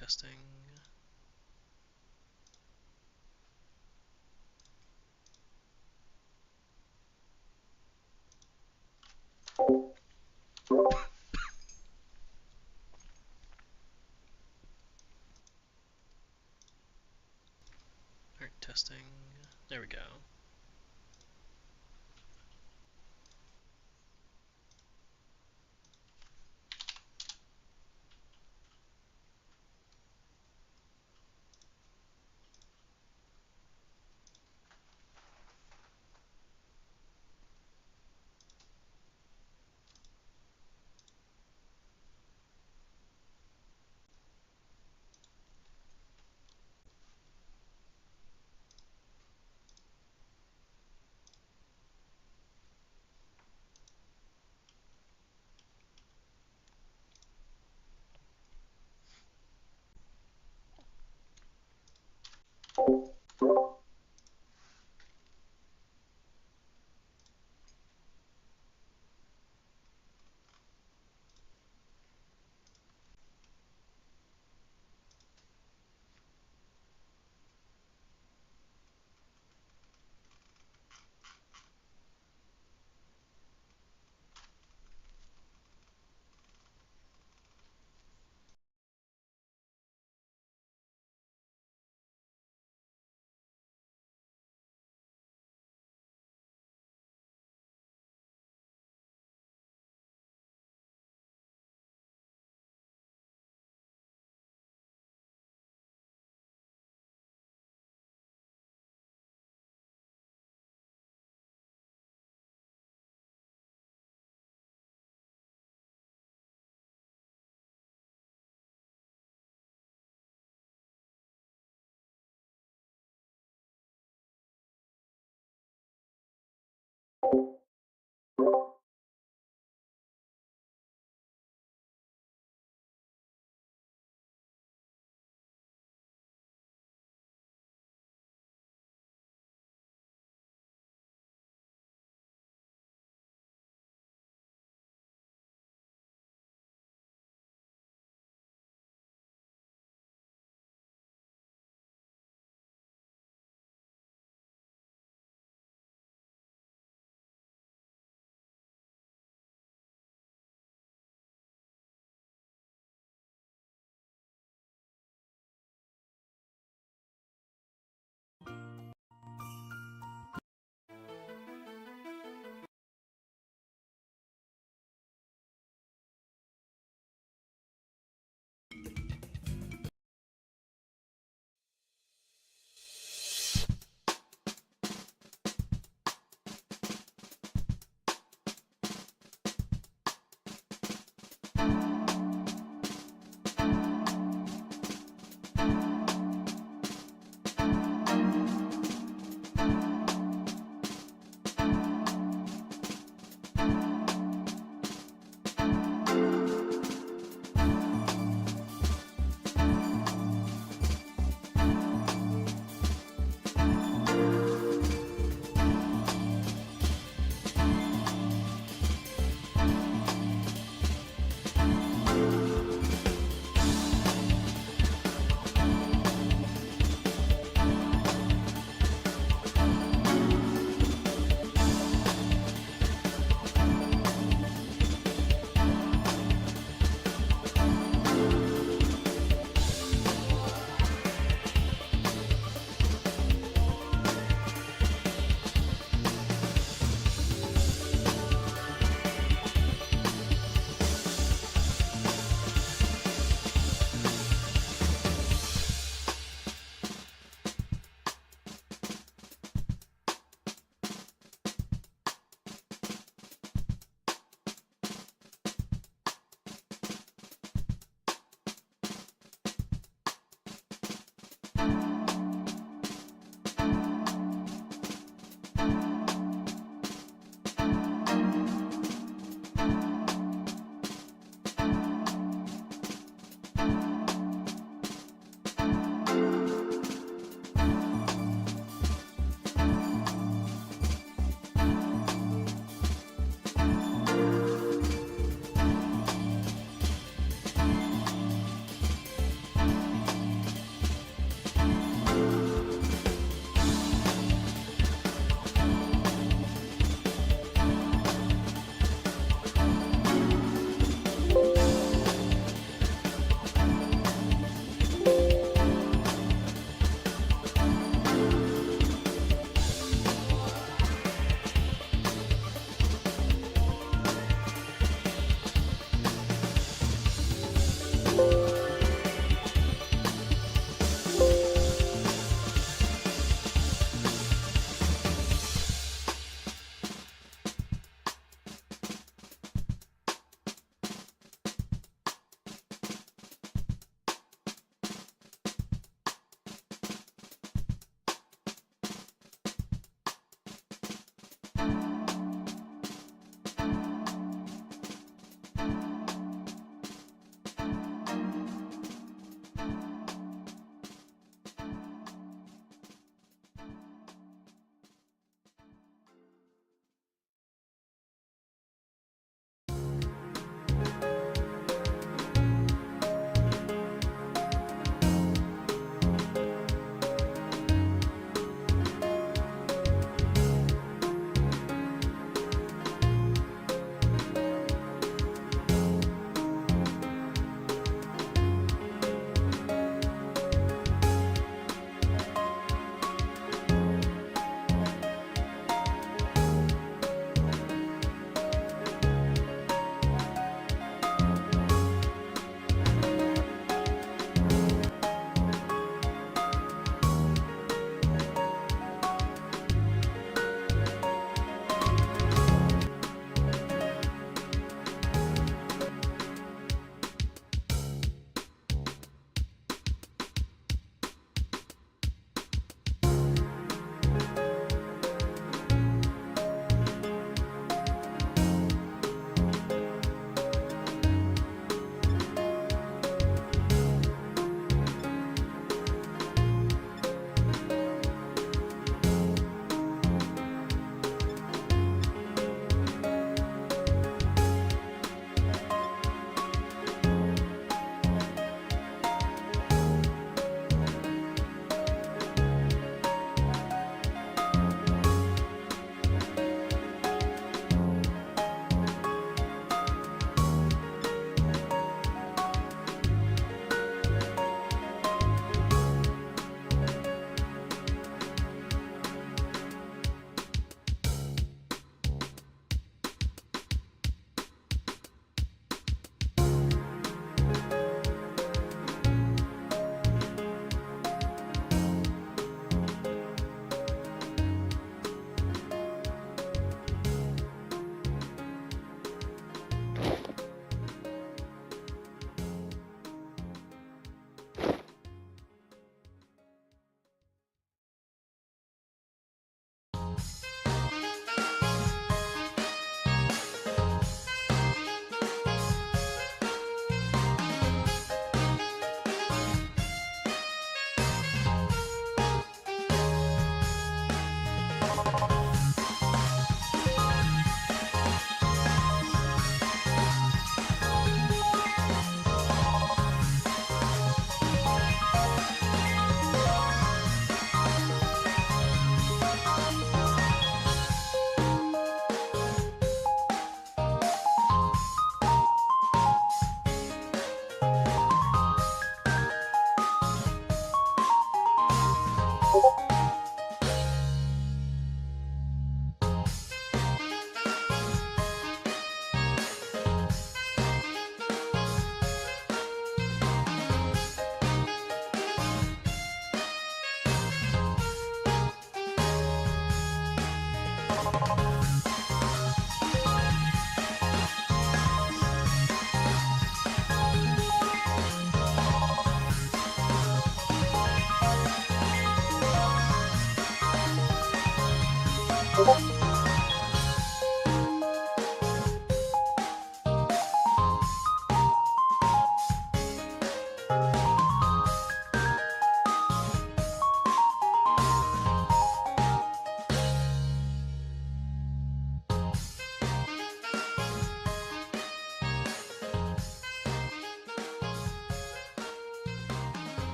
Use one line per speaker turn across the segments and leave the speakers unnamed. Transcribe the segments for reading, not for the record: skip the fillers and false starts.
testing. Alright, testing. There we go.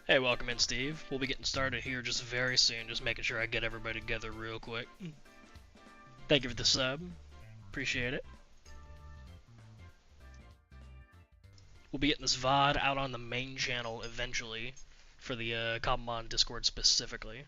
Hey, welcome in, Steve. We'll be getting started here just very soon, just making sure I get everybody together real quick. Thank you for the sub. Appreciate it. We'll be getting this VOD out on the main channel eventually, for the Cobblemon Discord specifically.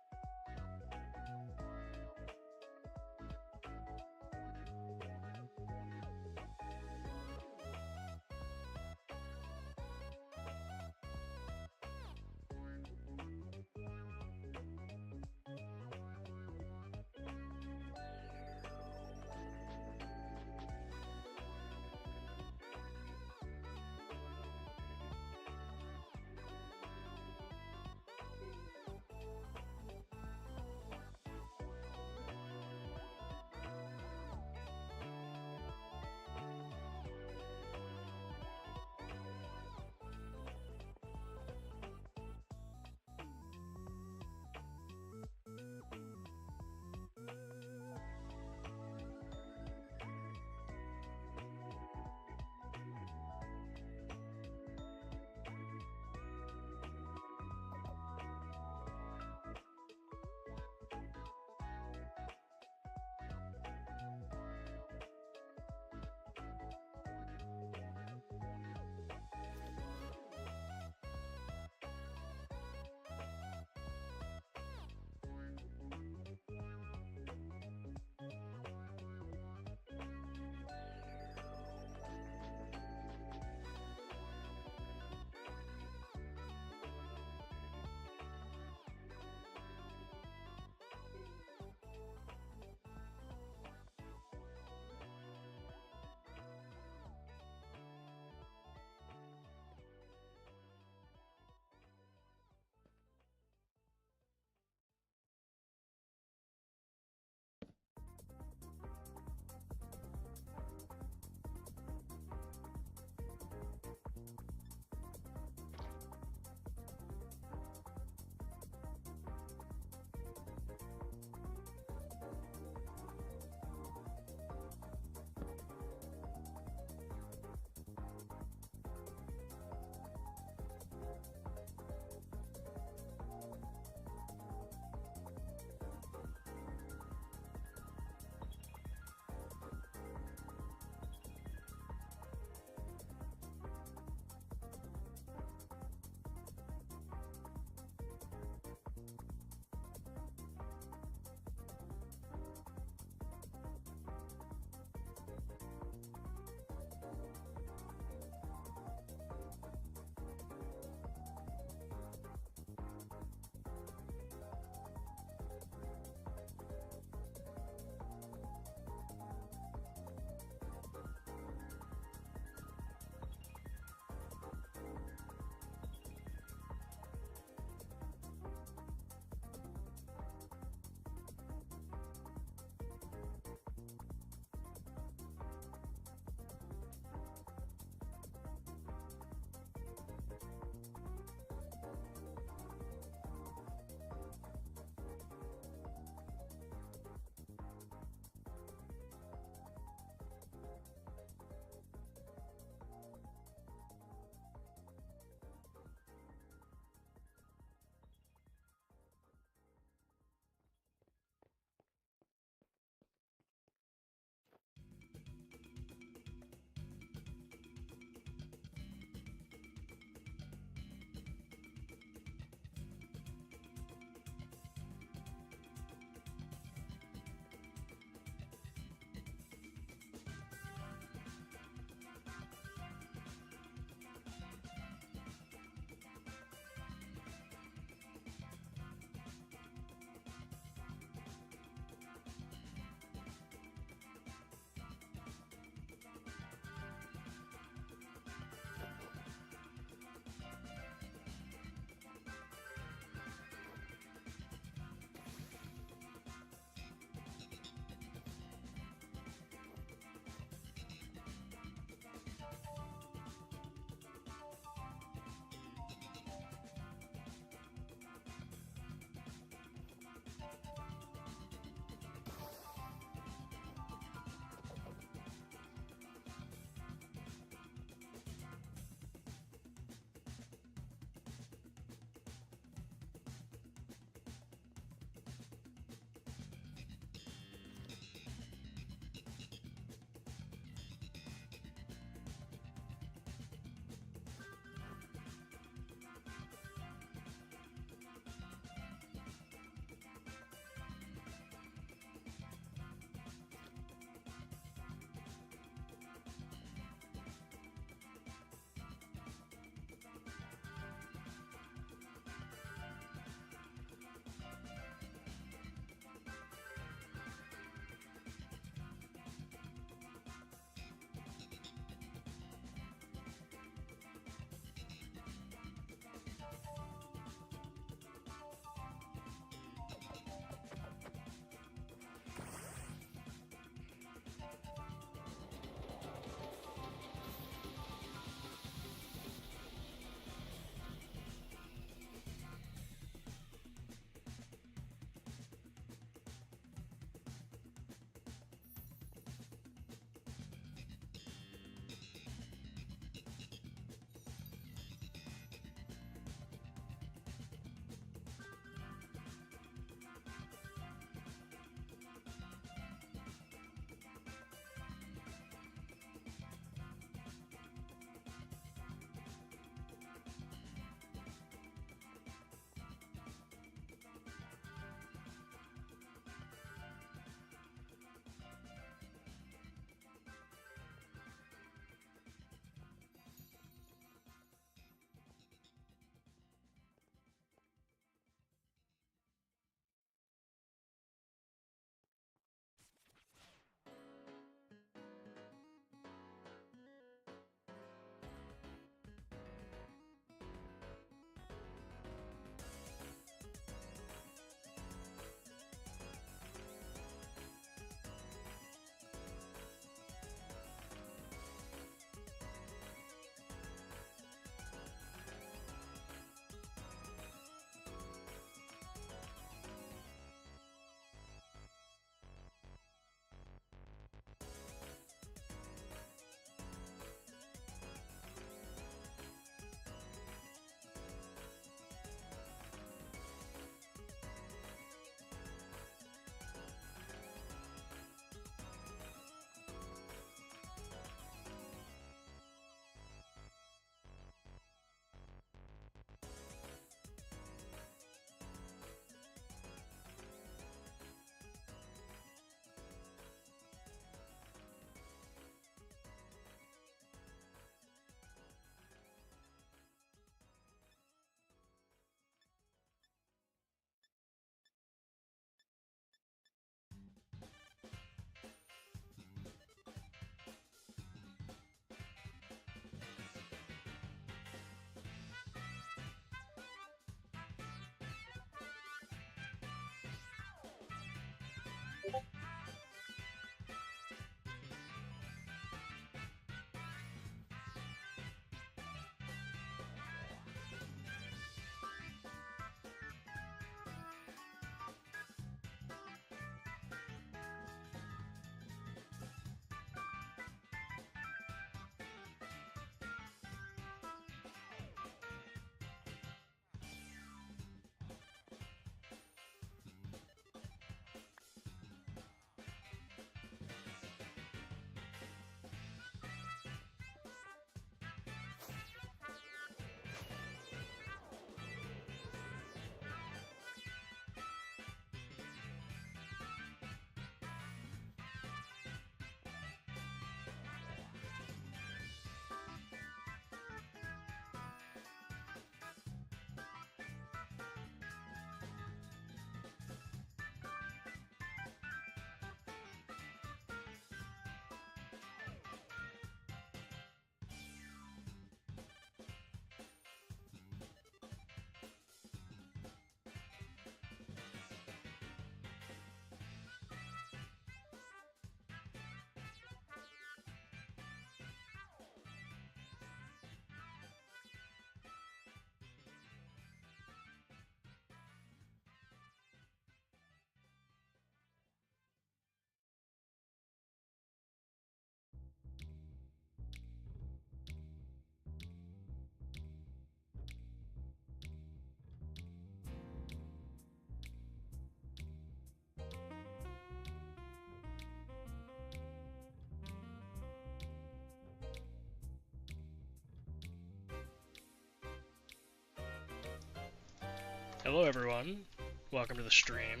Hello everyone, welcome to the stream.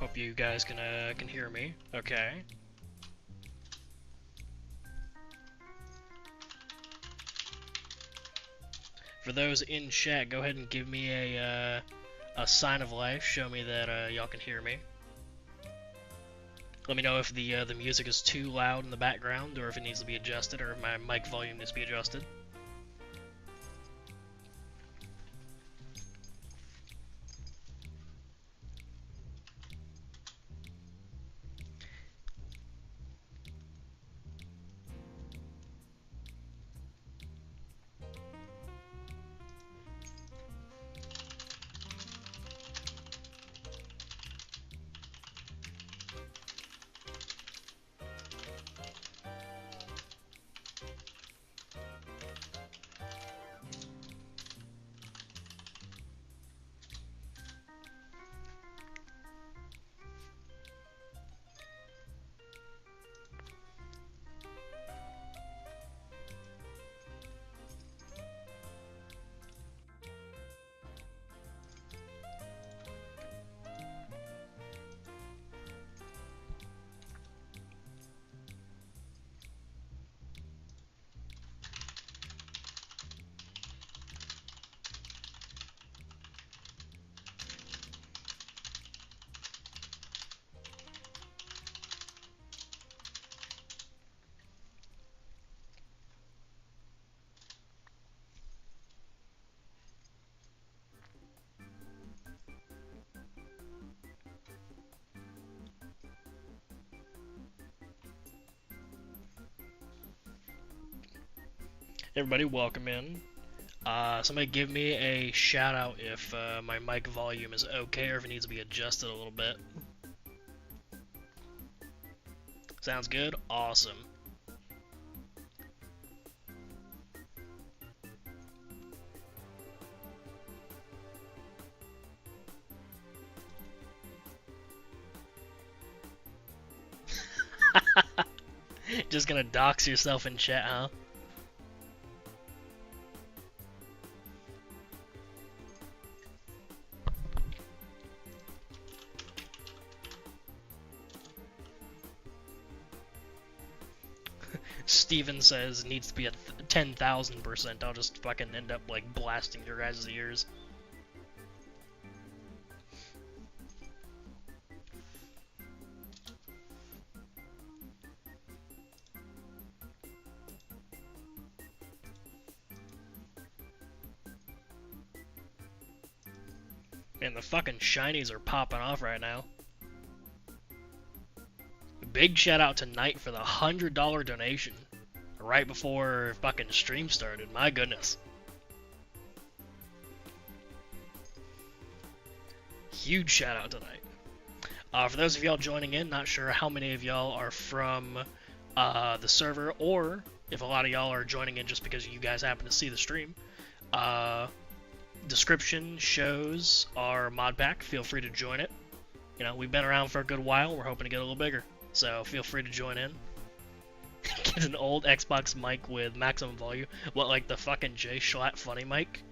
Hope you guys can hear me. Okay. For those in chat, go ahead and give me a sign of life. Show me that y'all can hear me. Let me know if the music is too loud in the background, or if it needs to be adjusted, or if my mic volume needs to be adjusted. Everybody, welcome in. Somebody give me a shout out if my mic volume is okay or if it needs to be adjusted a little bit. Sounds good? Awesome. Just gonna dox yourself in chat, huh? Steven says needs to be at 10,000%. I'll just fucking end up like blasting your guys' ears. Man, the fucking shinies are popping off right now. Big shout out to Knight for the $100 donation right before fucking stream started. My goodness. Huge shout out tonight. For those of y'all joining in, not sure how many of y'all are from the server, or if a lot of y'all are joining in just because you guys happen to see the stream. Description shows our mod pack. Feel free to join it. You know, we've been around for a good while. We're hoping to get a little bigger. So feel free to join in. Get an old Xbox mic with maximum volume. What, like the fucking J Schlatt funny mic?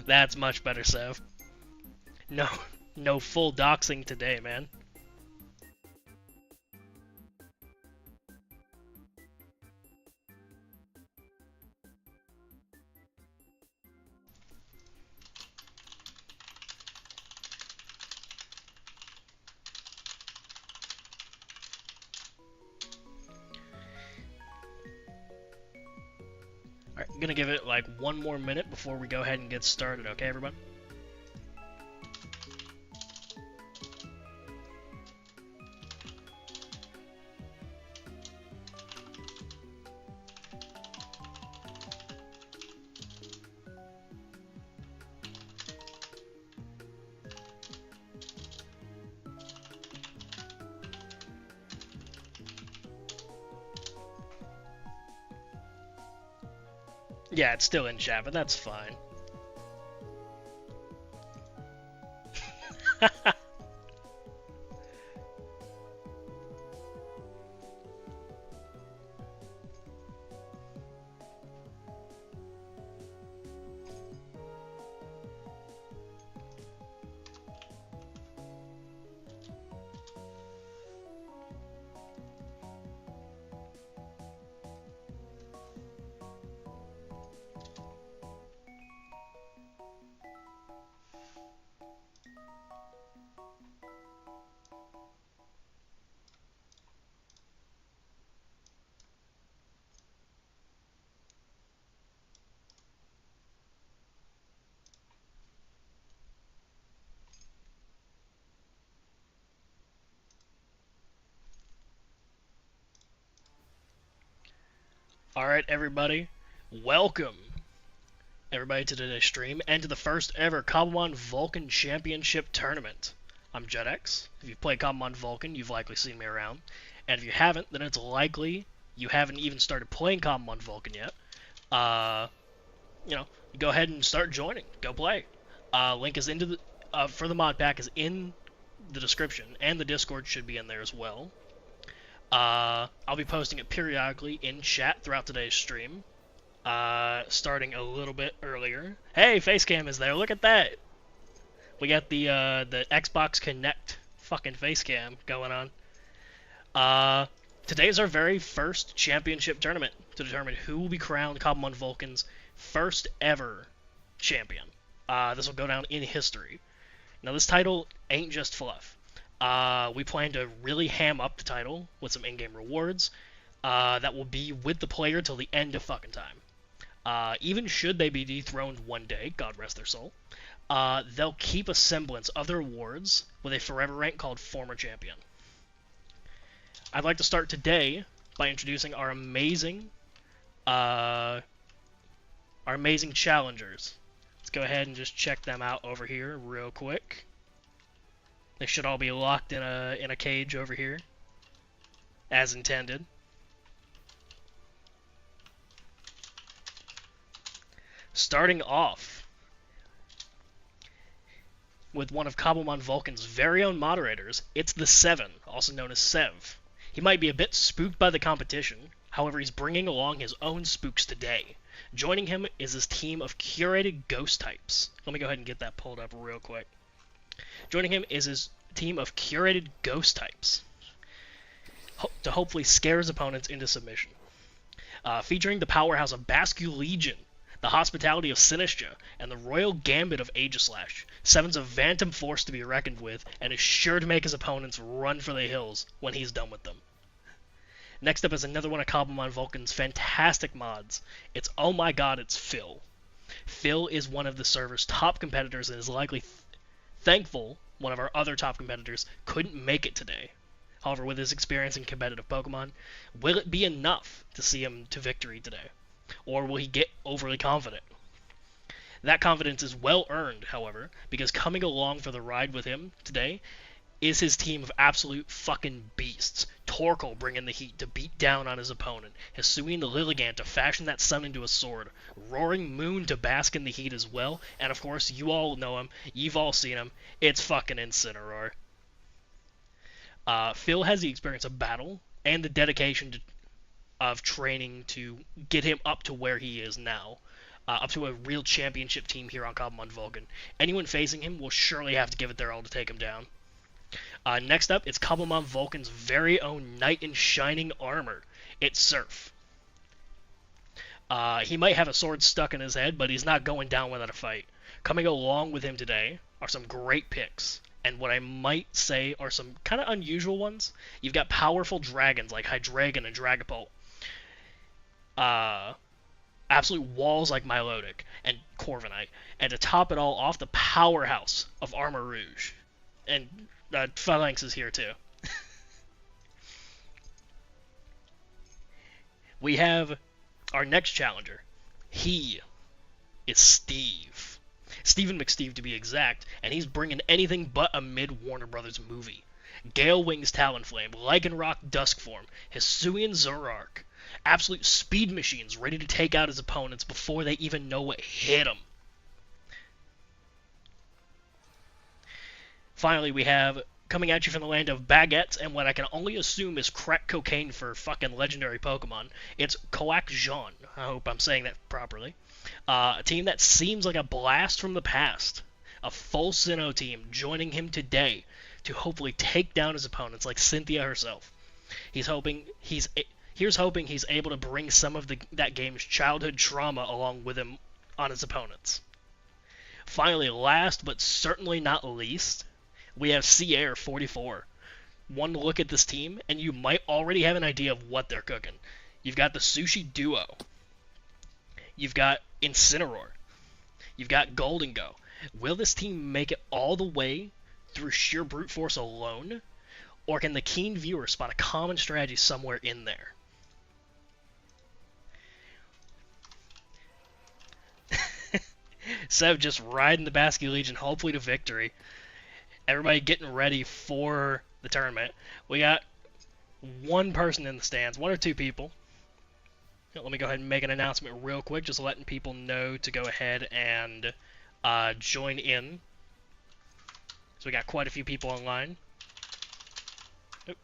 That's much better, Sev. No full doxing today, man. Alright, I'm gonna give it like one more minute before we go ahead and get started, okay, everyone? Yeah, it's still in chat, but that's fine. Alright, everybody. Welcome, everybody, to today's stream and to the first ever Cobblemon Vulkan Championship Tournament. I'm JetX. If you've played Cobblemon Vulkan, you've likely seen me around. And if you haven't, then it's likely you haven't even started playing Cobblemon Vulkan yet. Go ahead and start joining. Go play. Link is for the mod pack is in the description, and the Discord should be in there as well. I'll be posting it periodically in chat throughout today's stream, starting a little bit earlier. Hey, Facecam is there. Look at that. We got the Xbox Connect fucking Facecam going on. Today is our very first championship tournament to determine who will be crowned Cobblemon Vulkan's first ever champion. This will go down in history. Now, this title ain't just fluff. We plan to really ham up the title with some in-game rewards that will be with the player till the end of fucking time. Even should they be dethroned one day, God rest their soul, they'll keep a semblance of their awards with a forever rank called Former Champion. I'd like to start today by introducing our amazing challengers. Let's go ahead and just check them out over here real quick. They should all be locked in a cage over here, as intended. Starting off with one of Cobblemon Vulkan's very own moderators, it's the Seven, also known as Sev. He might be a bit spooked by the competition, however he's bringing along his own spooks today. Joining him is his team of curated ghost types. Let me go ahead and get that pulled up real quick. Joining him is his team of curated ghost types to hopefully scare his opponents into submission. Featuring the powerhouse of Basque Legion, the hospitality of Sinistra, and the royal gambit of Aegislash, Seven's a phantom force to be reckoned with, and is sure to make his opponents run for the hills when he's done with them. Next up is another one of Cobblemon Vulkan's fantastic mods. It's Oh My God, it's Phil. Phil is one of the server's top competitors and is likely thankful one of our other top competitors couldn't make it today. However, with his experience in competitive Pokemon, will it be enough to see him to victory today? Or will he get overly confident? That confidence is well earned, however, because coming along for the ride with him today is his team of absolute fucking beasts. Torkoal bringing the heat to beat down on his opponent, Hisuian the Lilligant to fashion that sun into a sword, Roaring Moon to bask in the heat as well, and of course, you all know him, you've all seen him, it's fucking Incineroar. Phil has the experience of battle and the dedication of training to get him up to where he is now, up to a real championship team here on Cobblemon Vulkan. Anyone facing him will surely have to give it their all to take him down. Next up, it's Cobblemon Vulkan's very own Knight in Shining Armor. It's Surf. He might have a sword stuck in his head, but he's not going down without a fight. Coming along with him today are some great picks, and what I might say are some kind of unusual ones. You've got powerful dragons like Hydreigon and Dragapult. Absolute walls like Milotic and Corviknight. And to top it all off, the powerhouse of Armor Rouge. And Phalanx is here too. We have our next challenger. He is Steve. Stephen McSteve to be exact, and he's bringing anything but a mid-Warner Brothers movie. Gale Wings Talonflame, Lycanroc Duskform, Hisuian Zoroark. Absolute speed machines ready to take out his opponents before they even know what hit them. Finally, we have, coming at you from the land of baguettes and what I can only assume is crack cocaine for fucking legendary Pokemon, it's Coac Jean. I hope I'm saying that properly. A team that seems like a blast from the past. A full Sinnoh team joining him today to hopefully take down his opponents like Cynthia herself. Here's hoping he's able to bring some of that game's childhood trauma along with him on his opponents. Finally, last but certainly not least, we have Sierra 44. One look at this team, and you might already have an idea of what they're cooking. You've got the Sushi Duo. You've got Incineroar. You've got Golden Go. Will this team make it all the way through sheer brute force alone? Or can the keen viewer spot a common strategy somewhere in there? Sev just riding the Basque Legion, hopefully to victory. Everybody getting ready for the tournament. We got one person in the stands, one or two people. Let me go ahead and make an announcement real quick, just letting people know to go ahead and join in. So we got quite a few people online. Oop.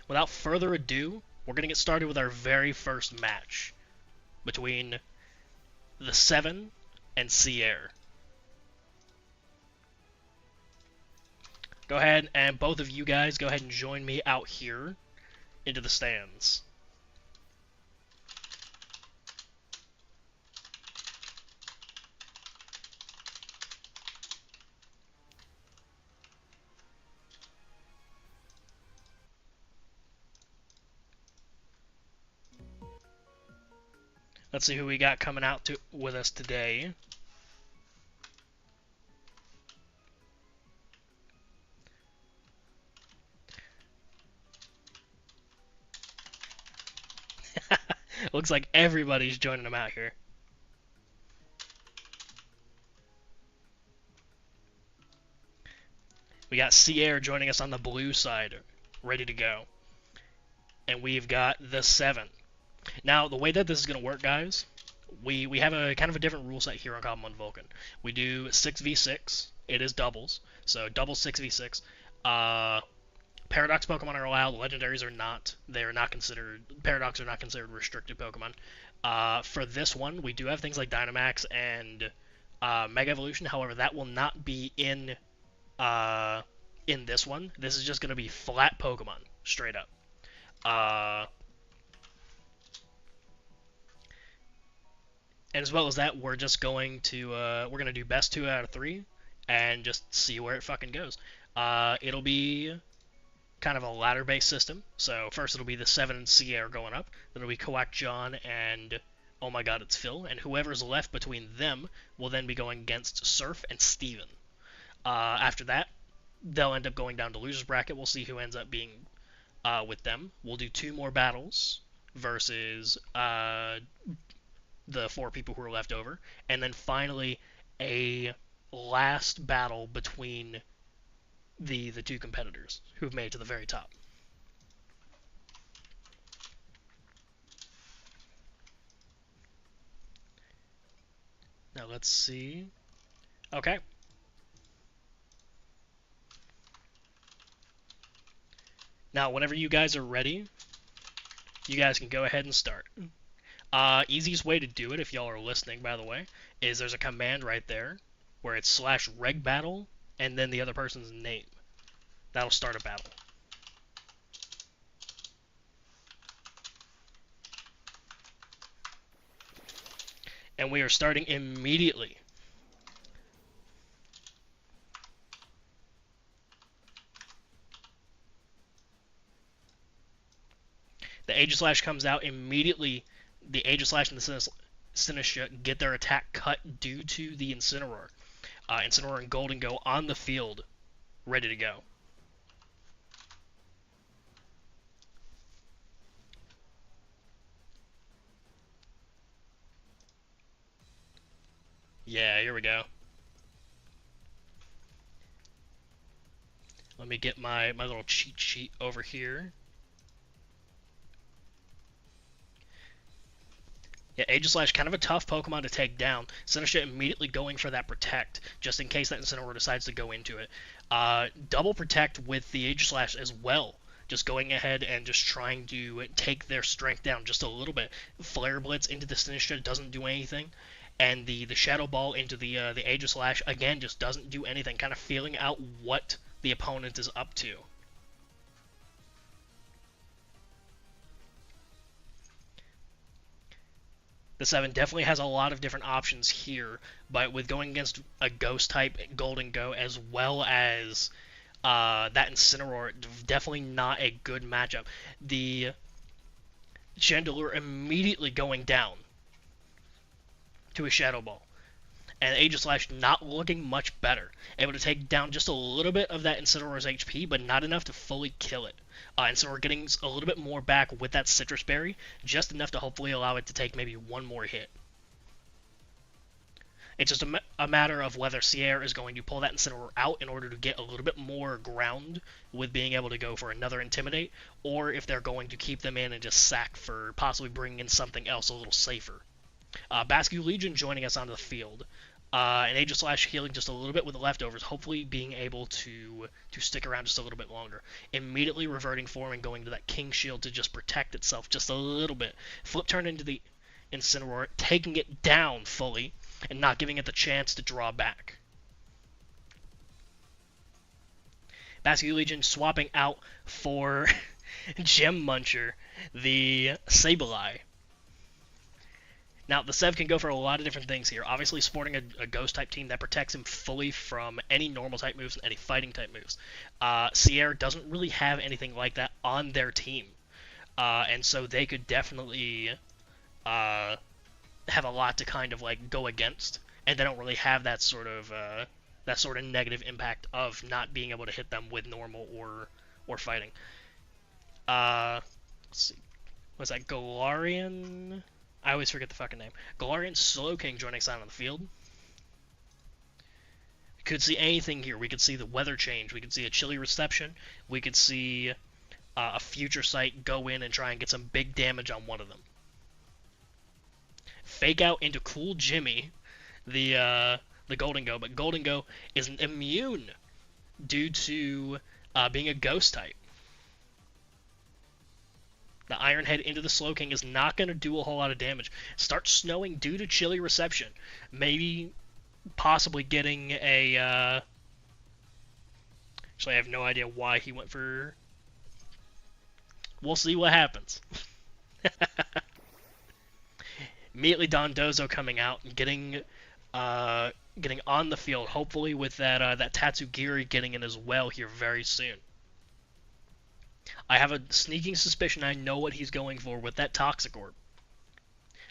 Without further ado, we're going to get started with our very first match between the 7 and Sierra. Go ahead and both of you guys go ahead and join me out here into the stands. Let's see who we got coming out with us today. Looks like everybody's joining them out here. We got Sierra joining us on the blue side, ready to go. And we've got the 7. Now, the way that this is going to work, guys, we have a kind of a different rule set here on Cobblemon Vulkan. We do 6v6. It is doubles, so double 6v6. Paradox Pokemon are allowed. Legendaries are not. They are not considered. Paradox are not considered restricted Pokemon. For this one, we do have things like Dynamax and Mega Evolution. However, that will not be in this one. This is just going to be flat Pokemon, straight up. And as well as that, we're just going to we're gonna do best 2 out of 3 and just see where it fucking goes. It'll be kind of a ladder-based system. So first it'll be the 7 and Sierra going up. Then it'll be Koak John and oh my god, it's Phil. And whoever's left between them will then be going against Surf and Steven. After that, they'll end up going down to losers bracket. We'll see who ends up being with them. We'll do 2 more battles versus the 4 people who are left over, and then finally a last battle between the 2 competitors who've made it to the very top. Now let's see. Okay. Now whenever you guys are ready, you guys can go ahead and start. Easiest way to do it, if y'all are listening, by the way, is there's a command right there where it's /reg battle and then the other person's name. That'll start a battle. And we are starting immediately. The Aegislash comes out immediately. The Aegislash and the Sinistcha get their attack cut due to the Incineroar. Incineroar and Golden Go on the field, ready to go. Yeah, here we go. Let me get my little cheat sheet over here. Yeah, Aegislash, kind of a tough Pokemon to take down. Sinistcha immediately going for that Protect, just in case that Incineroar decides to go into it. Double Protect with the Aegislash as well. Just going ahead and just trying to take their strength down just a little bit. Flare Blitz into the Sinistcha doesn't do anything. and the Shadow Ball into the Aegis Slash again just doesn't do anything, kind of feeling out what the opponent is up to. The 7 definitely has a lot of different options here, but with going against a Ghost type Golden Go as well as that Incineroar, definitely not a good matchup. The Chandelure immediately going down to a Shadow Ball, and Aegis Slash not looking much better. Able to take down just a little bit of that Incineroar's HP, but not enough to fully kill it. Incineroar getting a little bit more back with that Citrus Berry, just enough to hopefully allow it to take maybe one more hit. It's just a matter of whether Sierra is going to pull that Incineroar out in order to get a little bit more ground with being able to go for another Intimidate, or if they're going to keep them in and just sack for possibly bringing in something else a little safer. Basculegion joining us onto the field. And Aegis Slash healing just a little bit with the leftovers, hopefully being able to stick around just a little bit longer. Immediately reverting form and going to that King Shield to just protect itself just a little bit. Flip turn into the Incineroar, taking it down fully, and not giving it the chance to draw back. Basculegion swapping out for Gem Muncher, the Sableye. Now, the Sev can go for a lot of different things here. Obviously, sporting a Ghost-type team that protects him fully from any Normal-type moves and any Fighting-type moves. Sierra doesn't really have anything like that on their team. And so they could definitely have a lot to kind of like go against. And they don't really have that sort of negative impact of not being able to hit them with Normal or Fighting. Let's see. Was that Galarian? I always forget the fucking name. Galarian Slowking joining us out on the field. We could see anything here. We could see the weather change. We could see a chilly reception. We could see a Future Sight go in and try and get some big damage on one of them. Fake out into Cool Jimmy, the Golden Go, but Golden Go isn't immune due to being a Ghost type. The Iron Head into the Slowking is not going to do a whole lot of damage. Starts snowing due to chilly reception. Maybe possibly getting a... Actually, I have no idea why he went for... We'll see what happens. Immediately Dondozo coming out and getting on the field, hopefully with that Tatsugiri getting in as well here very soon. I have a sneaking suspicion I know what he's going for with that Toxic Orb.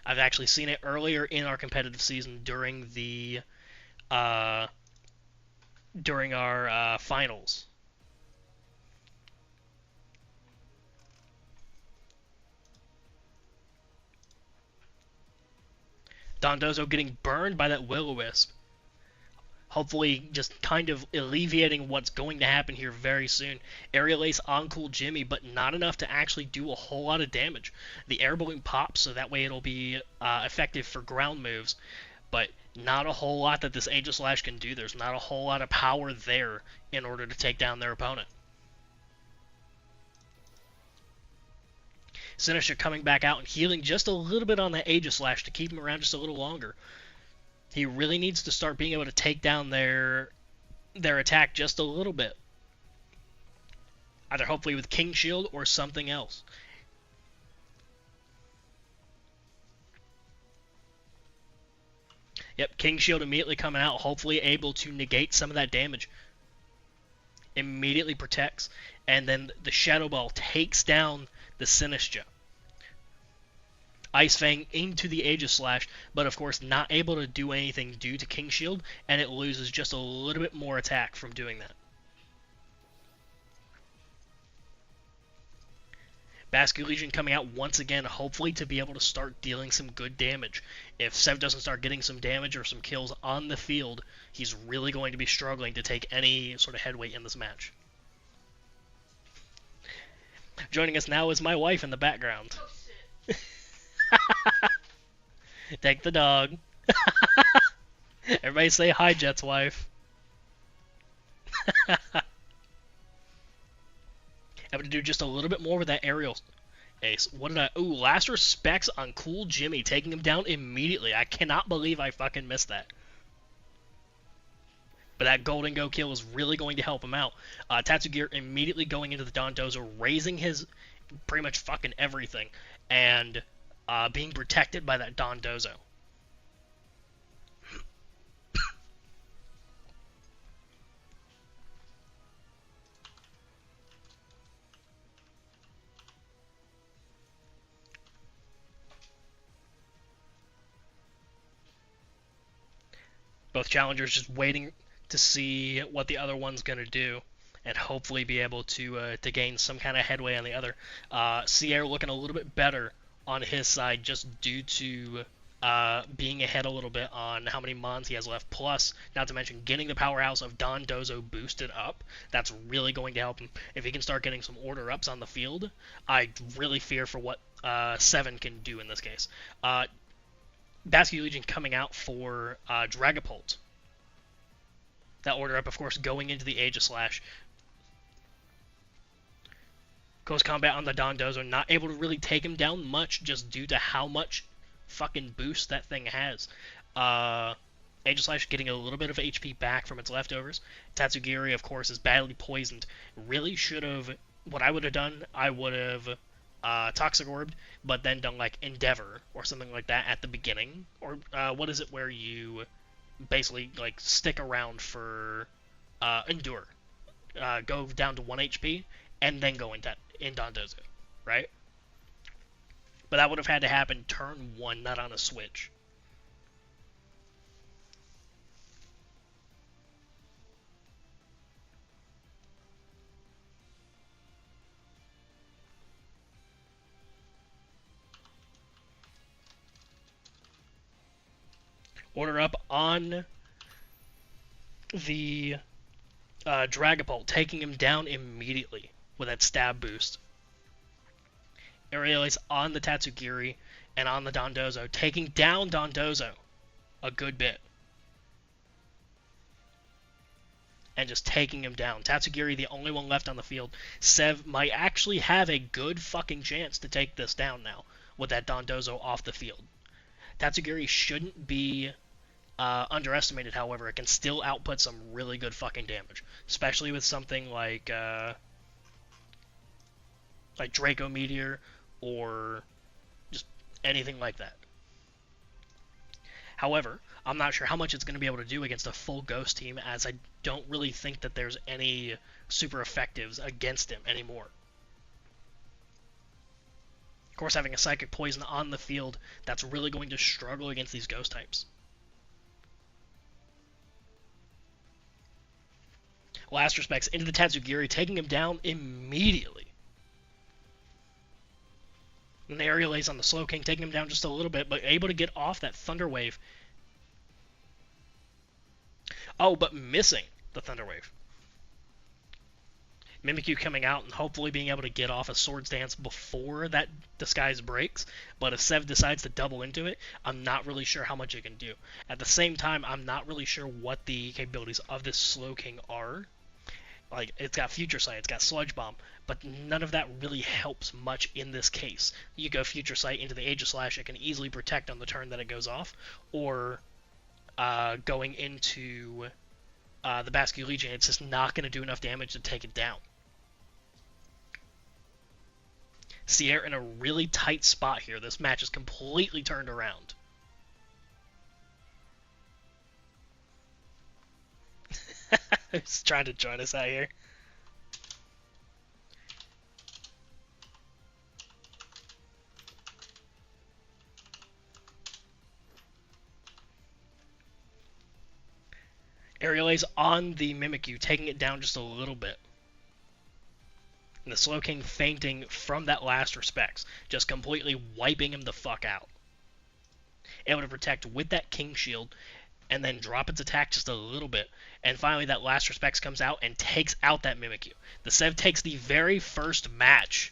I've actually seen it earlier in our competitive season during our finals. Dondozo getting burned by that Will-O-Wisp. Hopefully just kind of alleviating what's going to happen here very soon. Aerial Ace on Cool Jimmy, but not enough to actually do a whole lot of damage. The Air Balloon pops, so that way it'll be effective for ground moves, but not a whole lot that this Aegis Slash can do. There's not a whole lot of power there in order to take down their opponent. Sinistra coming back out and healing just a little bit on that Aegis Slash to keep him around just a little longer. He really needs to start being able to take down their attack just a little bit. Either hopefully with King Shield or something else. Yep, King Shield immediately coming out, hopefully able to negate some of that damage. Immediately protects, and then the Shadow Ball takes down the Sinistra. Ice Fang into the Aegis Slash, but of course not able to do anything due to King Shield, and it loses just a little bit more attack from doing that. Basculegion coming out once again, hopefully to be able to start dealing some good damage. If Sev doesn't start getting some damage or some kills on the field, he's really going to be struggling to take any sort of headway in this match. Joining us now is my wife in the background.
Oh, shit.
Take the dog. Everybody say hi, Jet's wife. Able to do just a little bit more with that aerial Ace. What did I... Ooh, last respects on Cool Jimmy, taking him down immediately. I cannot believe I fucking missed that. But that golden go kill is really going to help him out. Tatsugiri immediately going into the Dondozo, raising his pretty much fucking everything, and being protected by that Dondozo. Both challengers just waiting to see what the other one's going to do, and hopefully be able to gain some kind of headway on the other. Sierra looking a little bit better on his side just due to being ahead a little bit on how many mons he has left, plus, not to mention, getting the powerhouse of Dondozo boosted up. That's really going to help him. If he can start getting some order ups on the field, I really fear for what 7 can do in this case. Basque Legion coming out for Dragapult. That order up, of course, going into the Aegislash. Close combat on the Dondozo, not able to really take him down much just due to how much fucking boost that thing has. Aegislash getting a little bit of HP back from its leftovers. Tatsugiri, of course, is badly poisoned. Really should have... What I would have done, I would have Toxic Orbed, but then done like Endeavor or something like that at the beginning. Or what is it where you basically like stick around for Endure. Go down to 1 HP and then go in Dondozo, right? But that would have had to happen turn 1, not on a switch. Order up on the Dragapult, taking him down immediately with that stab boost. Aerial Ace on the Tatsugiri and on the Dondozo, taking down Dondozo a good bit. And just taking him down. Tatsugiri, the only one left on the field. Sev might actually have a good fucking chance to take this down now with that Dondozo off the field. Tatsugiri shouldn't be underestimated, however. It can still output some really good fucking damage, especially with something like Draco Meteor or just anything like that. However, I'm not sure how much it's going to be able to do against a full Ghost team, as I don't really think that there's any super effectives against him anymore. Of course, having a Psychic Poison on the field, that's really going to struggle against these Ghost types. Last respects into the Tatsugiri, taking him down immediately. And the Aerial Ace on the Slowking, taking him down just a little bit, but able to get off that Thunder Wave. Oh, but missing the Thunder Wave. Mimikyu coming out and hopefully being able to get off a Swords Dance before that disguise breaks, but if Sev decides to double into it, I'm not really sure how much it can do. At the same time, I'm not really sure what the capabilities of this Slowking are. Like, it's got Future Sight, it's got Sludge Bomb, but none of that really helps much in this case. You go Future Sight into the Aegislash, it can easily protect on the turn that it goes off, or going into the Basque Legion, it's just not going to do enough damage to take it down. Sierra in a really tight spot here. This match is completely turned around. He's trying to join us out here. Aerial Ace on the Mimikyu, taking it down just a little bit. And the Slowking fainting from that last respects, just completely wiping him the fuck out. Able to protect with that King Shield, and then drop its attack just a little bit. And finally that last respects comes out and takes out that Mimikyu. The Sev takes the very first match.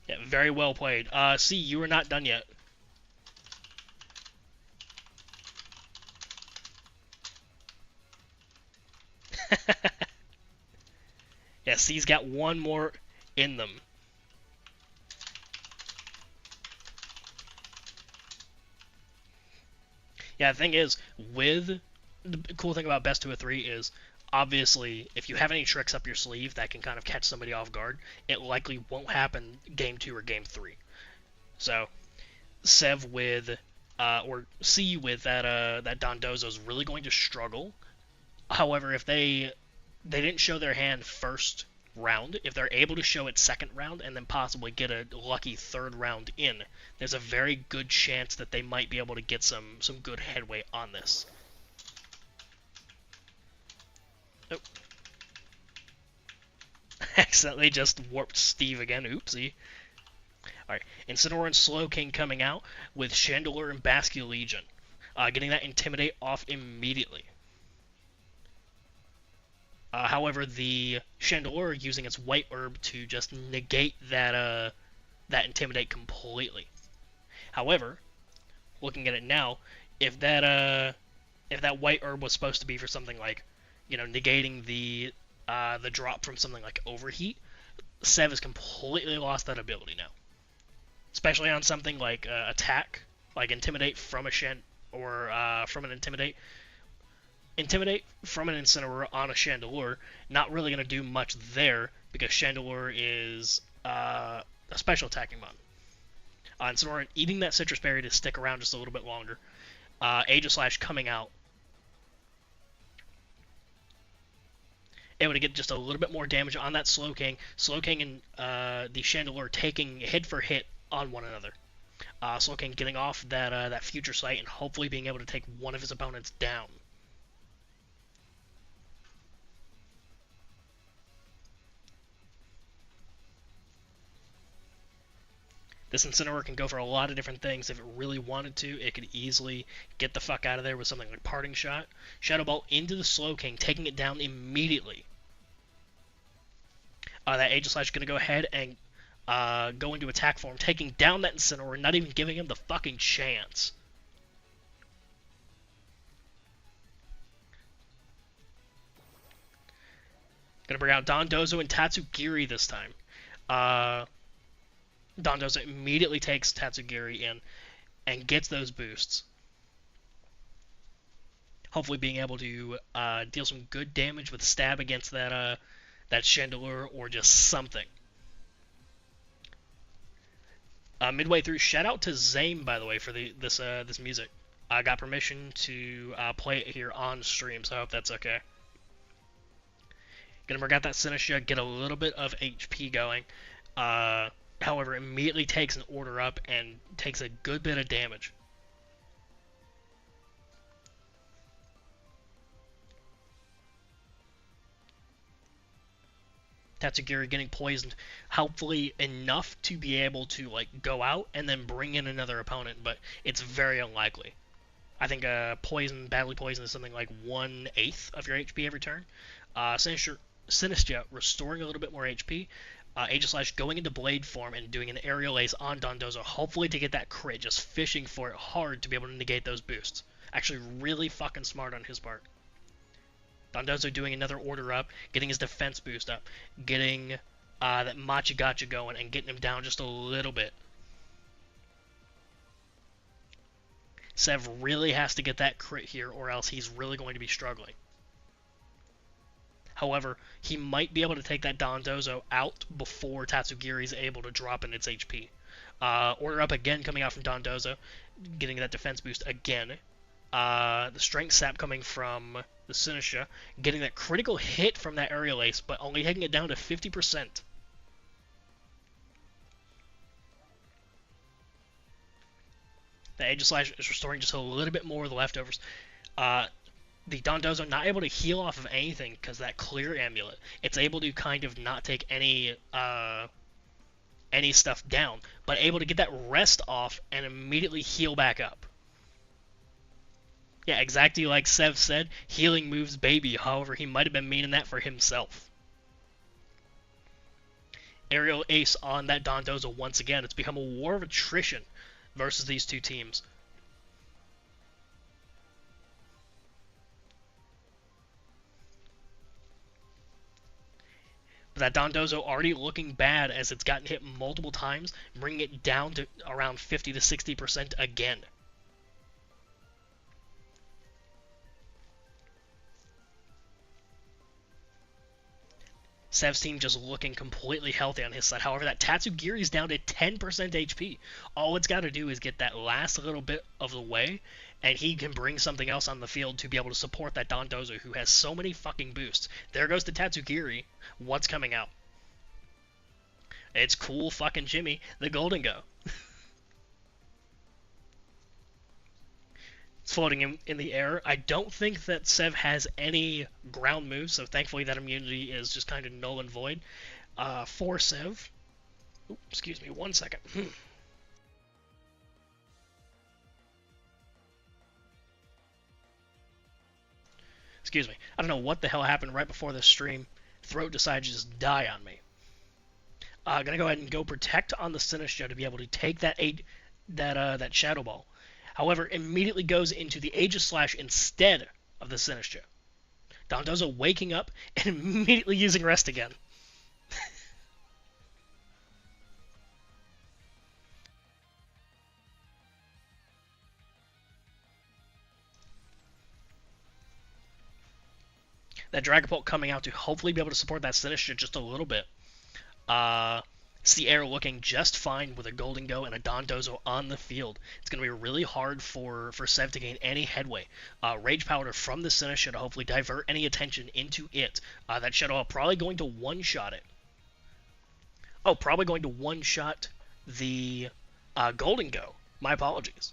Yeah, very well played. See, you are not done yet. Yeah, C's got one more in them. Yeah, the thing is, with the cool thing about best 2 of 3 is obviously if you have any tricks up your sleeve that can kind of catch somebody off guard, it likely won't happen game 2 or game 3. So Sev with or C with that Dondozo is really going to struggle. However, if they didn't show their hand first round, if they're able to show it second round and then possibly get a lucky third round in, there's a very good chance that they might be able to get some good headway on this. Oh. Accidentally just warped Steve again. Oopsie. Alright, Incineroar and Slowking coming out with Chandelure and Basculegion. Getting that Intimidate off immediately. However, the Chandelure using its White Herb to just negate that Intimidate completely. However, looking at it now, if that White Herb was supposed to be for something like, negating the drop from something like Overheat, Sev has completely lost that ability now. Especially on something like Attack, like Intimidate from a from an Intimidate. Intimidate from an Incineroar on a Chandelure, not really going to do much there, because Chandelure is a special attacking mon. Incineroar eating that Citrus Berry to stick around just a little bit longer. Aegislash coming out. Able to get just a little bit more damage on that Slowking. Slowking and the Chandelure taking hit for hit on one another. Slowking getting off that Future Sight and hopefully being able to take one of his opponents down. This Incineroar can go for a lot of different things. If it really wanted to, it could easily get the fuck out of there with something like Parting Shot. Shadow Ball into the Slowking, taking it down immediately. That Aegislash is going to go ahead and go into attack form, taking down that Incineroar, not even giving him the fucking chance. Gonna bring out Dondozo and Tatsugiri this time. Dondozo immediately takes Tatsugiri in and gets those boosts. Hopefully being able to deal some good damage with stab against that Chandelure or just something. Midway through, shout out to Zame, by the way, for this music. I got permission to play it here on stream, so I hope that's okay. Gonna bring out that Sinistra, get a little bit of HP going. However, immediately takes an order up and takes a good bit of damage. Tatsugiri getting poisoned, hopefully enough to be able to go out and then bring in another opponent, but it's very unlikely. I think badly poison is something like 1/8 of your HP every turn. Sinistra restoring a little bit more HP. Aegislash going into Blade form and doing an Aerial Ace on Dondozo, hopefully to get that crit, just fishing for it hard to be able to negate those boosts. Actually really fucking smart on his part. Dondozo doing another order up, getting his defense boost up, getting that Machigacha going and getting him down just a little bit. Sev really has to get that crit here or else he's really going to be struggling. However, he might be able to take that Dondozo out before Tatsugiri is able to drop in its HP. Order up again coming out from Dondozo, getting that defense boost again. The Strength Sap coming from the Sinistra, getting that critical hit from that Aerial Ace, but only taking it down to 50%. The Aegislash is restoring just a little bit more of the leftovers. The Dondozo not able to heal off of anything because that Clear Amulet. It's able to kind of not take any stuff down, but able to get that rest off and immediately heal back up. Yeah, exactly like Sev said, healing moves baby. However, he might have been meaning that for himself. Aerial Ace on that Dondozo once again. It's become a war of attrition versus these two teams. But that Dondozo already looking bad as it's gotten hit multiple times, bringing it down to around 50 to 60% again. Sev's team just looking completely healthy on his side. However, that Tatsugiri is down to 10% HP. All it's got to do is get that last little bit of the way, and he can bring something else on the field to be able to support that Dondozo, who has so many fucking boosts. There goes the Tatsugiri. What's coming out? It's cool fucking Jimmy, the Golden Go. It's floating in the air. I don't think that Sev has any ground moves, so thankfully that immunity is just kind of null and void for Sev. Ooh, excuse me, 1 second. Excuse me. I don't know what the hell happened right before this stream. Throat decided to just die on me. Gonna go ahead and go protect on the Sinistcha to be able to take that Shadow Ball. However, immediately goes into the Aegis Slash instead of the Sinistcha. Dondozo waking up and immediately using Rest again. That Dragapult coming out to hopefully be able to support that Sinistcha just a little bit. Sierra looking just fine with a Golden Go and a Dondozo on the field. It's going to be really hard for Sev to gain any headway. Rage Powder from the Sinistcha to hopefully divert any attention into it. That Shadow Ball probably going to one-shot it. Oh, probably going to one-shot the Golden Go. My apologies.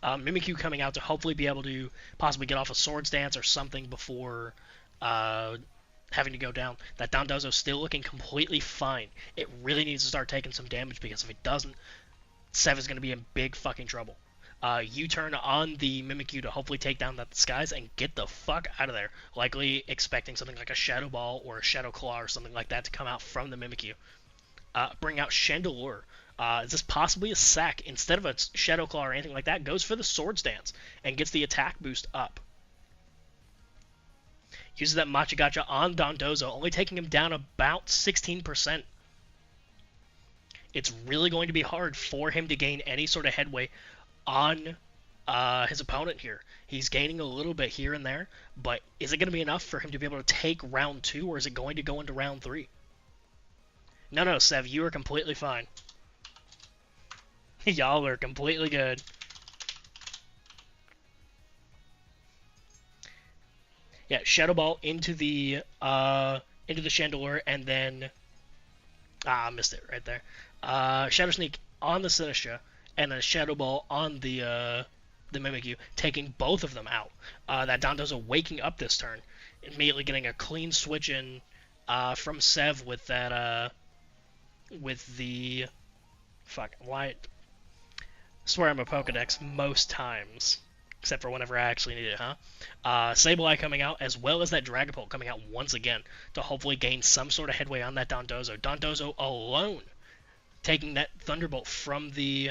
Mimikyu coming out to hopefully be able to possibly get off a Swords Dance or something before having to go down. That Dondozo still looking completely fine. It really needs to start taking some damage because if it doesn't, Sev is going to be in big fucking trouble. U-turn on the Mimikyu to hopefully take down that Disguise and get the fuck out of there. Likely expecting something like a Shadow Ball or a Shadow Claw or something like that to come out from the Mimikyu. Bring out Chandelure. Is this possibly a sack? Instead of a Shadow Claw or anything like that, goes for the Swords Dance and gets the attack boost up. Uses that Machigacha on Dondozo, only taking him down about 16%. It's really going to be hard for him to gain any sort of headway on his opponent here. He's gaining a little bit here and there, but is it going to be enough for him to be able to take round 2, or is it going to go into round 3? No, Sev, you are completely fine. Y'all are completely good. Yeah, Shadow Ball into the Chandelure, and then missed it right there. Shadow Sneak on the Sinistcha, and then Shadow Ball on the Mimikyu, taking both of them out. That Dondozo waking up this turn, immediately getting a clean switch in from Sev with that with the why. I swear I'm a Pokedex most times. Except for whenever I actually need it, huh? Sableye coming out, as well as that Dragapult coming out once again to hopefully gain some sort of headway on that Dondozo. Dondozo alone taking that Thunderbolt from the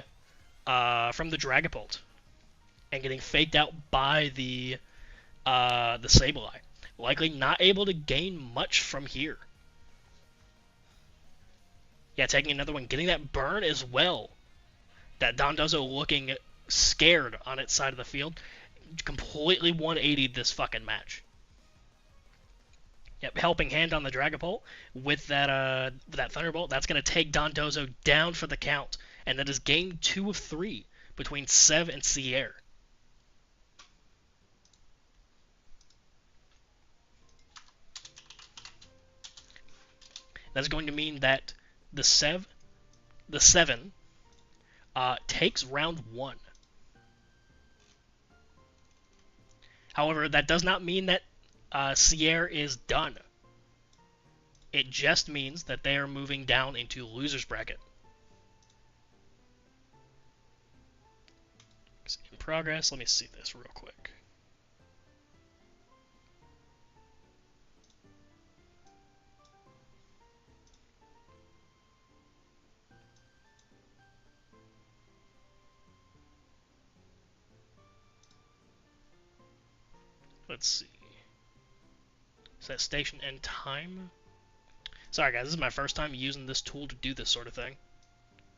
Dragapult and getting faked out by the Sableye. Likely not able to gain much from here. Yeah, taking another one, getting that burn as well. That Dondozo looking scared on its side of the field, completely 180'd this fucking match. Yep, helping hand on the Dragapult with that Thunderbolt. That's going to take Dondozo down for the count, and that is game 2 of 3 between Sev and Sierra. That's going to mean that the 7 takes round 1. However, that does not mean that Sierra is done. It just means that they are moving down into loser's bracket. It's in progress. Let me see this real quick. Let's see. Set station and time. Sorry guys, this is my first time using this tool to do this sort of thing.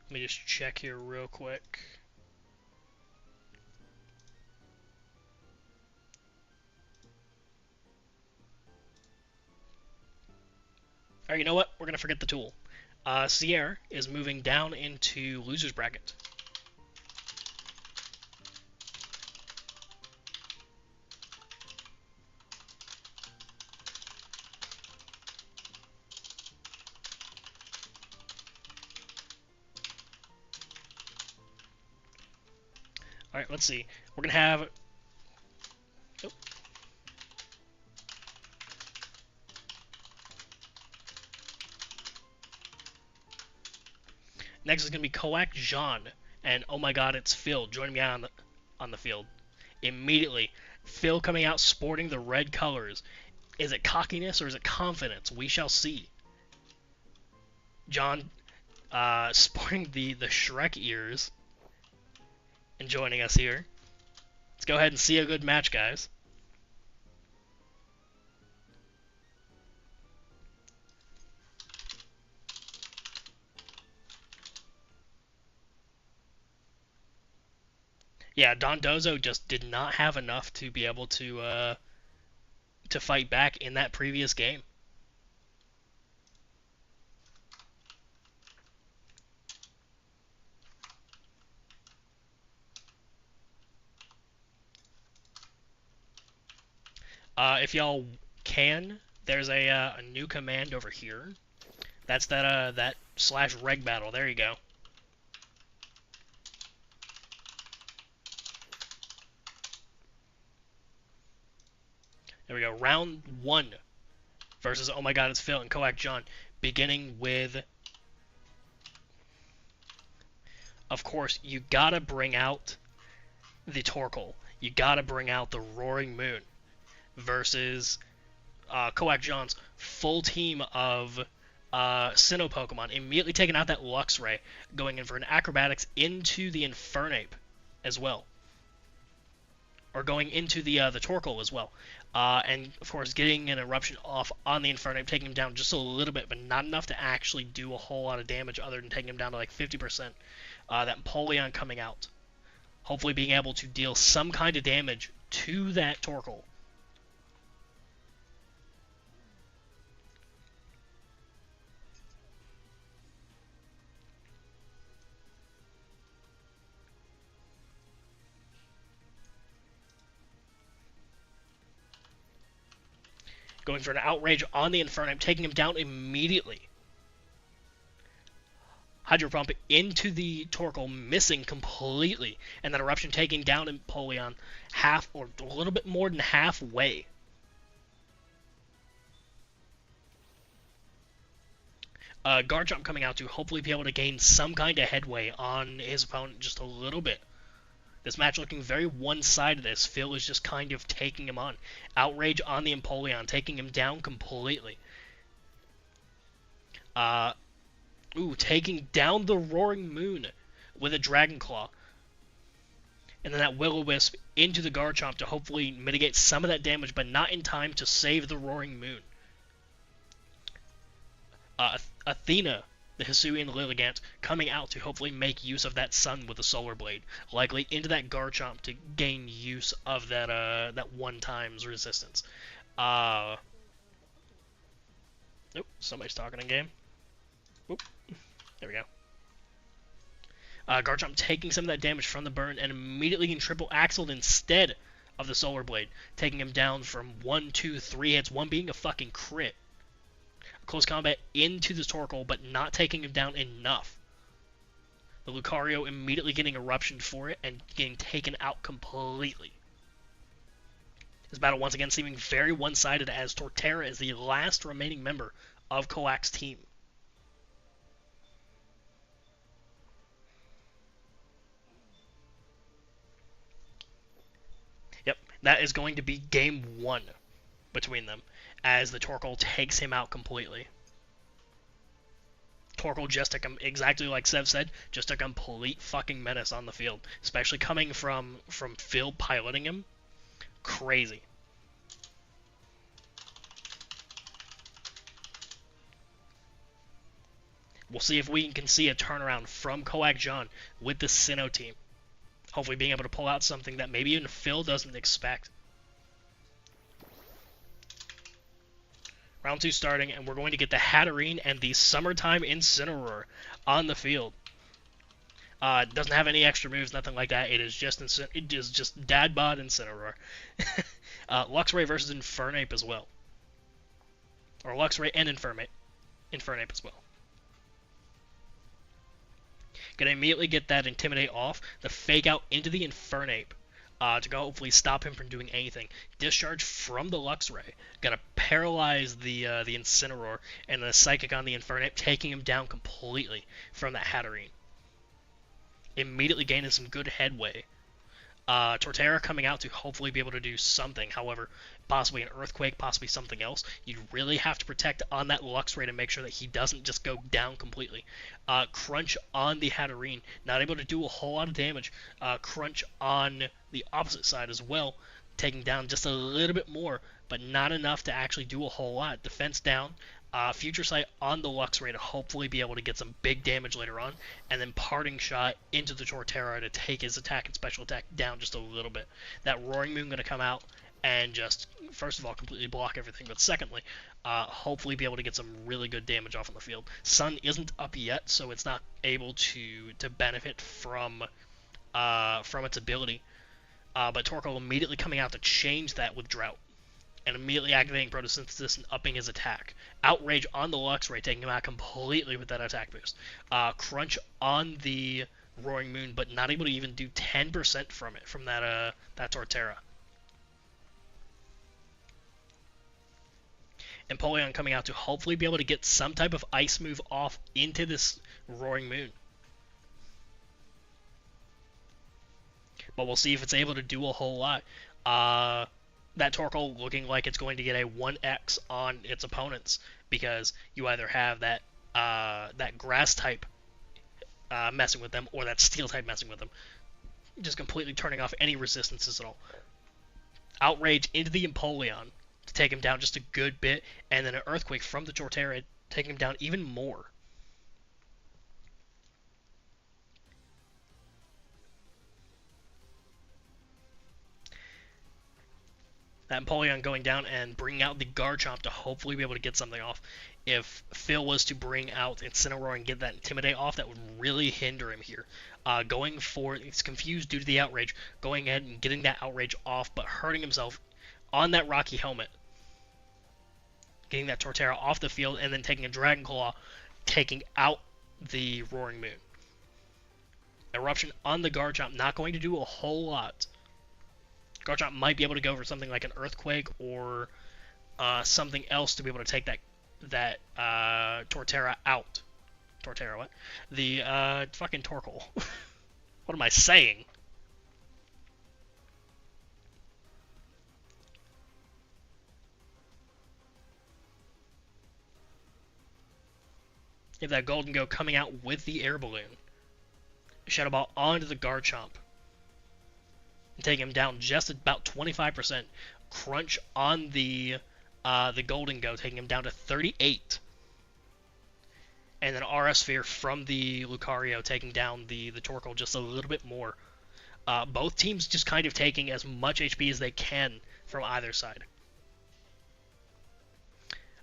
Let me just check here real quick. Alright, you know what? We're going to forget the tool. Sierra is moving down into loser's bracket. Alright, let's see. We're going to have... Oh. Next is going to be Coac Jean, and oh my god, it's Phil joining me on the field. Immediately, Phil coming out sporting the red colors. Is it cockiness or is it confidence? We shall see. John sporting the Shrek ears and joining us here. Let's go ahead and see a good match, guys. Yeah, Don Dozo just did not have enough to be able to fight back in that previous game. If y'all can, there's a new command over here. That's that /reg battle. There you go. There we go. Round 1 versus oh my god, it's Phil and Coac John. Beginning with, of course, you gotta bring out the Torkoal. You gotta bring out the Roaring Moon versus Coac John's full team of Sinnoh Pokemon. Immediately taking out that Luxray, going in for an Acrobatics into the Infernape as well. Or going into the Torkoal as well. And, of course, getting an Eruption off on the Infernape, taking him down just a little bit, but not enough to actually do a whole lot of damage other than taking him down to like 50%. That Empoleon coming out. Hopefully being able to deal some kind of damage to that Torkoal. Going for an Outrage on the Infernape, taking him down immediately. Hydro Pump into the Torkoal, missing completely. And that Eruption taking down Empoleon half, or a little bit more than halfway. Garchomp coming out to hopefully be able to gain some kind of headway on his opponent just a little bit. This match looking very one-sided as Phil is just kind of taking him on. Outrage on the Empoleon, taking him down completely. Taking down the Roaring Moon with a Dragon Claw. And then that Will-O-Wisp into the Garchomp to hopefully mitigate some of that damage, but not in time to save the Roaring Moon. Athena, the Hisuian Lilligant, coming out to hopefully make use of that Sun with a Solar Blade, likely into that Garchomp to gain use of that that 1x resistance. Nope, somebody's talking in game. Oop, there we go. Garchomp taking some of that damage from the burn and immediately getting triple axled instead of the Solar Blade, taking him down from 1, 2, 3 hits, one being a fucking crit. Close combat into the Torkoal, but not taking him down enough. The Lucario immediately getting eruptioned for it and getting taken out completely. This battle once again seeming very one-sided as Torterra is the last remaining member of Coac's team. Yep, that is going to be game 1 between them, as the Torkoal takes him out completely. Torkoal just exactly like Sev said, just a complete fucking menace on the field, especially coming from Phil piloting him. Crazy. We'll see if we can see a turnaround from Coac John with the Sinnoh team. Hopefully being able to pull out something that maybe even Phil doesn't expect. Round 2 starting, and we're going to get the Hatterene and the Summertime Incineroar on the field. Doesn't have any extra moves, nothing like that. It is just Dad Bod Incineroar. Luxray versus Infernape as well. Or Luxray and Infernape as well. Gonna immediately get that Intimidate off, the Fake Out into the Infernape to go hopefully stop him from doing anything. Discharge from the Luxray, gonna paralyze the Incineroar, and the Psychic on the Infernape, taking him down completely from that Hatterene. Immediately gaining some good headway. Torterra coming out to hopefully be able to do something. However, possibly an Earthquake, possibly something else. You really have to protect on that Luxray to make sure that he doesn't just go down completely. Crunch on the Hatterene, not able to do a whole lot of damage. Crunch on the opposite side as well, taking down just a little bit more, but not enough to actually do a whole lot. Defense down. Future Sight on the Luxray to hopefully be able to get some big damage later on, and then Parting Shot into the Torterra to take his attack and special attack down just a little bit. That Roaring Moon going to come out and just, first of all, completely block everything, but secondly, hopefully be able to get some really good damage off on the field. Sun isn't up yet, so it's not able to benefit from its ability, but Torkoal immediately coming out to change that with Drought, and immediately activating Photosynthesis and upping his attack. Outrage on the Luxray, taking him out completely with that attack boost. Crunch on the Roaring Moon, but not able to even do 10% from it, from that Torterra. Empoleon coming out to hopefully be able to get some type of ice move off into this Roaring Moon. But we'll see if it's able to do a whole lot. That Torkoal looking like it's going to get a 1x on its opponents, because you either have that grass type messing with them, or that steel type messing with them, just completely turning off any resistances at all. Outrage into the Empoleon to take him down just a good bit, and then an Earthquake from the Torterra taking him down even more. That Empoleon going down and bringing out the Garchomp to hopefully be able to get something off. If Phil was to bring out Incineroar and get that Intimidate off, that would really hinder him here. Going for, he's confused due to the Outrage, going ahead and getting that Outrage off, but hurting himself on that Rocky Helmet. Getting that Torterra off the field, and then taking a Dragon Claw, taking out the Roaring Moon. Eruption on the Garchomp, not going to do a whole lot. Garchomp might be able to go for something like an Earthquake or something else to be able to take that Torterra out. Torterra, what? The fucking Torkoal. What am I saying? You have that Golden Go coming out with the Air Balloon. Shadow Ball onto the Garchomp. Taking him down just about 25%. Crunch on the Golden Go, taking him down to 38. And then RS Sphere from the Lucario, taking down the Torkoal just a little bit more. Both teams just kind of taking as much HP as they can from either side.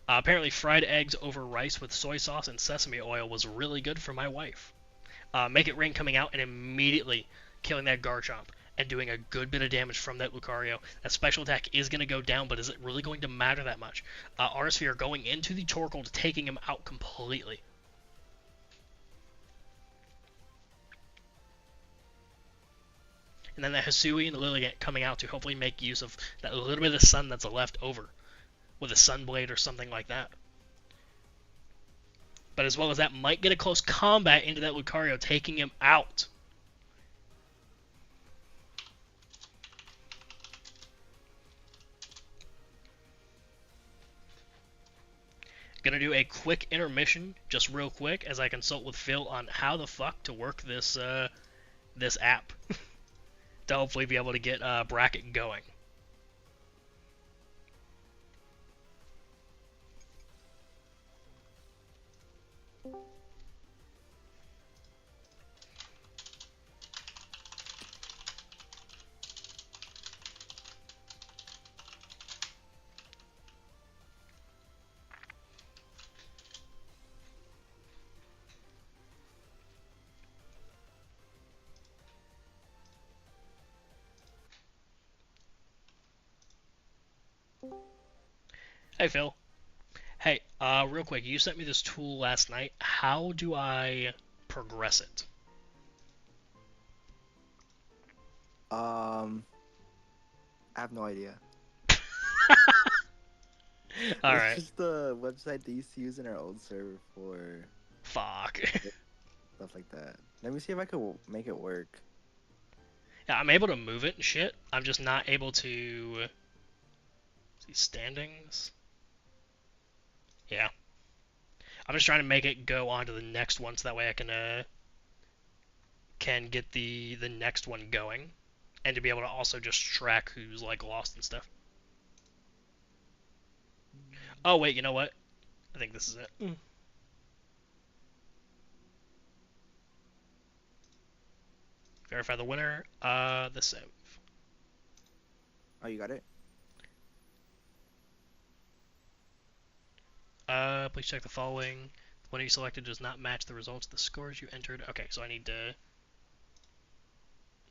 Apparently fried eggs over rice with soy sauce and sesame oil was really good for my wife. Make It Rain coming out and immediately killing that Garchomp and doing a good bit of damage from that Lucario. That special attack is going to go down, but is it really going to matter that much? Artisphere going into the Torkoal, taking him out completely. And then the Hisui and the Lilligant coming out to hopefully make use of that little bit of the sun that's left over, with a Sunblade or something like that. But as well as that, might get a close combat into that Lucario, taking him out. Gonna do a quick intermission, just real quick, as I consult with Phil on how the fuck to work this this app to hopefully be able to get bracket going. Hey Phil. Hey, real quick, you sent me this tool last night. How do I progress it?
Um, I have no idea. It's
Alright.
just the website they used to use in our old server for
Fuck.
stuff like that. Let me see if I could make it work.
Yeah, I'm able to move it and shit. I'm just not able to see standings. Yeah. I'm just trying to make it go on to the next one so that way I can get the next one going and to be able to also just track who's like lost and stuff. Oh wait, you know what? I think this is it. Verify the winner. The save.
Oh, you got it?
Please check the following. The winner you selected does not match the results of the scores you entered. Okay, so I need to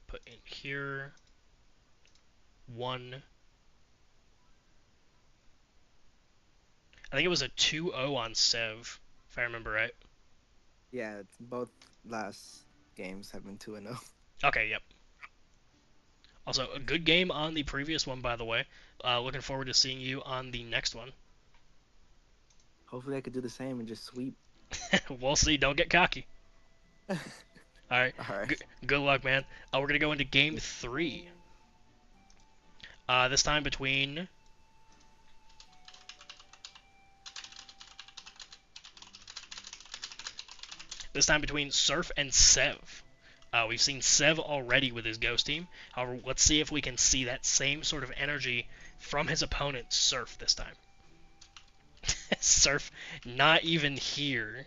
put in here one. I think it was a 2-0 on Sev, if I remember right.
Yeah, both last games have been 2-0.
Okay, yep. Also, a good game on the previous one, by the way. Looking forward to seeing you on the next one.
Hopefully, I could do the same and just sweep.
We'll see. Don't get cocky.
All
All right.
right.
Good luck, man. We're gonna go into game three. This time between Surf and Sev. We've seen Sev already with his Ghost team. However, let's see if we can see that same sort of energy from his opponent, Surf, this time. Surf, not even here.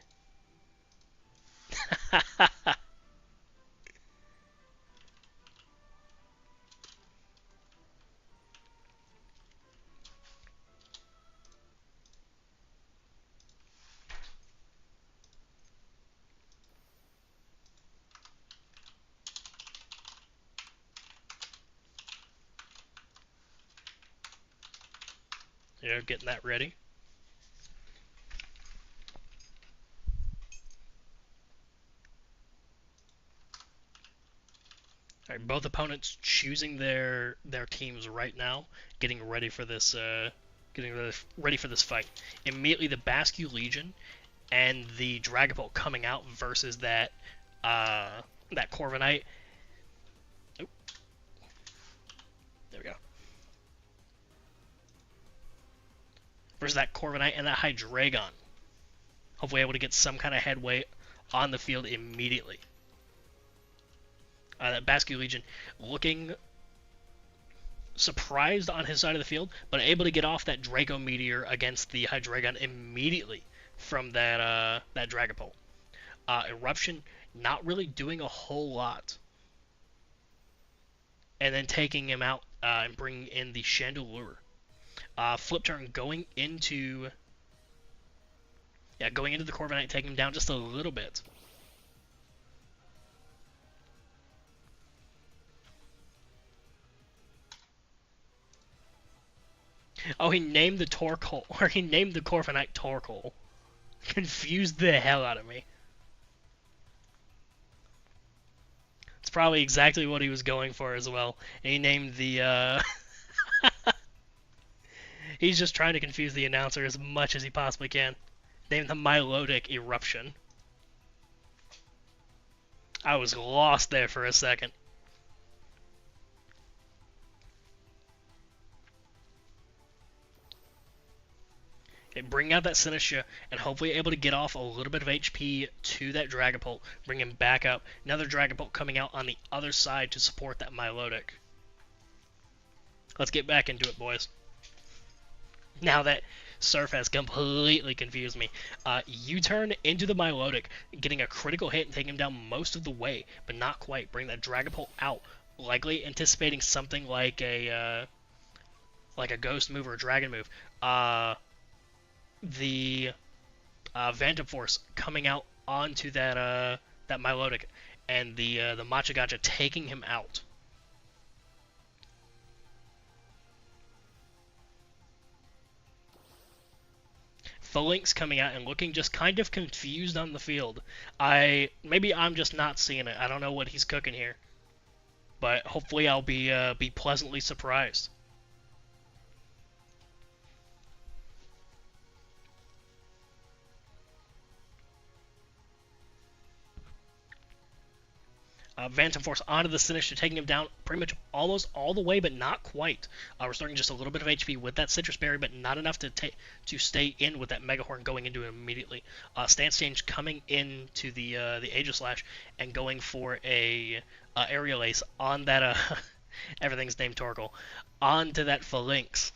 Getting that ready. All right, both opponents choosing their teams right now, getting ready for this ready for this fight. Immediately, the Basque Legion and the Dragapult coming out versus that Corviknight. Oh, there we go. Versus that Corviknight and that Hydreigon. Hopefully, able to get some kind of headway on the field immediately. That Basque Legion looking surprised on his side of the field, but able to get off that Draco Meteor against the Hydreigon immediately from that Dragapult. Eruption not really doing a whole lot, and then taking him out and bringing in the Chandelure. Flip turn going into the Corviknight, taking him down just a little bit. Oh, he named the Torkoal, or he named the Corviknight Torkoal. Confused the hell out of me. It's probably exactly what he was going for as well. And he named the, he's just trying to confuse the announcer as much as he possibly can. Named the Milotic Eruption. I was lost there for a second. Okay, bring out that Sinistcha and hopefully able to get off a little bit of HP to that Dragapult. Bring him back up. Another Dragapult coming out on the other side to support that Milotic. Let's get back into it, boys. Now that Surf has completely confused me. U-turn into the Milotic, getting a critical hit and taking him down most of the way, but not quite. Bring that Dragapult out, likely anticipating something like a Ghost move or a Dragon move. The Vantaforce coming out onto that Milotic, and the Machagacha taking him out. Phalanx coming out and looking just kind of confused on the field. Maybe I'm just not seeing it. I don't know what he's cooking here, but hopefully I'll be pleasantly surprised. Phantom Force onto the Sinister, taking him down pretty much almost all the way, but not quite. Restoring just a little bit of HP with that Citrus Berry, but not enough to stay in with that Mega Horn going into it immediately. Stance change coming into the Aegislash and going for a Aerial Ace on that everything's named Torkoal onto that Phalanx.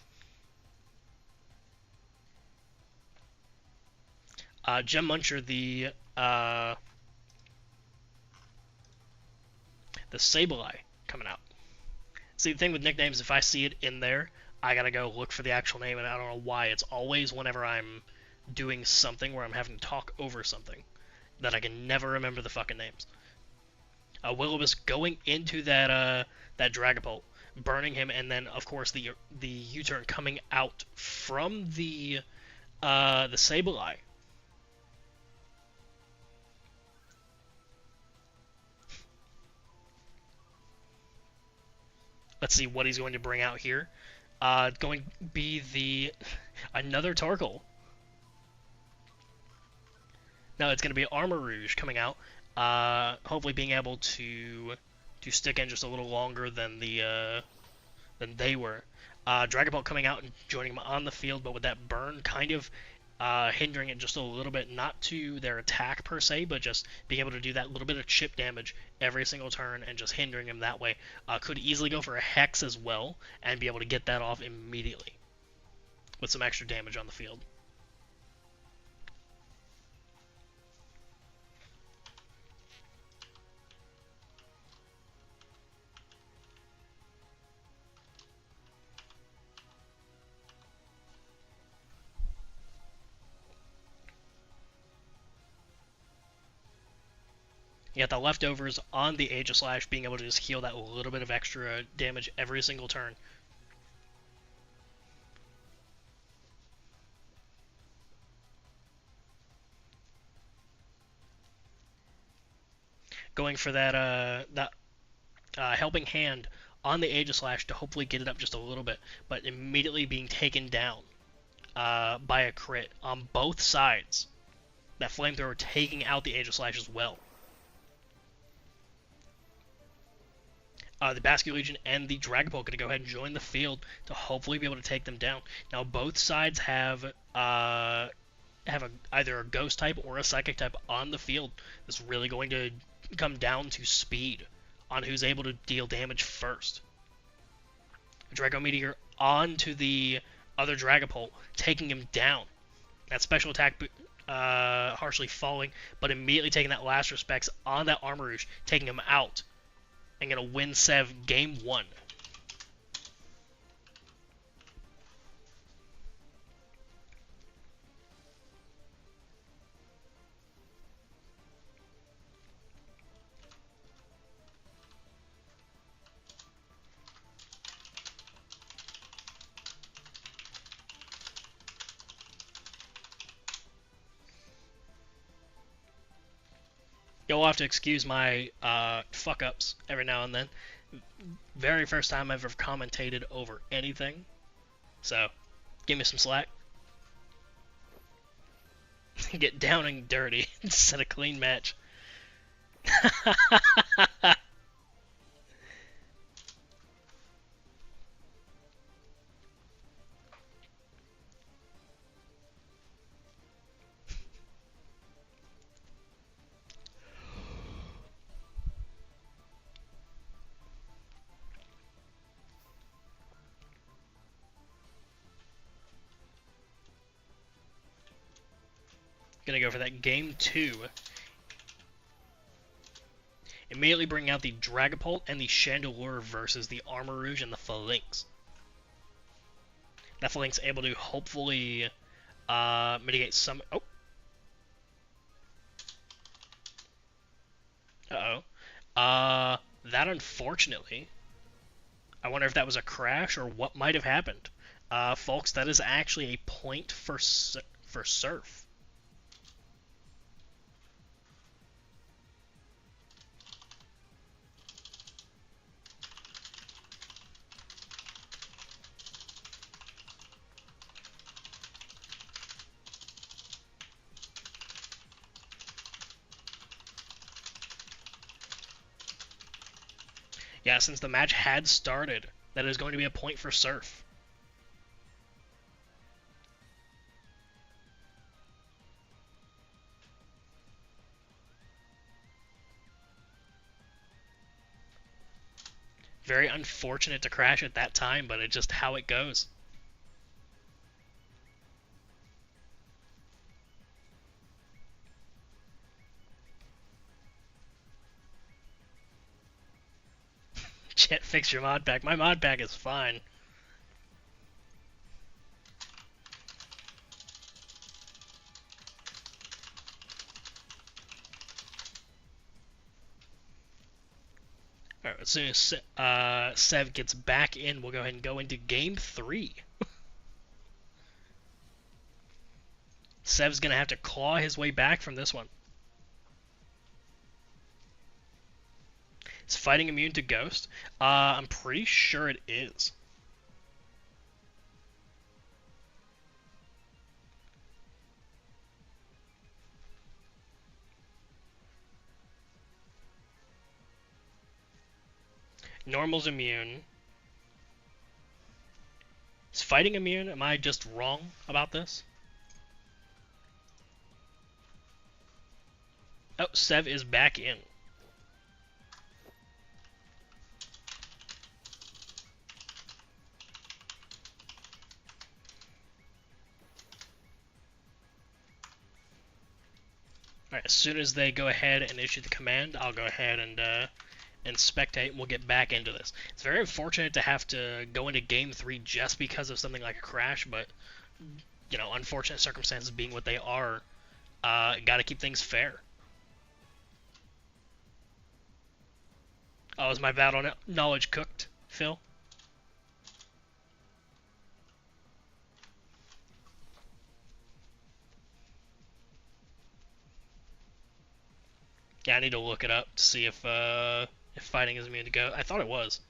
Gem Muncher, the Sableye coming out. See, the thing with nicknames, if I see it in there, I gotta go look for the actual name, and I don't know why. It's always whenever I'm doing something where I'm having to talk over something that I can never remember the fucking names. Will-O-Wisp going into that Dragapult, burning him, and then of course the U-turn coming out from the Sableye. Let's see what he's going to bring out here. Going to be another Torkoal. Now it's going to be Armarouge coming out. Hopefully being able to stick in just a little longer than they were. Dragapult coming out and joining him on the field, but with that burn kind of hindering it just a little bit, not to their attack per se, but just being able to do that little bit of chip damage every single turn and just hindering him that way. Could easily go for a Hex as well and be able to get that off immediately with some extra damage on the field. You got the leftovers on the Aegislash, being able to just heal that little bit of extra damage every single turn. Going for that helping hand on the Aegislash to hopefully get it up just a little bit, but immediately being taken down by a crit on both sides. That Flamethrower taking out the Aegislash as well. The Basculete Legion and the Dragapult going to go ahead and join the field to hopefully be able to take them down. Now both sides have either a Ghost type or a Psychic type on the field. It's really going to come down to speed on who's able to deal damage first. Draco Meteor onto the other Dragapult, taking him down. That special attack harshly falling, but immediately taking that last respects on that Armarouge, taking him out. And going to win Sev game 1. You'll have to excuse my fuck-ups every now and then. Very first time I've ever commentated over anything. So, give me some slack. Get down and dirty instead of clean match. Gonna go for that game 2. Immediately bring out the Dragapult and the Chandelure versus the Armarouge and the Phalanx. That Phalanx able to hopefully mitigate some... Oh! Uh-oh. That unfortunately... I wonder if that was a crash or what might have happened. Folks, that is actually a point for for Surf. Yeah, since the match had started, that is going to be a point for Surf. Very unfortunate to crash at that time, but it's just how it goes. Chet, fix your mod pack. My mod pack is fine. Alright, as soon as Sev gets back in, we'll go ahead and go into Game 3. Sev's going to have to claw his way back from this one. Is fighting immune to Ghost? I'm pretty sure it is. Normal's immune. Is fighting immune? Am I just wrong about this? Oh, Sev is back in. Alright, as soon as they go ahead and issue the command, I'll go ahead and spectate, and we'll get back into this. It's very unfortunate to have to go into Game 3 just because of something like a crash, but, you know, unfortunate circumstances being what they are, gotta keep things fair. Oh, is my battle knowledge cooked, Phil? Yeah, I need to look it up to see if fighting is immune to go. I thought it was.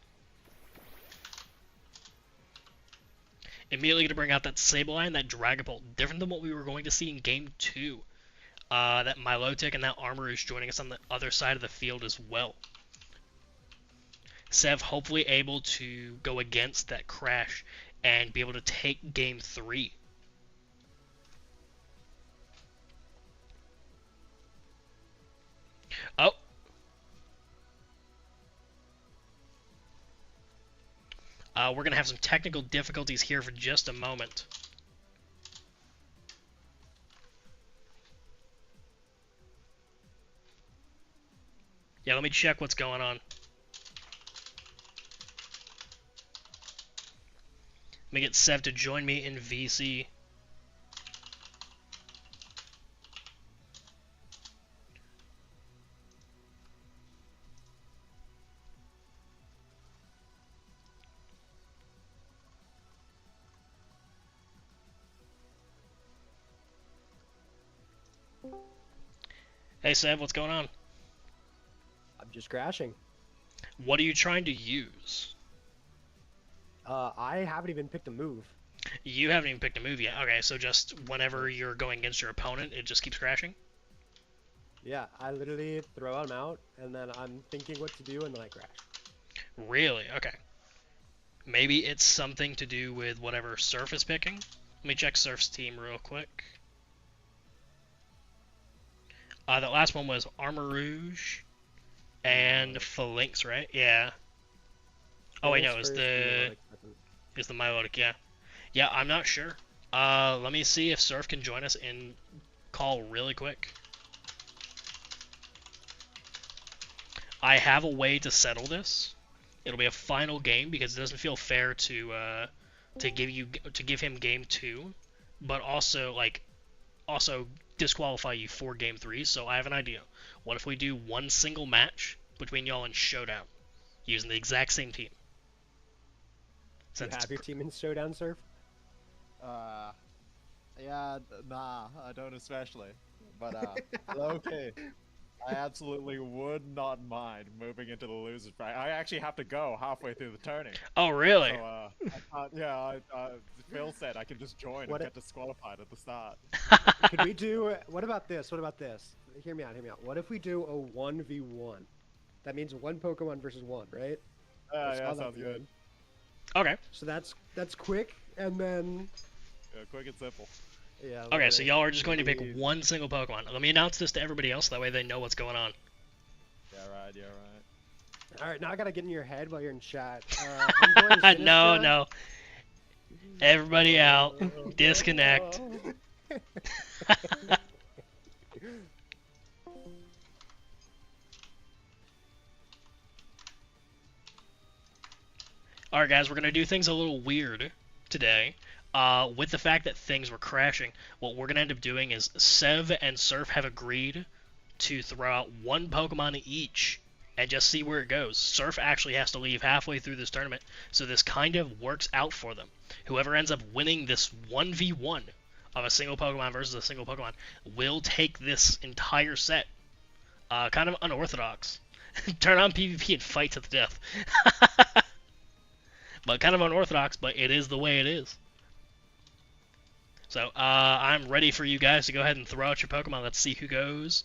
Immediately to bring out that Sableye, that Dragapult, different than what we were going to see in Game 2. That Milotic and that Armor-Rouge joining us on the other side of the field as well. Sev hopefully able to go against that crash and be able to take Game 3. Oh. We're going to have some technical difficulties here for just a moment. Yeah, let me check what's going on. Let me get Sev to join me in VC. Hey Sev, what's going on?
I'm just crashing.
What are you trying to use?
I haven't even picked a move.
You haven't even picked a move yet. Okay, so just whenever you're going against your opponent, it just keeps crashing?
Yeah, I literally throw them out, and then I'm thinking what to do, and then I crash.
Really? Okay. Maybe it's something to do with whatever Surf is picking. Let me check Surf's team real quick. That last one was Armor-Rouge and Phalanx, right? Yeah. Oh wait, no, it was the Milotic, yeah. Yeah, I'm not sure. Let me see if Surf can join us in call really quick. I have a way to settle this. It'll be a final game because it doesn't feel fair to give him game 2, but also disqualify you for game 3. So I have an idea. What if we do one single match between y'all in Showdown, using the exact same team?
Do you have your team in Showdown, Surf?
Yeah, nah, I don't especially. But okay, I absolutely would not mind moving into the losers bracket. I actually have to go halfway through the tourney.
Oh, really?
So I can't, yeah, Phil said I can just join and
What
get disqualified at the start.
could we do? What about this? What about this? Hear me out. Hear me out. What if we do a 1v1? That means one Pokemon versus one, right? Let's
Yeah,
call that
sounds good.
one.
Okay.
So that's quick, and then
Yeah, quick and simple.
yeah.
Okay, so
literally.
y'all are just going to pick
Leave.
one single Pokemon. Let me announce this to everybody else, that way they know what's going on.
Yeah, right, yeah, right.
All right, now I gotta get in your head while you're in chat. I'm going to
No,
Sinistcha.
no. Everybody out. Disconnect. Alright, guys, we're going to do things a little weird today. With the fact that things were crashing, what we're going to end up doing is Sev and Surf have agreed to throw out one Pokemon each and just see where it goes. Surf actually has to leave halfway through this tournament, so this kind of works out for them. Whoever ends up winning this 1v1 of a single Pokemon versus a single Pokemon will take this entire set. Kind of unorthodox. Turn on PvP and fight to the death. But kind of unorthodox, but it is the way it is. So, I'm ready for you guys to go ahead and throw out your Pokemon. Let's see who goes.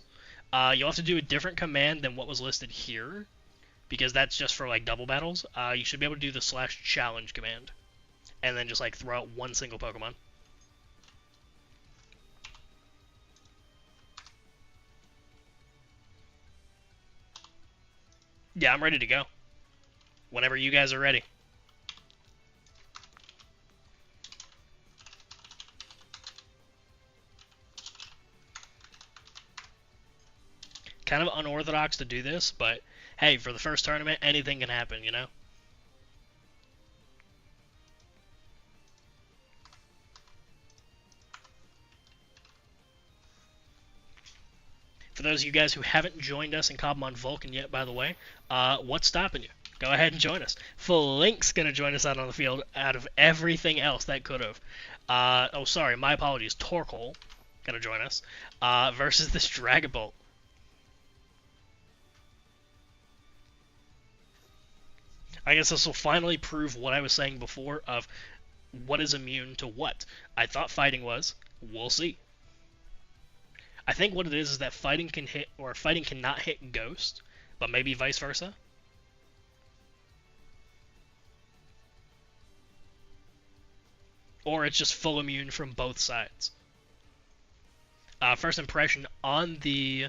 You'll have to do a different command than what was listed here, because that's just for, like, double battles. You should be able to do the /challenge command, and then just, like, throw out one single Pokemon. Yeah, I'm ready to go. Whenever you guys are ready. Kind of unorthodox to do this, but hey, for the first tournament, anything can happen, you know? For those of you guys who haven't joined us in Cobblemon Vulkan yet, by the way, what's stopping you? Go ahead and join us. Link's going to join us out on the field out of everything else that could have. Oh, sorry, my apologies. Torkoal going to join us versus this Dragapult. I guess this will finally prove what I was saying before of what is immune to what. I thought fighting was. We'll see. I think what it is that fighting can hit, or fighting cannot hit Ghost, but maybe vice versa. Or it's just full immune from both sides. First impression on the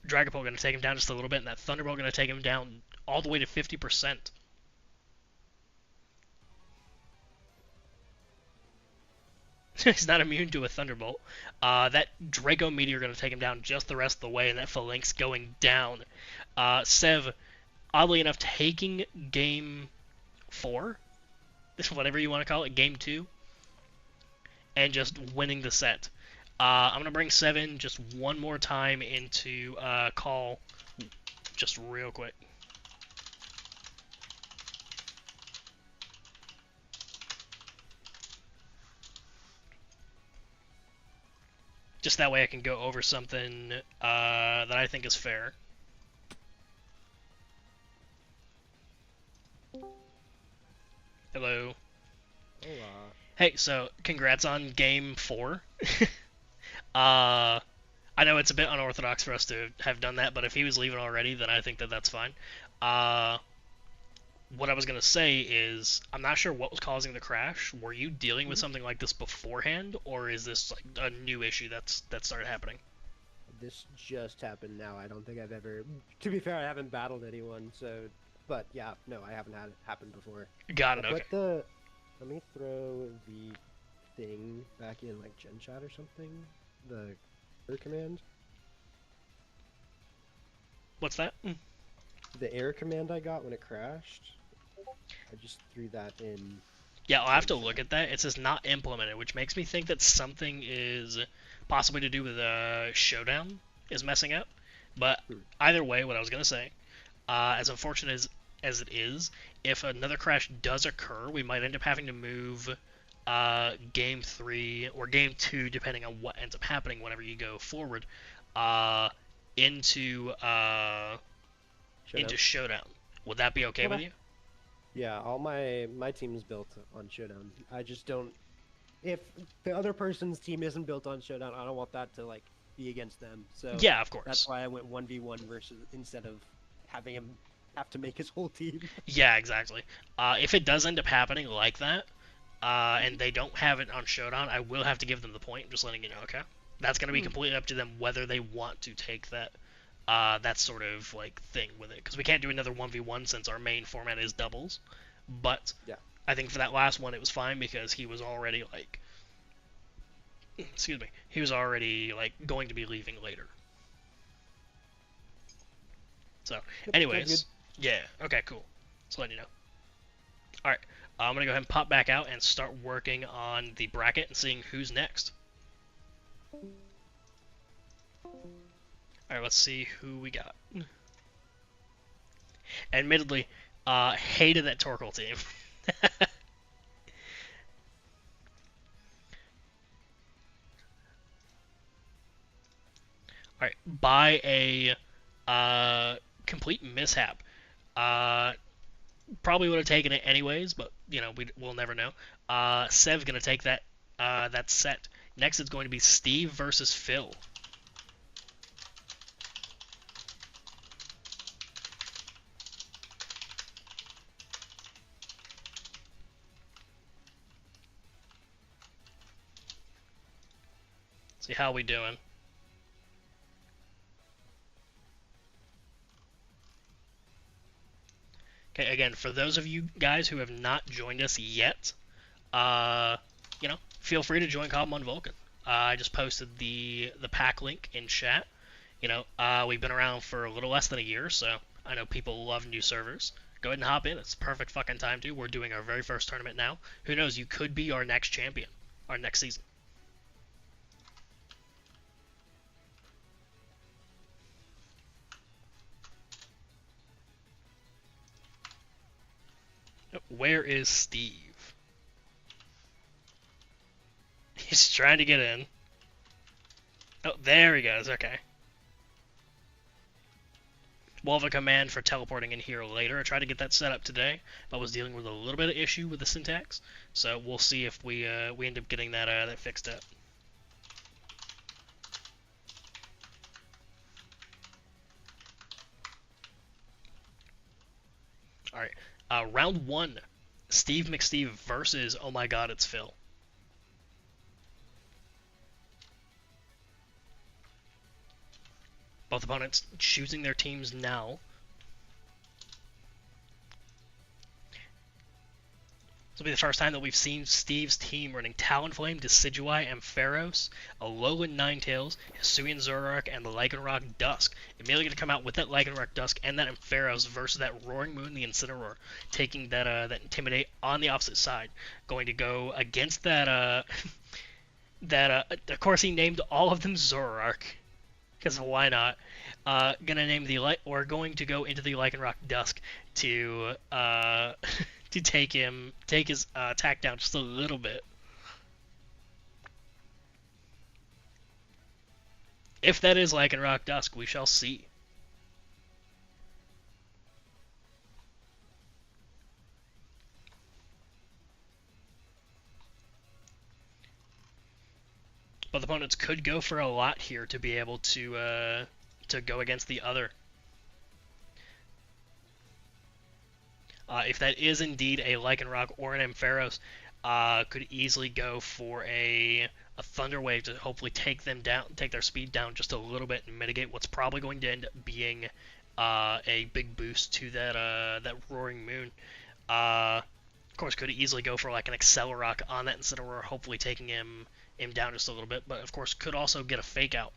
Dragapult going to take him down just a little bit, and that Thunderbolt going to take him down all the way to 50%. He's not immune to a Thunderbolt. That Draco Meteor going to take him down just the rest of the way, and that Phalanx going down. Sev, oddly enough, taking Game 4, whatever you want to call it, Game 2, and just winning the set. I'm going to bring Sev in just one more time into call, just real quick. Just that way I can go over something that I think is fair. Hello.
Hola.
Hey, so congrats on Game 4. I know it's a bit unorthodox for us to have done that, but if he was leaving already, then I think that that's fine. What I was going to say is, I'm not sure what was causing the crash. Were you dealing with something like this beforehand, or is this like a new issue that started happening?
This just happened now. I don't think I've ever. To be fair, I haven't battled anyone, so. But yeah, no, I haven't had it happen before.
Got it, okay.
Let me throw the thing back in like Gen Chat or something. The air command.
What's that?
The air command I got when it crashed. I just threw that in.
Yeah, I'll have to look at that. It says not implemented, which makes me think that something is possibly to do with Showdown is messing up. But either way, what I was going to say, as unfortunate as it is, if another crash does occur, we might end up having to move game 3 or game 2, depending on what ends up happening whenever you go forward, into Showdown. Would that be okay with you?
Yeah, all my team is built on Showdown. I just don't. If the other person's team isn't built on Showdown, I don't want that to like be against them. So
Yeah, of course.
that's why I went 1v1 versus instead of having him have to make his whole team.
Yeah, exactly. If it does end up happening like that, and they don't have it on Showdown, I will have to give them the point. Just letting you know, okay? That's gonna be completely up to them whether they want to take that sort of like thing with it, because we can't do another 1v1 since our main format is doubles. But
Yeah.
I think for that last one it was fine because he was already like, excuse me, he was already like going to be leaving later. So, anyways, yeah, okay, cool. Just letting you know. All right, I'm gonna go ahead and pop back out and start working on the bracket and seeing who's next. All right, let's see who we got. Admittedly, hated that Torkoal team. Alright, by a complete mishap. Probably would have taken it anyways, but you know, we'll never know. Sev's gonna take that set. Next it's going to be Steve versus Phil. See how we doing. Okay, again, for those of you guys who have not joined us yet, you know, feel free to join Cobblemon Vulkan. I just posted the pack link in chat. You know, we've been around for a little less than a year, so I know people love new servers. Go ahead and hop in. It's perfect fucking time to. We're doing our very first tournament now. Who knows? You could be our next champion, our next season. Where is Steve? He's trying to get in. Oh, there he goes. Okay. We'll have a command for teleporting in here later. I tried to get that set up today, but was dealing with a little bit of issue with the syntax. So we'll see if we end up getting that fixed up. All right. Round 1, Steve McSteve versus Oh My God, It's Phil. Both opponents choosing their teams now. This will be the first time that we've seen Steve's team running Talonflame, Decidueye, Ampharos, Alolan Ninetales, Hisuian Zoroark, and the Lycanroc Dusk. Immediately going to come out with that Lycanroc Dusk and that Ampharos versus that Roaring Moon, the Incineroar, taking that Intimidate on the opposite side. Going to go against that, of course he named all of them Zoroark, because why not? Gonna name going to go into the Lycanroc Dusk to, to take his attack down just a little bit. If that is Lycanroc Dusk, we shall see. But the opponents could go for a lot here to be able to go against the other. If that is indeed a Lycanroc or an Ampharos, could easily go for a Thunder Wave to hopefully take their speed down just a little bit and mitigate what's probably going to end up being a big boost to that Roaring Moon. Of course, could easily go for like an Accelerock on that Incineroar, hopefully taking him down just a little bit. But of course, could also get a Fake Out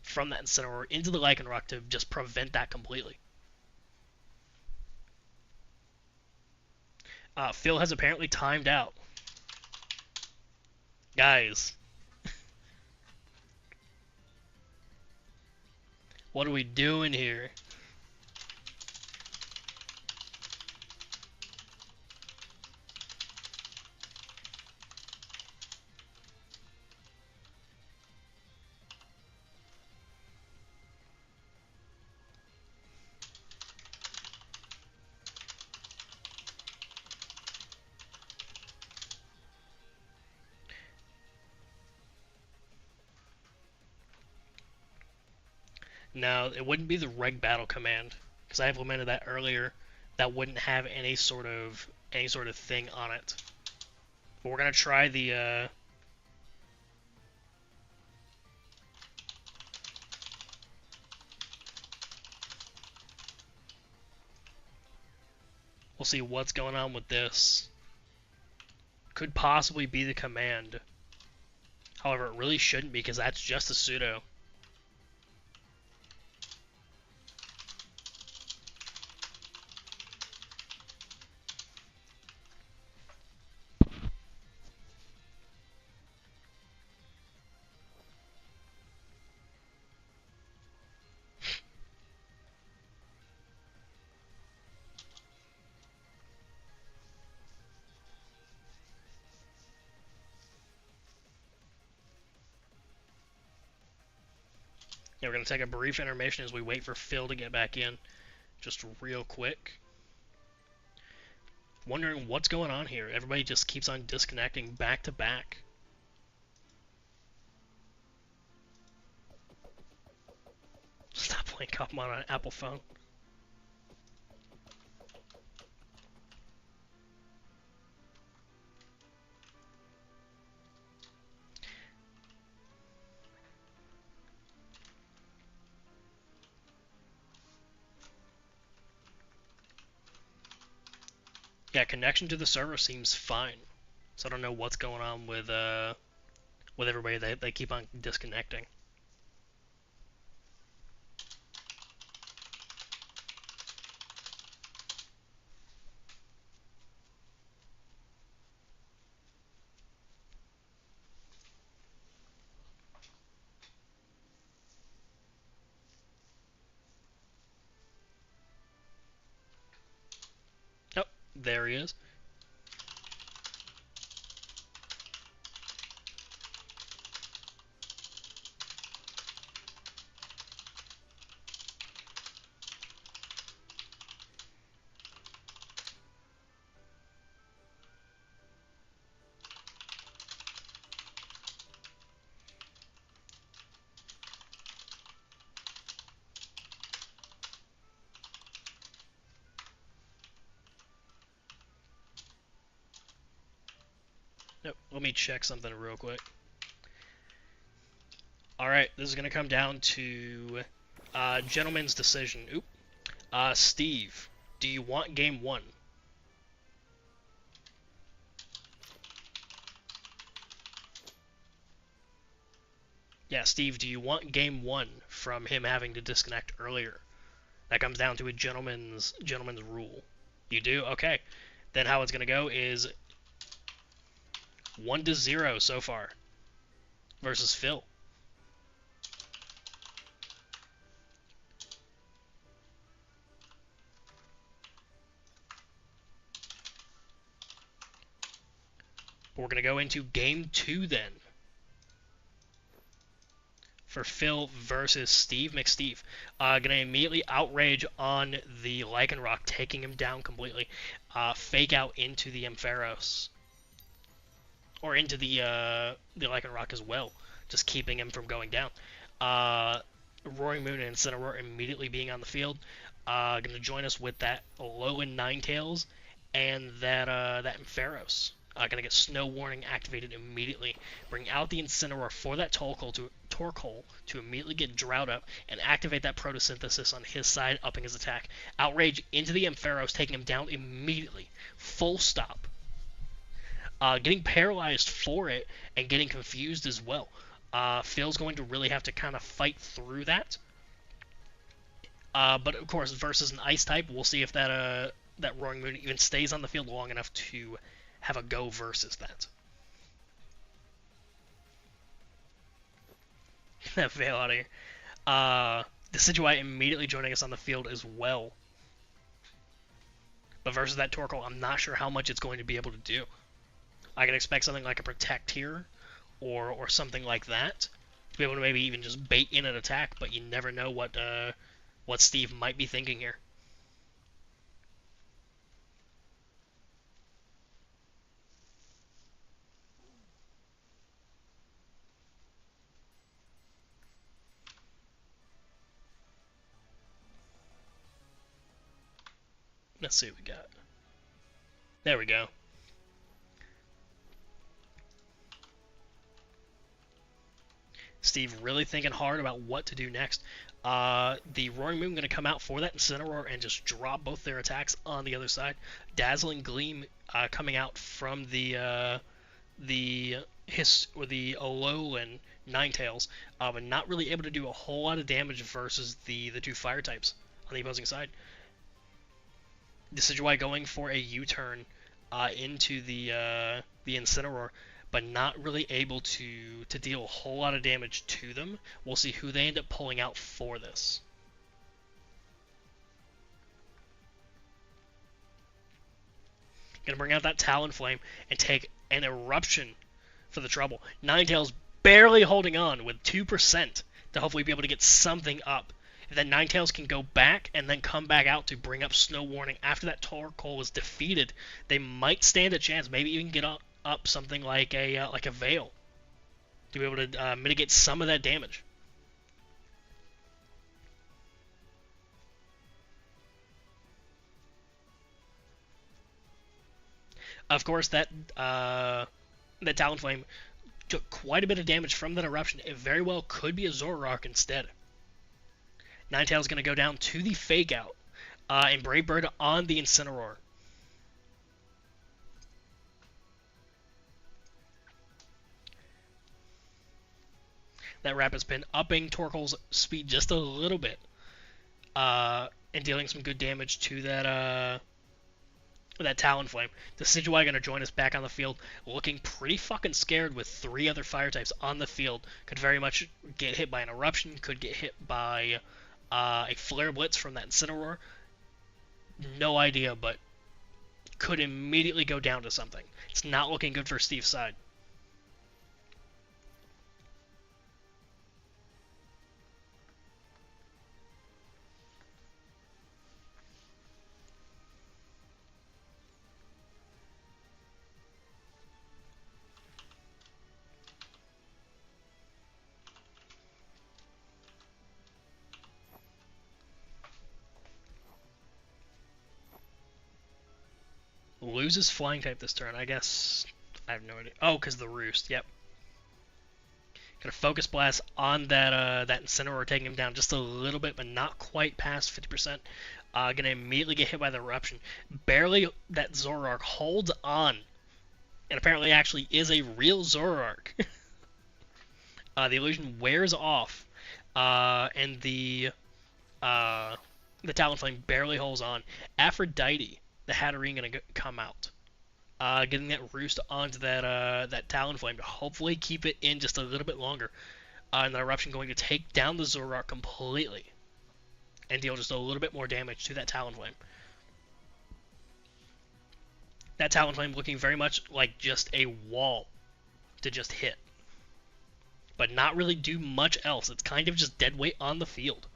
from that Incineroar into the Lycanroc to just prevent that completely. Phil has apparently timed out. Guys. What are we doing here? No, it wouldn't be the reg battle command because I implemented that earlier. That wouldn't have any sort of thing on it. But we're gonna try the. We'll see what's going on with this. Could possibly be the command. However, it really shouldn't be because that's just a sudo. Yeah, we're going to take a brief intermission as we wait for Phil to get back in. Just real quick. Wondering what's going on here. Everybody just keeps on disconnecting back to back. Stop playing Cobblemon on an Apple phone. Yeah, connection to the server seems fine. So I don't know what's going on with everybody. They keep on disconnecting. Oh, there he is. Nope, let me check something real quick. Alright, this is going to come down to gentleman's decision. Oop. Steve, do you want game 1? Yeah, Steve, do you want game 1 from him having to disconnect earlier? That comes down to a gentleman's rule. You do? Okay. Then how it's going to go is 1-0 so far versus Phil. We're going to go into game 2 then. For Phil versus Steve McSteve. Gonna immediately outrage on the Lycanroc, taking him down completely. Fake out into the Ampharos. Or into the Lycanroc as well. Just keeping him from going down. Roaring Moon and Incineroar immediately being on the field. Gonna join us with that Alolan Ninetales and that Ampharos. Gonna get Snow Warning activated immediately. Bring out the Incineroar for that Torkoal to immediately get Drought up and activate that Photosynthesis on his side, upping his attack. Outrage into the Ampharos, taking him down immediately. Full stop. Getting paralyzed for it and getting confused as well. Phil's going to really have to kind of fight through that. But of course, versus an Ice type, we'll see if that Roaring Moon even stays on the field long enough to have a go versus that. That fail out of here. Decidueye immediately joining us on the field as well. But versus that Torkoal, I'm not sure how much it's going to be able to do. I can expect something like a Protect here, or something like that, to be able to maybe even just bait in an attack, but you never know what Steve might be thinking here. Let's see what we got. There we go. Steve really thinking hard about what to do next. The Roaring Moon going to come out for that Incineroar and just drop both their attacks on the other side. Dazzling Gleam coming out from the Alolan Ninetales, but not really able to do a whole lot of damage versus the two fire types on the opposing side. Decidueye going for a U-turn into the Incineroar, but not really able to deal a whole lot of damage to them. We'll see who they end up pulling out for this. Gonna bring out that Talonflame and take an Eruption for the trouble. Ninetales barely holding on with 2% to hopefully be able to get something up. If that Ninetales can go back and then come back out to bring up Snow Warning after that Torkoal was defeated, they might stand a chance, maybe even get up something like a Veil to be able to mitigate some of that damage. Of course, that Talonflame took quite a bit of damage from that Eruption. It very well could be a Zoroark instead. Ninetales going to go down to the Fake Out, and Brave Bird on the Incineroar. That Rapid Spin upping Torkoal's speed just a little bit, and dealing some good damage to that Talonflame. Decidueye going to join us back on the field, looking pretty fucking scared with 3 other fire types on the field. Could very much get hit by an Eruption, could get hit by a Flare Blitz from that Incineroar. No idea, but could immediately go down to something. It's not looking good for Steve's side. Loses Flying type this turn, I guess. I have no idea. Oh, because the Roost, yep. Gonna Focus Blast on that Incineroar, taking him down just a little bit, but not quite past 50%. Gonna immediately get hit by the Eruption. Barely that Zoroark holds on, and apparently actually is a real Zoroark. The illusion wears off, and the Talonflame barely holds on. Aphrodite, the Hatterene, gonna come out, getting that Roost onto that Talonflame to hopefully keep it in just a little bit longer. And the Eruption going to take down the Zoroark completely and deal just a little bit more damage to that Talonflame. That Talonflame looking very much like just a wall to just hit, but not really do much else. It's kind of just dead weight on the field.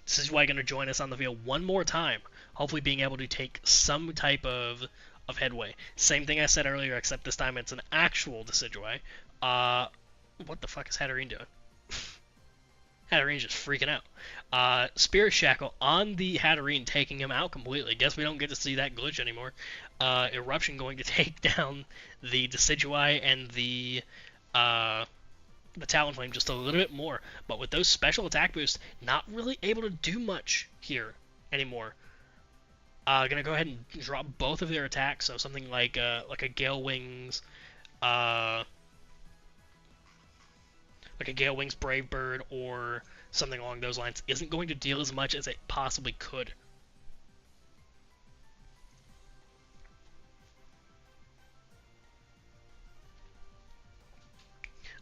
This is why going to join us on the field one more time, hopefully being able to take some type of headway. Same thing I said earlier, except this time it's an actual Decidueye. What the fuck is Hatterene doing? Hatterene's just freaking out. Spirit Shackle on the Hatterene, taking him out completely. Guess we don't get to see that glitch anymore. Eruption going to take down the Decidueye and the Talonflame just a little bit more, but with those special attack boosts, not really able to do much here anymore. Gonna go ahead and drop both of their attacks, so something like a Gale Wings, like a Gale Wings Brave Bird or something along those lines isn't going to deal as much as it possibly could.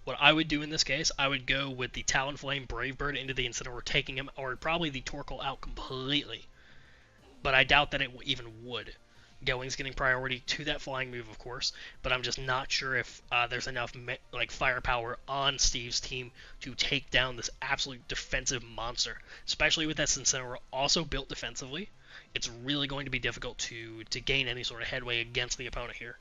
What I would do in this case, I would go with the Talonflame Brave Bird into the Incineroar, taking him, or probably the Torkoal out completely. But I doubt that it even would. Galewing's getting priority to that flying move, of course, but I'm just not sure if there's enough firepower on Steve's team to take down this absolute defensive monster. Especially with that Incineroar also built defensively, it's really going to be difficult to gain any sort of headway against the opponent here.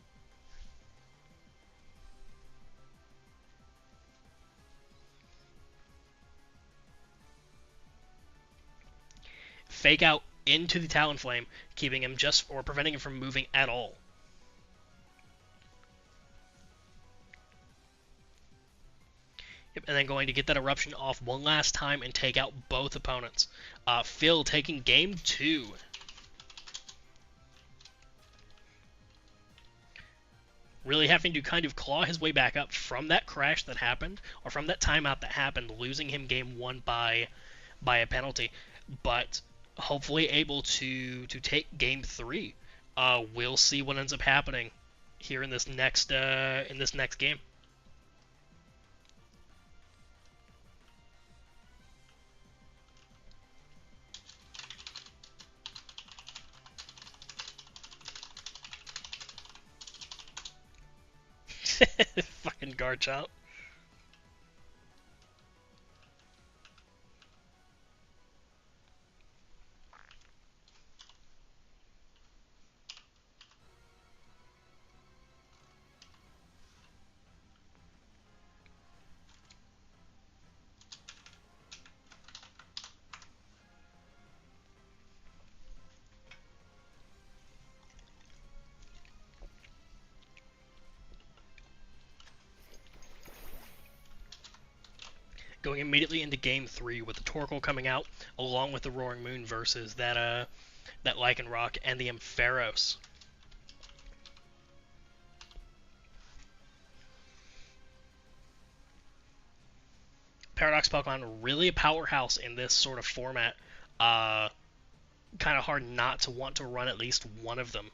fake out into the Talonflame, keeping him or preventing him from moving at all. Yep, and then going to get that eruption off one last time and take out both opponents. Phil taking game 2. Really having to kind of claw his way back up from that crash that happened, or from that timeout that happened, losing him game 1 by a penalty, but hopefully able to take game 3. We'll see what ends up happening here in this next game. Fucking Garchomp. Going immediately into game 3 with the Torkoal coming out, along with the Roaring Moon versus that Lycanroc and the Ampharos. Paradox Pokemon really a powerhouse in this sort of format. Kind of hard not to want to run at least one of them.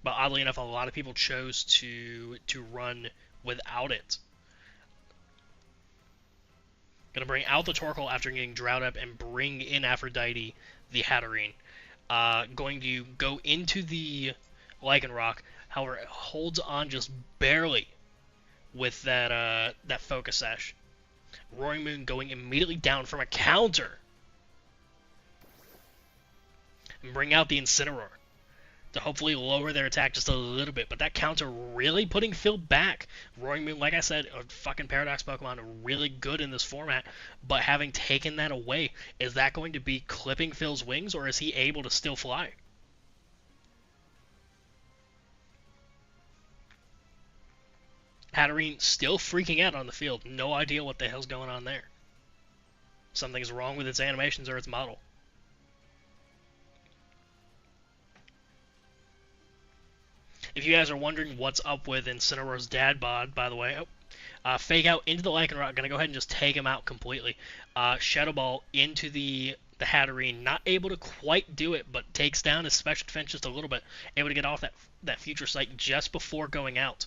But oddly enough, a lot of people chose to run without it. Gonna bring out the Torkoal after getting Drought Up and bring in Aphrodite, the Hatterene. Going to go into the Lycanroc, however, it holds on just barely with that Focus Sash. Roaring Moon going immediately down from a counter. And bring out the Incineroar to hopefully lower their attack just a little bit. But that counter really putting Phil back. Roaring Moon, like I said, a fucking Paradox Pokemon, really good in this format. But having taken that away, is that going to be clipping Phil's wings, or is he able to still fly? Hatterene still freaking out on the field. No idea what the hell's going on there. Something's wrong with its animations or its model. If you guys are wondering what's up with Incineroar's dad bod, by the way, fake out into the Lycanroc, gonna go ahead and just take him out completely. Shadow Ball into the Hatterene, not able to quite do it, but takes down his special defense just a little bit, able to get off that Future Sight just before going out.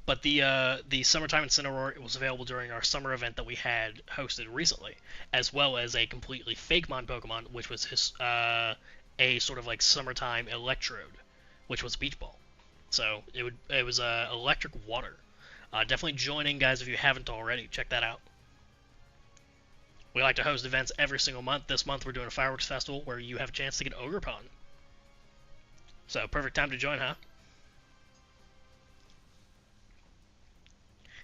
But the Summertime Incineroar was available during our summer event that we had hosted recently, as well as a completely Fakemon Pokemon, which was a sort of like Summertime Electrode, which was Beach Ball. So it was electric water. Definitely join in, guys, if you haven't already. Check that out. We like to host events every single month. This month we're doing a fireworks festival where you have a chance to get Ogerpon. So perfect time to join, huh?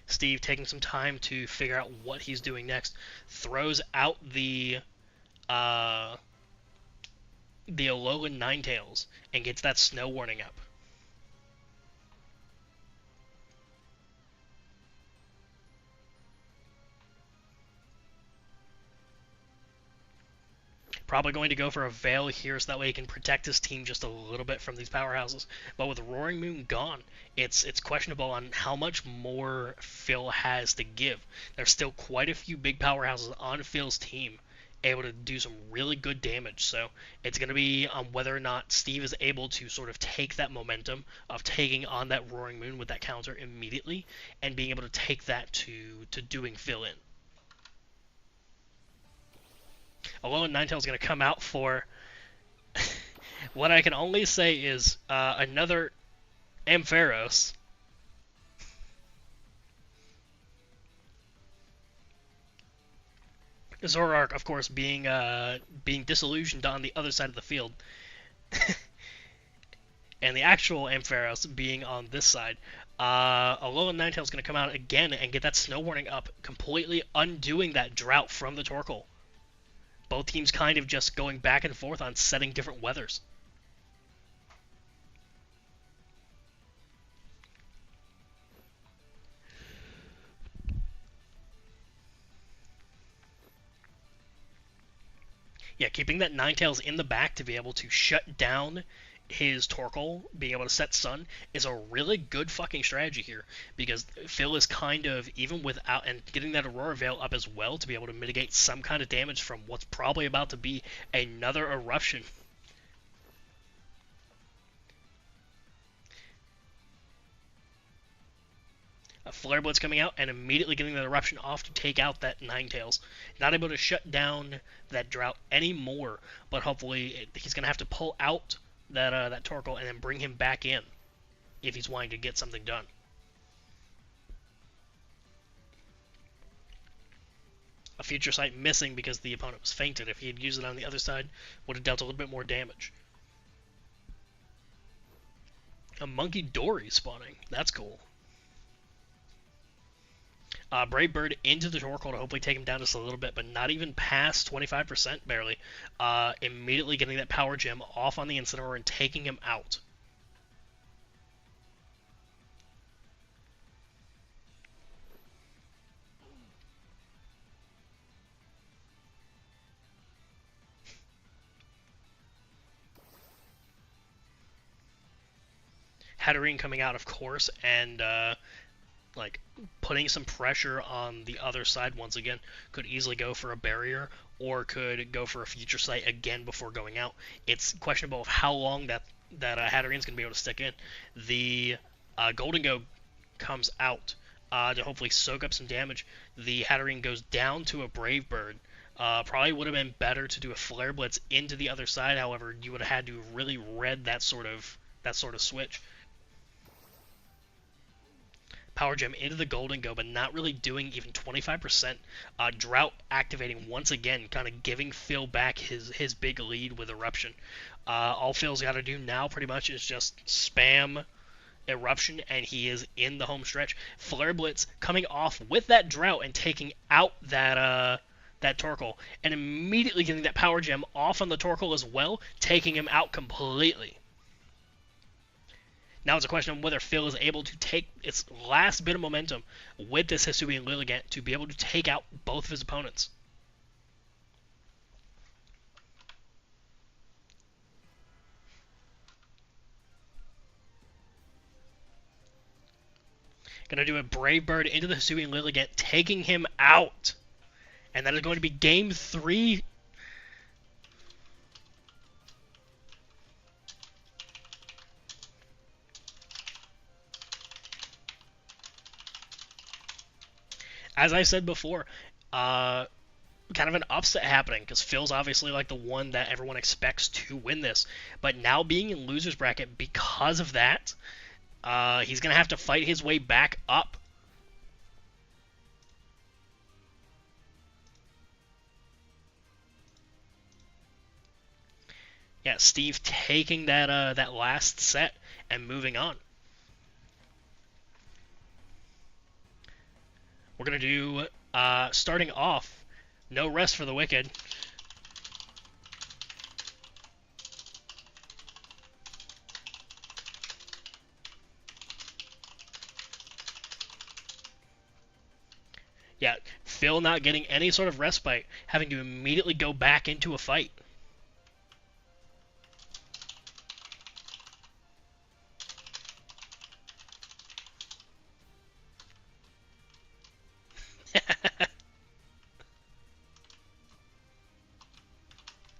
Steve taking some time to figure out what he's doing next, throws out the Alolan Ninetales and gets that snow warning up. Probably going to go for a Veil here so that way he can protect his team just a little bit from these powerhouses. But with Roaring Moon gone, it's questionable on how much more Phil has to give. There's still quite a few big powerhouses on Phil's team able to do some really good damage. So it's going to be on whether or not Steve is able to sort of take that momentum of taking on that Roaring Moon with that counter immediately and being able to take that to doing Phil in. Alolan Ninetales is going to come out for what I can only say is another Ampharos. Zoroark, of course, being disillusioned on the other side of the field. And the actual Ampharos being on this side. Alolan Ninetales is going to come out again and get that snow warning up, completely undoing that drought from the Torkoal. Both teams kind of just going back and forth on setting different weathers. Yeah, keeping that Ninetales in the back to be able to shut down his Torkoal, being able to set Sun, is a really good fucking strategy here, because Phil is kind of, even without, and getting that Aurora Veil up as well to be able to mitigate some kind of damage from what's probably about to be another eruption. A Flare Blitz coming out and immediately getting that eruption off to take out that Ninetales. Not able to shut down that drought anymore, but hopefully he's going to have to pull out that Torkoal and then bring him back in if he's wanting to get something done. A Future Sight missing because the opponent was fainted. If he had used it on the other side, would have dealt a little bit more damage. A Monkey Dory spawning. That's cool. Brave Bird into the Torkoal to hopefully take him down just a little bit, but not even past 25%, barely. Immediately getting that Power Gem off on the Incineroar and taking him out. Hatterene coming out, of course, and like putting some pressure on the other side once again. Could easily go for a barrier or could go for a Future Sight again before going out. It's questionable of how long that Hatterene's going to be able to stick in. The Golden Go comes out to hopefully soak up some damage. The Hatterene goes down to a Brave Bird. Probably would have been better to do a Flare Blitz into the other side. However, you would have had to really read that sort of switch. Power Gem into the Golden Go, but not really doing even 25%. Drought activating once again, kind of giving Phil back his big lead with Eruption. All Phil's got to do now pretty much is just spam Eruption, and he is in the home stretch. Flare Blitz coming off with that Drought and taking out that Torkoal, and immediately getting that Power Gem off on the Torkoal as well, taking him out completely. Now it's a question of whether Phil is able to take its last bit of momentum with this Hisuian Lilligant to be able to take out both of his opponents. Gonna do a Brave Bird into the Hisuian Lilligant, taking him out. And that is going to be game 3. As I said before, kind of an upset happening, because Phil's obviously like the one that everyone expects to win this. But now being in loser's bracket because of that, he's going to have to fight his way back up. Yeah, Steve taking that last set and moving on. We're going to do, starting off, No Rest for the Wicked. Yeah, Phil not getting any sort of respite, having to immediately go back into a fight.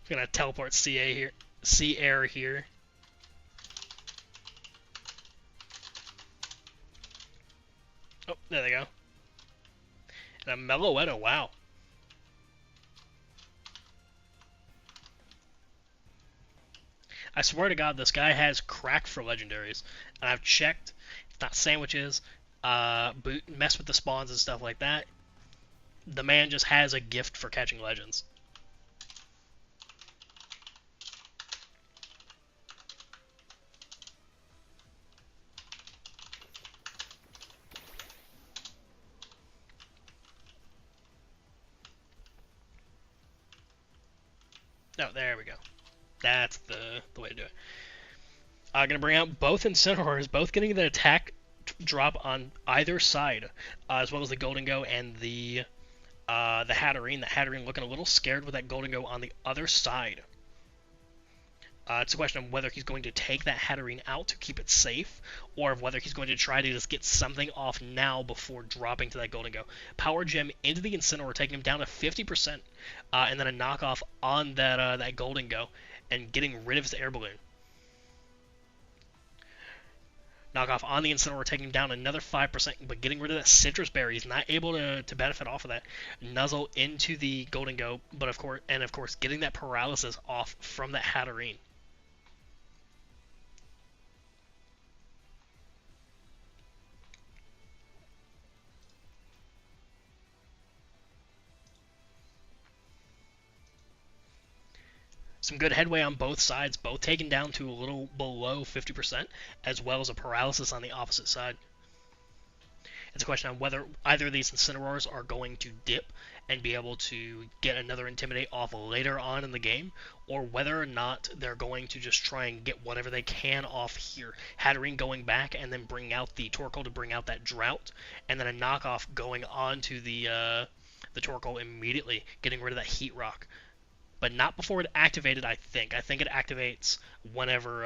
Gonna teleport CA here, C-Air here. Oh, there they go. And a Meloetta, wow. I swear to God, this guy has crack for legendaries. And I've checked, it's not sandwiches, mess with the spawns and stuff like that. The man just has a gift for catching legends. No, there we go. That's the way to do it. Gonna bring out both Incineroars, both getting the attack drop on either side, as well as the Golden-Go and the Hatterene. The Hatterene looking a little scared with that Golden-Go on the other side. It's a question of whether he's going to take that Hatterene out to keep it safe, or whether he's going to try to just get something off now before dropping to that Golden-Go. Power Gem into the Incineroar, taking him down to 50%, and then a knockoff on that Golden-Go, and getting rid of his air balloon. Knockoff on the Incineroar, taking him down another 5%, but getting rid of that Citrus Berry. He's not able to benefit off of that. Nuzzle into the Golden-Go, but of course, getting that paralysis off from that Hatterene. Some good headway on both sides, both taken down to a little below 50%, as well as a paralysis on the opposite side. It's a question on whether either of these Incineroars are going to dip and be able to get another Intimidate off later on in the game, or whether or not they're going to just try and get whatever they can off here. Hatterene going back and then bring out the Torkoal to bring out that Drought, and then a knockoff going on to the Torkoal immediately, getting rid of that Heat Rock. But not before it activated, I think. I think it activates whenever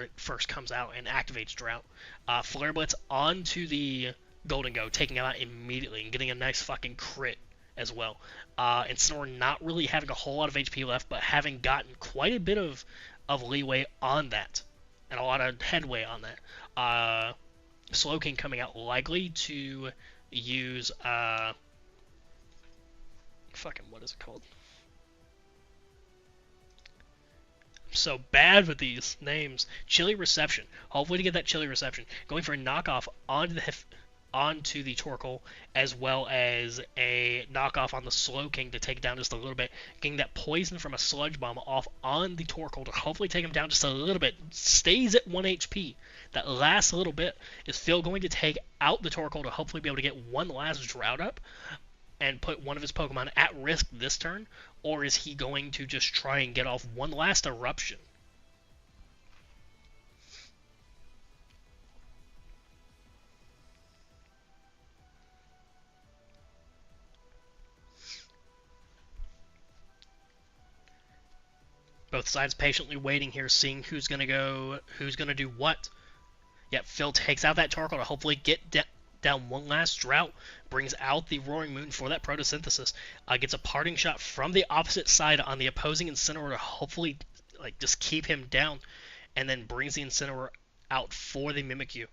it first comes out and activates Drought. Flare Blitz onto the Golden-Go, taking him out immediately and getting a nice fucking crit as well. Incineroar not really having a whole lot of HP left, but having gotten quite a bit of leeway on that, and a lot of headway on that. Slowking coming out likely to use what is it called? So bad with these names. Chilly Reception. Hopefully to get that Chilly Reception. Going for a knockoff onto the Torkoal, as well as a knockoff on the Slowking to take it down just a little bit. Getting that poison from a Sludge Bomb off on the Torkoal to hopefully take him down just a little bit. Stays at 1 HP. That last little bit is Phil going to take out the Torkoal to hopefully be able to get one last Drought up and put one of his Pokemon at risk this turn, or is he going to just try and get off one last Eruption? Both sides patiently waiting here, seeing who's going to do what. Yep, Phil takes out that Torkoal to hopefully get down one last Drought, brings out the Roaring Moon for that Photosynthesis, gets a parting shot from the opposite side on the opposing Incineroar to hopefully just keep him down, and then brings the Incineroar out for the Mimikyu.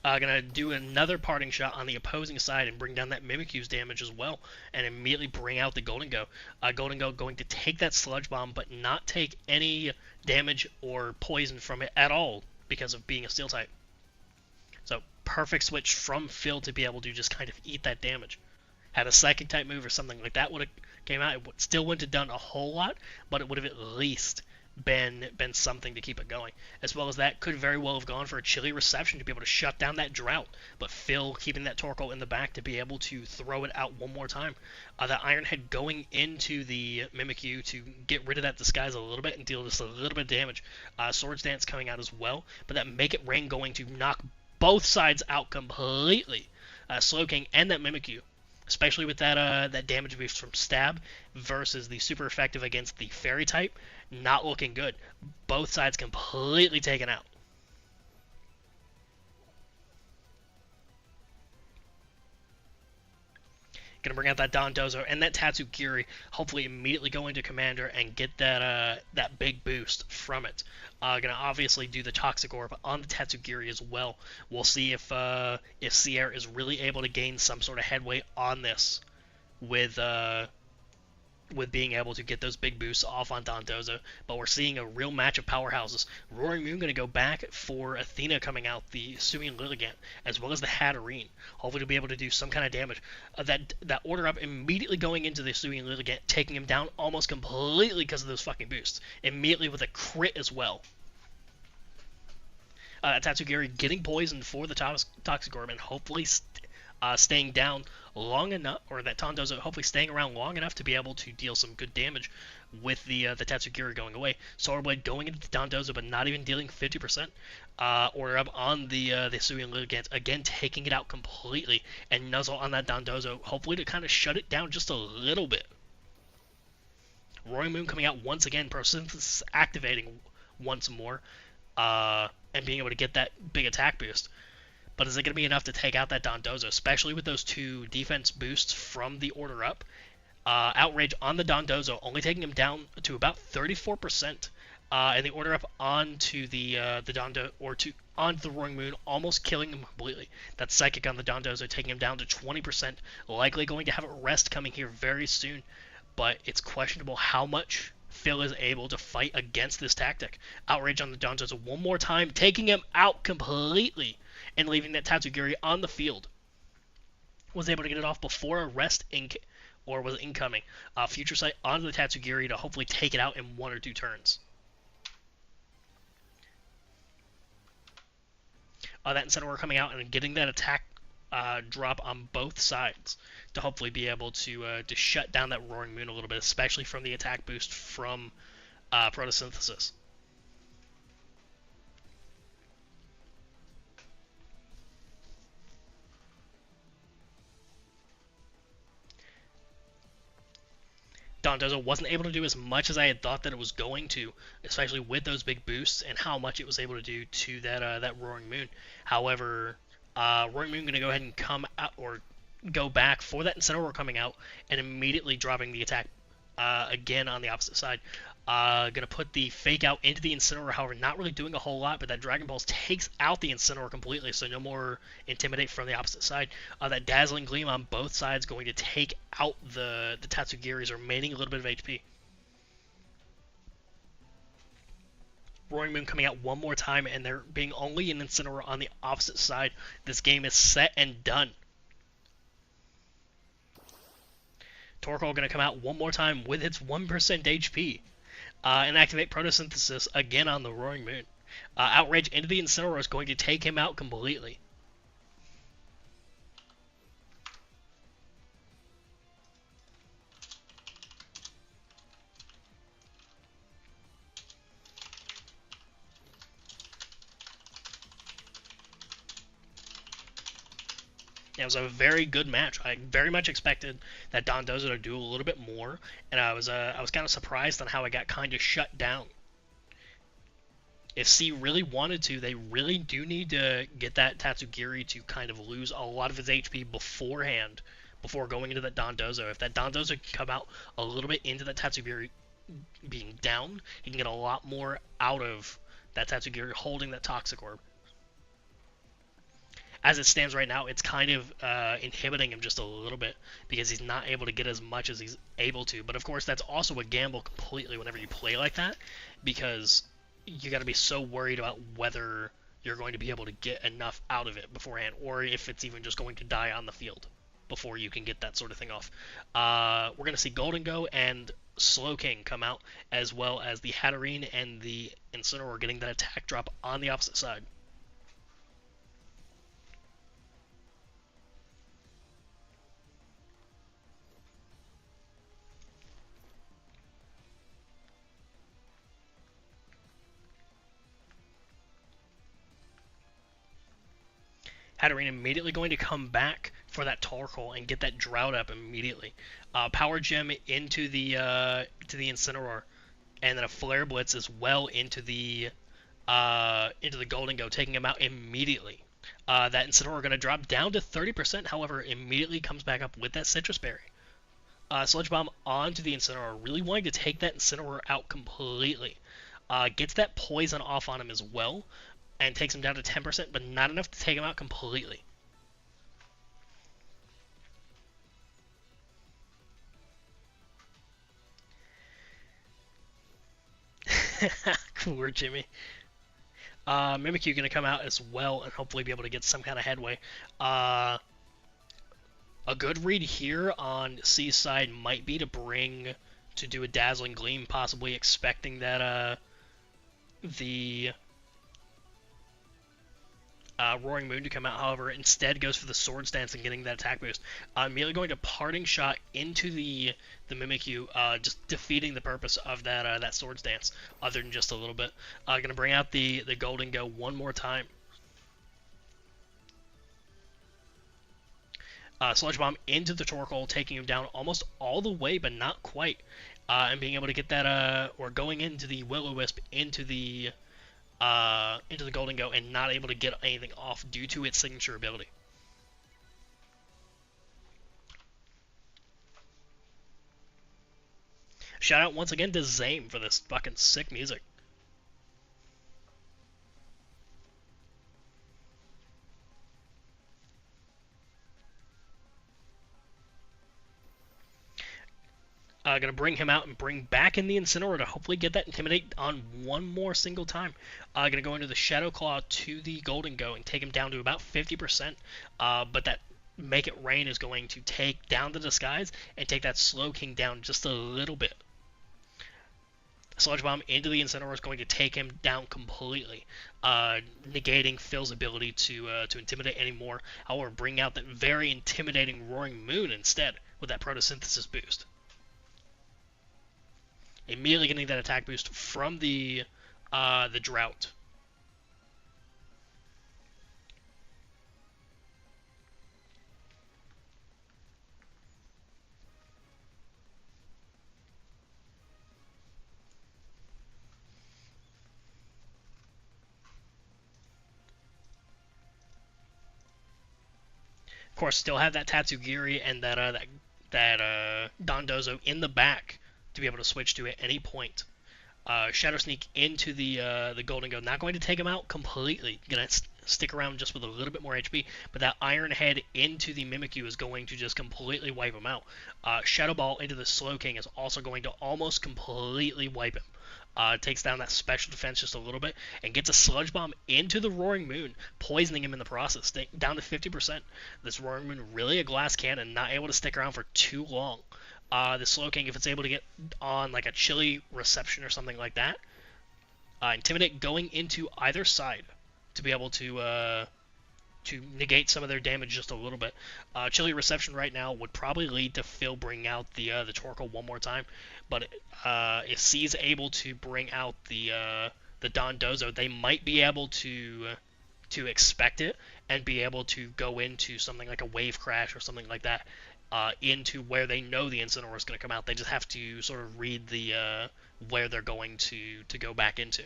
Gonna do another parting shot on the opposing side and bring down that Mimikyu's damage as well, and immediately bring out the Golden-Go. Golden-Go going to take that Sludge Bomb, but not take any damage or poison from it at all because of being a Steel type. So perfect switch from Phil to be able to just kind of eat that damage. Had a Psychic type move or something like that would have came out, it still wouldn't have done a whole lot, but it would have at least been something to keep it going. As well as that, could very well have gone for a Chilly Reception to be able to shut down that Drought, but Phil keeping that Torkoal in the back to be able to throw it out one more time. That Iron Head going into the Mimikyu to get rid of that Disguise a little bit and deal just a little bit of damage. Swords Dance coming out as well, but that Make It Rain going to knock both sides out completely. Slowking and that Mimikyu. Especially with that damage boost from Stab versus the super effective against the Fairy type, not looking good. Both sides completely taken out. Gonna bring out that Dondozo and that Tatsugiri, hopefully immediately go into Commander and get that big boost from it. Gonna obviously do the Toxic Orb on the Tatsugiri as well. We'll see if Sierra is really able to gain some sort of headway on this with being able to get those big boosts off on Dondozo, but we're seeing a real match of powerhouses. Roaring Moon going to go back for Athena coming out, the Suian Lilligant, as well as the Hatterene, hopefully to be able to do some kind of damage. That Order Up immediately going into the Suian Lilligant, taking him down almost completely because of those fucking boosts, immediately with a crit as well. Tatsugiri getting poisoned for the Toxic Orb and hopefully staying down long enough, or that Dondozo hopefully staying around long enough to be able to deal some good damage with the Tatsugiri going away. Solar Blade going into the Dondozo, but not even dealing 50%. Order up on the Hisuian Litigant, again taking it out completely, and Nuzzle on that Dondozo, hopefully to kind of shut it down just a little bit. Roaring Moon coming out once again, Prosynthesis activating once more, and being able to get that big attack boost. But is it going to be enough to take out that Dondozo, especially with those 2 defense boosts from the Order Up? Outrage on the Dondozo, only taking him down to about 34%, and the Order Up onto the Dondo, or onto the Roaring Moon, almost killing him completely. That Psychic on the Dondozo taking him down to 20%, likely going to have a rest coming here very soon, but it's questionable how much Phil is able to fight against this tactic. Outrage on the Dondozo one more time, taking him out completely, and leaving that Tatsugiri on the field. Was able to get it off before a rest was incoming. Future Sight onto the Tatsugiri to hopefully take it out in 1 or 2 turns. That Incineroar coming out and getting that attack drop on both sides to hopefully be able to shut down that Roaring Moon a little bit, especially from the attack boost from Photosynthesis. Dondozo wasn't able to do as much as I had thought that it was going to, especially with those big boosts and how much it was able to do to that Roaring Moon. However, Roaring Moon going to go ahead and come out, or go back for that Incineroar coming out, and immediately dropping the attack again on the opposite side. Going to put the Fake Out into the Incineroar, however, not really doing a whole lot, but that Dragon Pulse takes out the Incineroar completely, so no more Intimidate from the opposite side. That Dazzling Gleam on both sides going to take out the Tatsugiri's remaining a little bit of HP. Roaring Moon coming out one more time, and there being only an Incineroar on the opposite side. This game is set and done. Torkoal going to come out one more time with its 1% HP. And activate Photosynthesis again on the Roaring Moon. Outrage into the Incineroar is going to take him out completely. It was a very good match. I very much expected that Dondozo to do a little bit more, and I was kind of surprised on how it got kind of shut down. If C really wanted to, they really do need to get that Tatsugiri to kind of lose a lot of his HP beforehand, before going into that Dondozo. If that Dondozo can come out a little bit into that Tatsugiri being down, he can get a lot more out of that Tatsugiri holding that Toxic Orb. As it stands right now, it's kind of inhibiting him just a little bit because he's not able to get as much as he's able to. But of course, that's also a gamble completely whenever you play like that, because you got to be so worried about whether you're going to be able to get enough out of it beforehand, or if it's even just going to die on the field before you can get that sort of thing off. We're going to see Golden Go and Slow King come out, as well as the Hatterene and the Incineroar getting that attack drop on the opposite side. Hatterene immediately going to come back for that Torkoal and get that Drought up immediately. Power Gem into the Incineroar, and then a Flare Blitz as well into the Golden Go, taking him out immediately. That Incineroar going to drop down to 30%, however, immediately comes back up with that Citrus Berry. Sludge Bomb onto the Incineroar, really wanting to take that Incineroar out completely. Gets that Poison off on him as well, and takes him down to 10%, but not enough to take him out completely. Cooler Jimmy. Mimikyu going to come out as well and hopefully be able to get some kind of headway. A good read here on C's side might be to do a Dazzling Gleam, possibly expecting that the Roaring Moon to come out, however, instead goes for the Sword Stance and getting that attack boost. Immediately going to Parting Shot into the Mimikyu, just defeating the purpose of that Sword Stance, other than just a little bit. Going to bring out the Golden Go one more time. Sludge Bomb into the Torkoal, taking him down almost all the way, but not quite. And being able to get that, or going into the Will-O-Wisp into the Golden Go and not able to get anything off due to its signature ability. Shout out once again to Zame for this fucking sick music. Gonna bring him out and bring back in the Incineroar to hopefully get that Intimidate on one more single time. Gonna go into the Shadow Claw to the Golden Go and take him down to about 50%. But that Make It Rain is going to take down the Disguise and take that Slow King down just a little bit. Sludge Bomb into the Incineroar is going to take him down completely, negating Phil's ability to intimidate anymore. However, bring out that very intimidating Roaring Moon instead with that Photosynthesis boost. Immediately getting that attack boost from the Drought. Of course, still have that Tatsugiri and that Dondozo in the back to be able to switch to at any point. Shadow Sneak into the Golden Go, not going to take him out completely. Gonna stick around just with a little bit more HP, but that Iron Head into the Mimikyu is going to just completely wipe him out. Shadow Ball into the Slow King is also going to almost completely wipe him. Takes down that special defense just a little bit, and gets a Sludge Bomb into the Roaring Moon, poisoning him in the process, down to 50%. This Roaring Moon really a glass cannon, not able to stick around for too long. The Slow King, if it's able to get on like a chilly reception or something like that, Intimidate going into either side to be able to negate some of their damage just a little bit. Chilly Reception right now would probably lead to Phil bringing out the Torkoal one more time, but if C's able to bring out the Dondozo, they might be able to expect it and be able to go into something like a Wave Crash or something like that. Into where they know the Incineroar is going to come out. They just have to sort of read the where they're going to go back into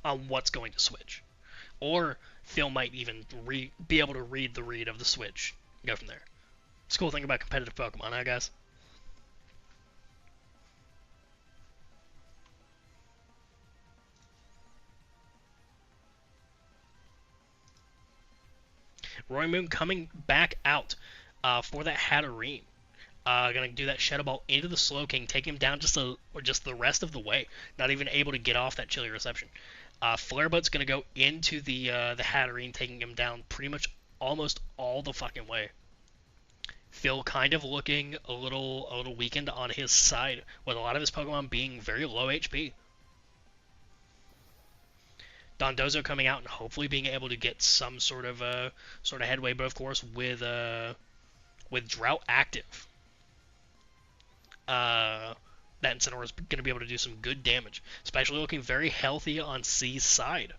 on what's going to switch. Or Phil might even be able to read the read of the switch. Go from there. It's a cool thing about competitive Pokemon, huh, guys? Roaring Moon coming back out for that Hatterene. Gonna do that Shadow Ball into the Slow King, take him down just the rest of the way. Not even able to get off that Chilly Reception. Flare Butt's gonna go into the Hatterene, taking him down pretty much almost all the fucking way. Phil kind of looking a little weakened on his side, with a lot of his Pokemon being very low HP. Dondozo coming out and hopefully being able to get some sort of headway, but of course with Drought active, that Incineroar is going to be able to do some good damage, especially looking very healthy on C's side.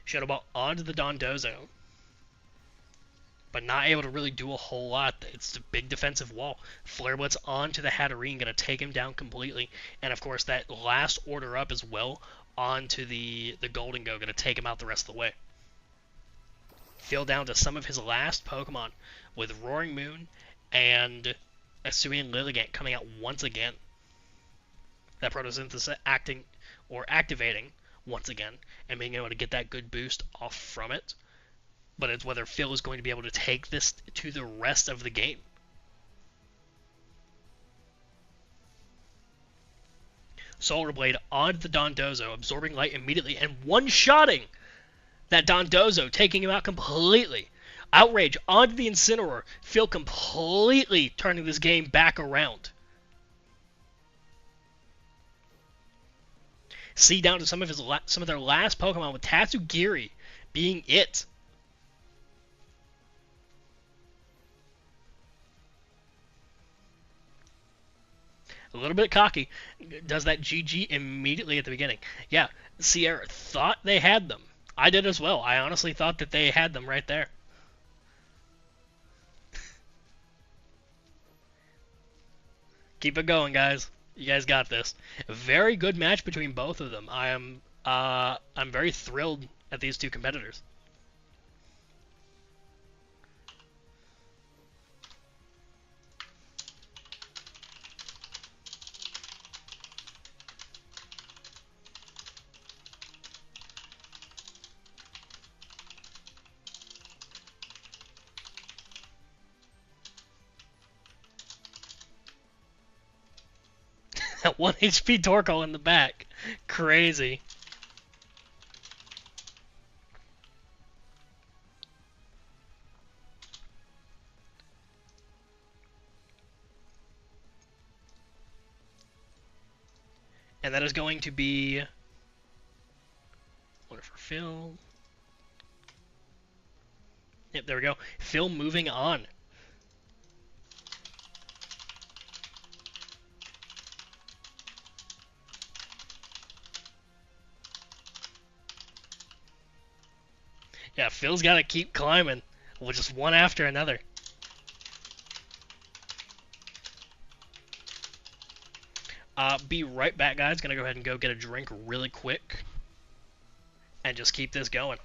Shadow Ball onto the Dondozo, but not able to really do a whole lot. It's a big defensive wall. Flare Blitz onto the Hatterene, going to take him down completely. And of course, that last order up as well onto the Golden Go, going to take him out the rest of the way. Phil down to some of his last Pokemon with Roaring Moon and Hisuian Lilligant coming out once again. That Photosynthesis activating once again and being able to get that good boost off from it. But it's whether Phil is going to be able to take this to the rest of the game. Solar Blade onto the Dondozo, absorbing light immediately and one-shotting that Dondozo, taking him out completely. Outrage onto the Incineroar. Phil completely turning this game back around. C down to some of their last Pokemon with Tatsugiri being it. A little bit cocky. Does that GG immediately at the beginning. Yeah, Sierra thought they had them. I did as well. I honestly thought that they had them right there. Keep it going, guys. You guys got this. A very good match between both of them. I'm very thrilled at these two competitors. That 1 HP Torkoal in the back. Crazy. And that is going to be... Order for Phil. Yep, there we go. Phil moving on. Yeah, Phil's got to keep climbing. Well, just one after another. Be right back, guys. Gonna go ahead and go get a drink really quick. And just keep this going.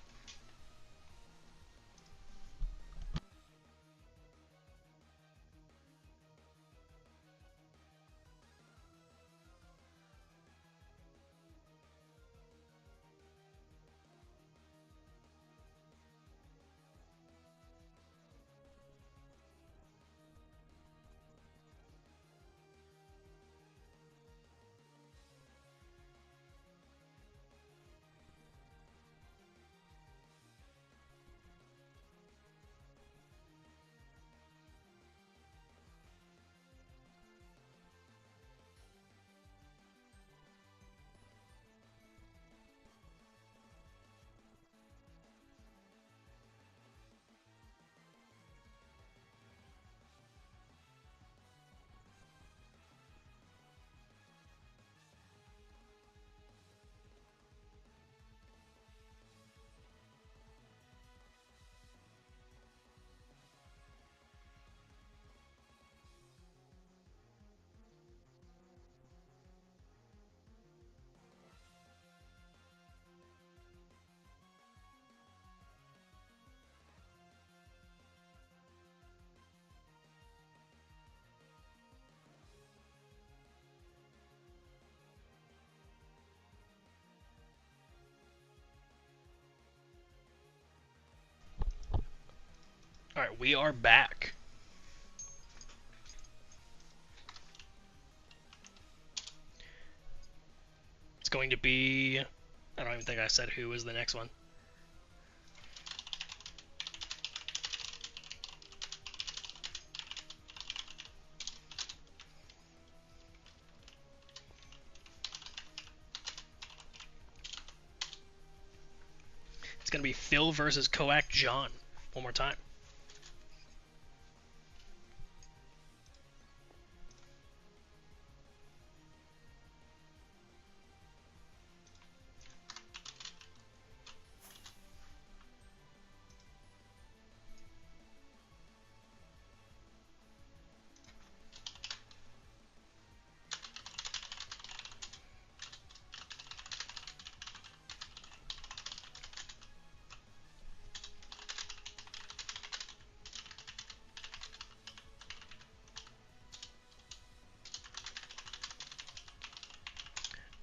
Alright, we are back. It's going to be... I don't even think I said who was the next one. It's going to be Phil versus Coac John. One more time.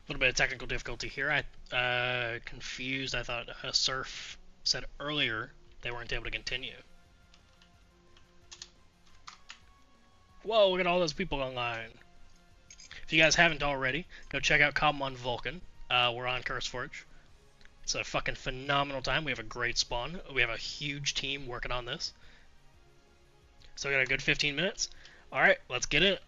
A little bit of technical difficulty here. I confused. I thought Surf said earlier they weren't able to continue. Whoa, look at all those people online. If you guys haven't already, go check out Cobblemon Vulkan. We're on CurseForge. It's a fucking phenomenal time. We have a great spawn. We have a huge team working on this. So we got a good 15 minutes. Alright, let's get it.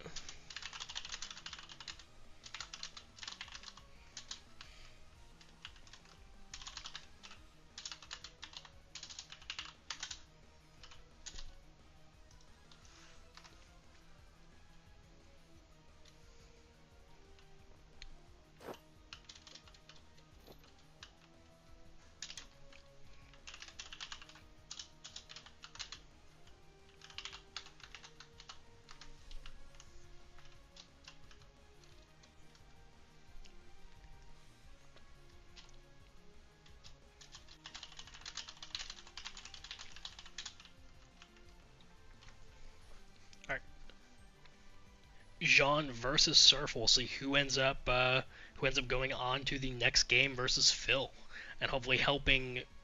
Jean versus Surf. We'll see who ends up going on to the next game versus Phil, and hopefully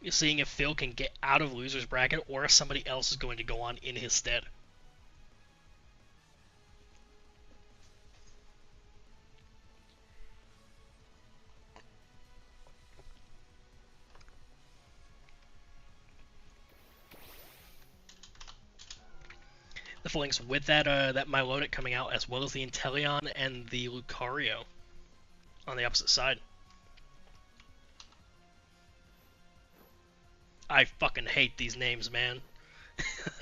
seeing if Phil can get out of losers bracket or if somebody else is going to go on in his stead. The Phalanx with that Milotic coming out, as well as the Inteleon and the Lucario on the opposite side. I fucking hate these names, man.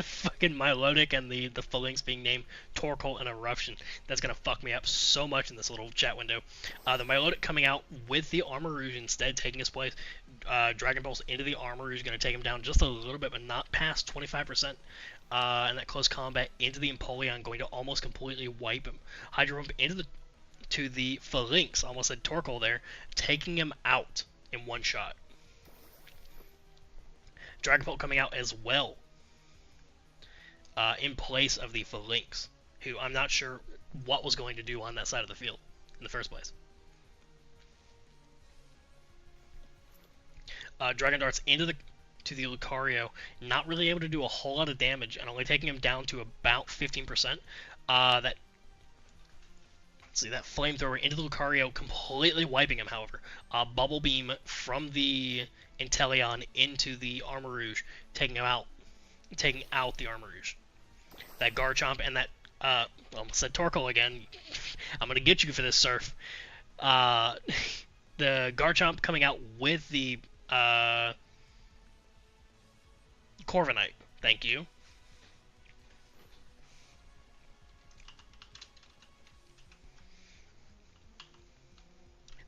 Fucking Milotic and the Phalanx being named Torkoal and Eruption. That's gonna fuck me up so much in this little chat window. The Milotic coming out with the Armarouge instead, taking his place. Dragon Pulse into the Armarouge, gonna take him down just a little bit, but not past 25%. And that close combat into the Empoleon, going to almost completely wipe him. Hydro Pump into the Phalanx, almost said Torkoal there, taking him out in one shot. Dragon Pulse coming out as well, in place of the Phalanx, who I'm not sure what was going to do on that side of the field in the first place. Dragon Darts into the Lucario, not really able to do a whole lot of damage, and only taking him down to about 15%. That Flamethrower into the Lucario, completely wiping him, however. Bubble Beam from the Inteleon into the Armarouge, taking out the Armarouge. That Garchomp and that, almost said Torkoal again. I'm gonna get you for this, Surf. The Garchomp coming out with the, Corviknight, thank you.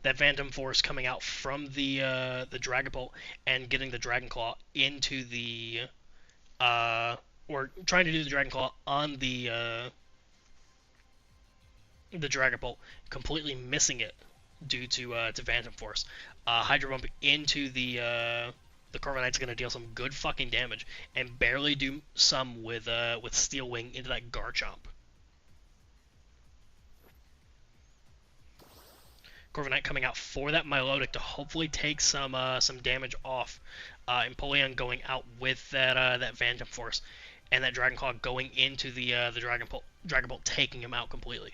That Phantom Force coming out from the Dragapult and getting the Dragon Claw into the or trying to do the Dragon Claw on the Dragapult, completely missing it due to Phantom Force. Hydro Bump into the Corviknight's gonna deal some good fucking damage and barely do some with Steel Wing into that Garchomp. Corviknight coming out for that Milotic to hopefully take some damage off. Empoleon going out with that Phantom Force, and that Dragon Claw going into the Dragapult, taking him out completely.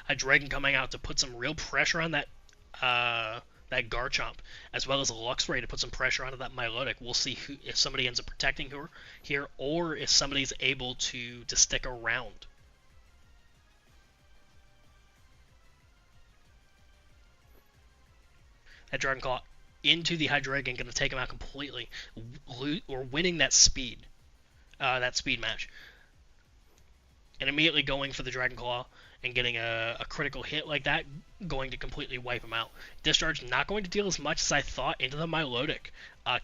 A Dragon coming out to put some real pressure on that Garchomp, as well as a Luxray to put some pressure onto that Milotic. We'll see if somebody ends up protecting her here, or if somebody's able to stick around. That Dragon Claw into the Hydreigon, going to take him out completely, or winning that speed match. And immediately going for the Dragon Claw and getting a critical hit like that, going to completely wipe him out. Discharge not going to deal as much as I thought into the Milotic,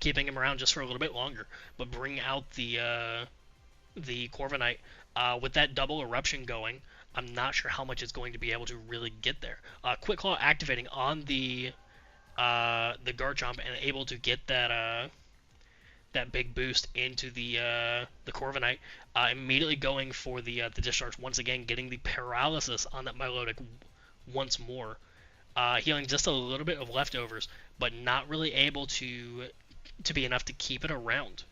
keeping him around just for a little bit longer, but bring out the Corviknight. With that double Eruption going, I'm not sure how much it's going to be able to really get there. Quick Claw activating on the Garchomp and able to get that big boost into the Corviknight, immediately going for the Discharge once again, getting the Paralysis on that Milotic once more, healing just a little bit of leftovers, but not really able to be enough to keep it around.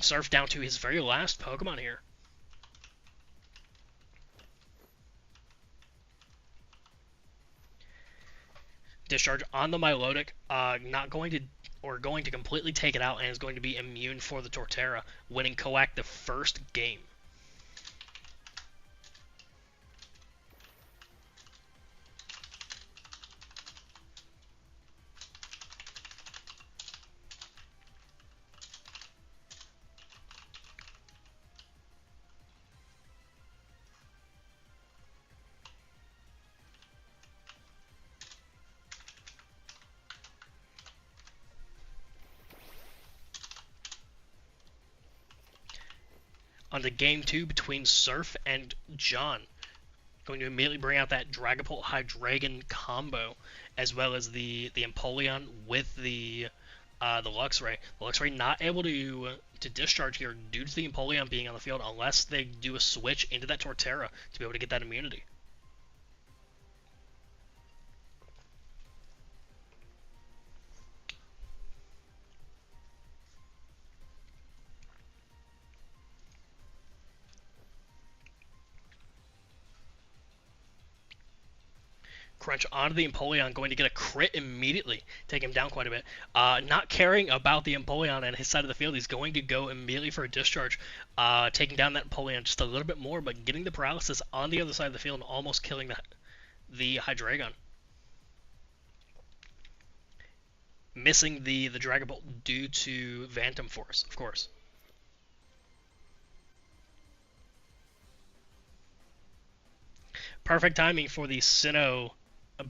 Surf down to his very last Pokemon here. Discharge on the Milotic, not going to, or going to completely take it out, and is going to be immune for the Torterra, winning Coac the first game. On to game 2 between Surf and John. Going to immediately bring out that Dragapult Hydreigon combo, as well as the Empoleon with the Luxray. The Luxray not able to discharge here due to the Empoleon being on the field, unless they do a switch into that Torterra to be able to get that immunity. Crunch onto the Empoleon, going to get a crit immediately, take him down quite a bit. Not caring about the Empoleon and his side of the field, he's going to go immediately for a discharge, taking down that Empoleon just a little bit more, but getting the paralysis on the other side of the field and almost killing the Hydreigon. Missing the Dragon Bolt due to Phantom Force, of course. Perfect timing for the Sinnoh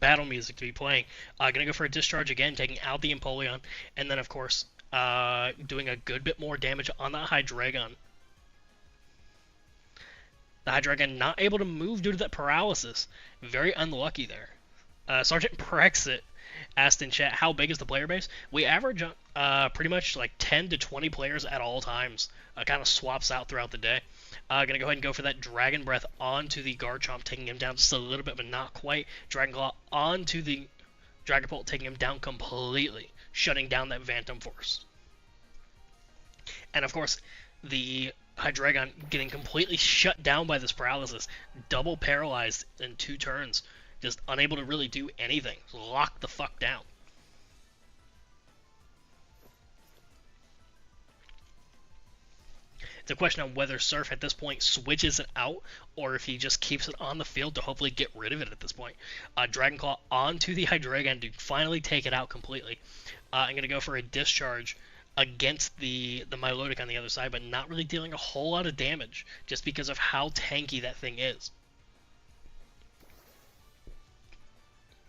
battle music to be playing. Gonna go for a discharge again, taking out the Empoleon, and then of course doing a good bit more damage on that Hydreigon. The Hydreigon not able to move due to that paralysis. Very unlucky there. Sergeant Brexit asked in chat, how big is the player base? We average pretty much like 10 to 20 players at all times. Kind of swaps out throughout the day. Gonna go ahead and go for that Dragon Breath onto the Garchomp, taking him down just a little bit, but not quite. Dragon Claw onto the Dragapult, taking him down completely, shutting down that Phantom Force. And of course, the Hydreigon getting completely shut down by this paralysis, double paralyzed in 2 turns, just unable to really do anything. Locked the fuck down. It's a question on whether Surf at this point switches it out or if he just keeps it on the field to hopefully get rid of it at this point. Dragon Claw onto the Hydreigon to finally take it out completely. I'm going to go for a discharge against the Milotic on the other side, but not really dealing a whole lot of damage just because of how tanky that thing is.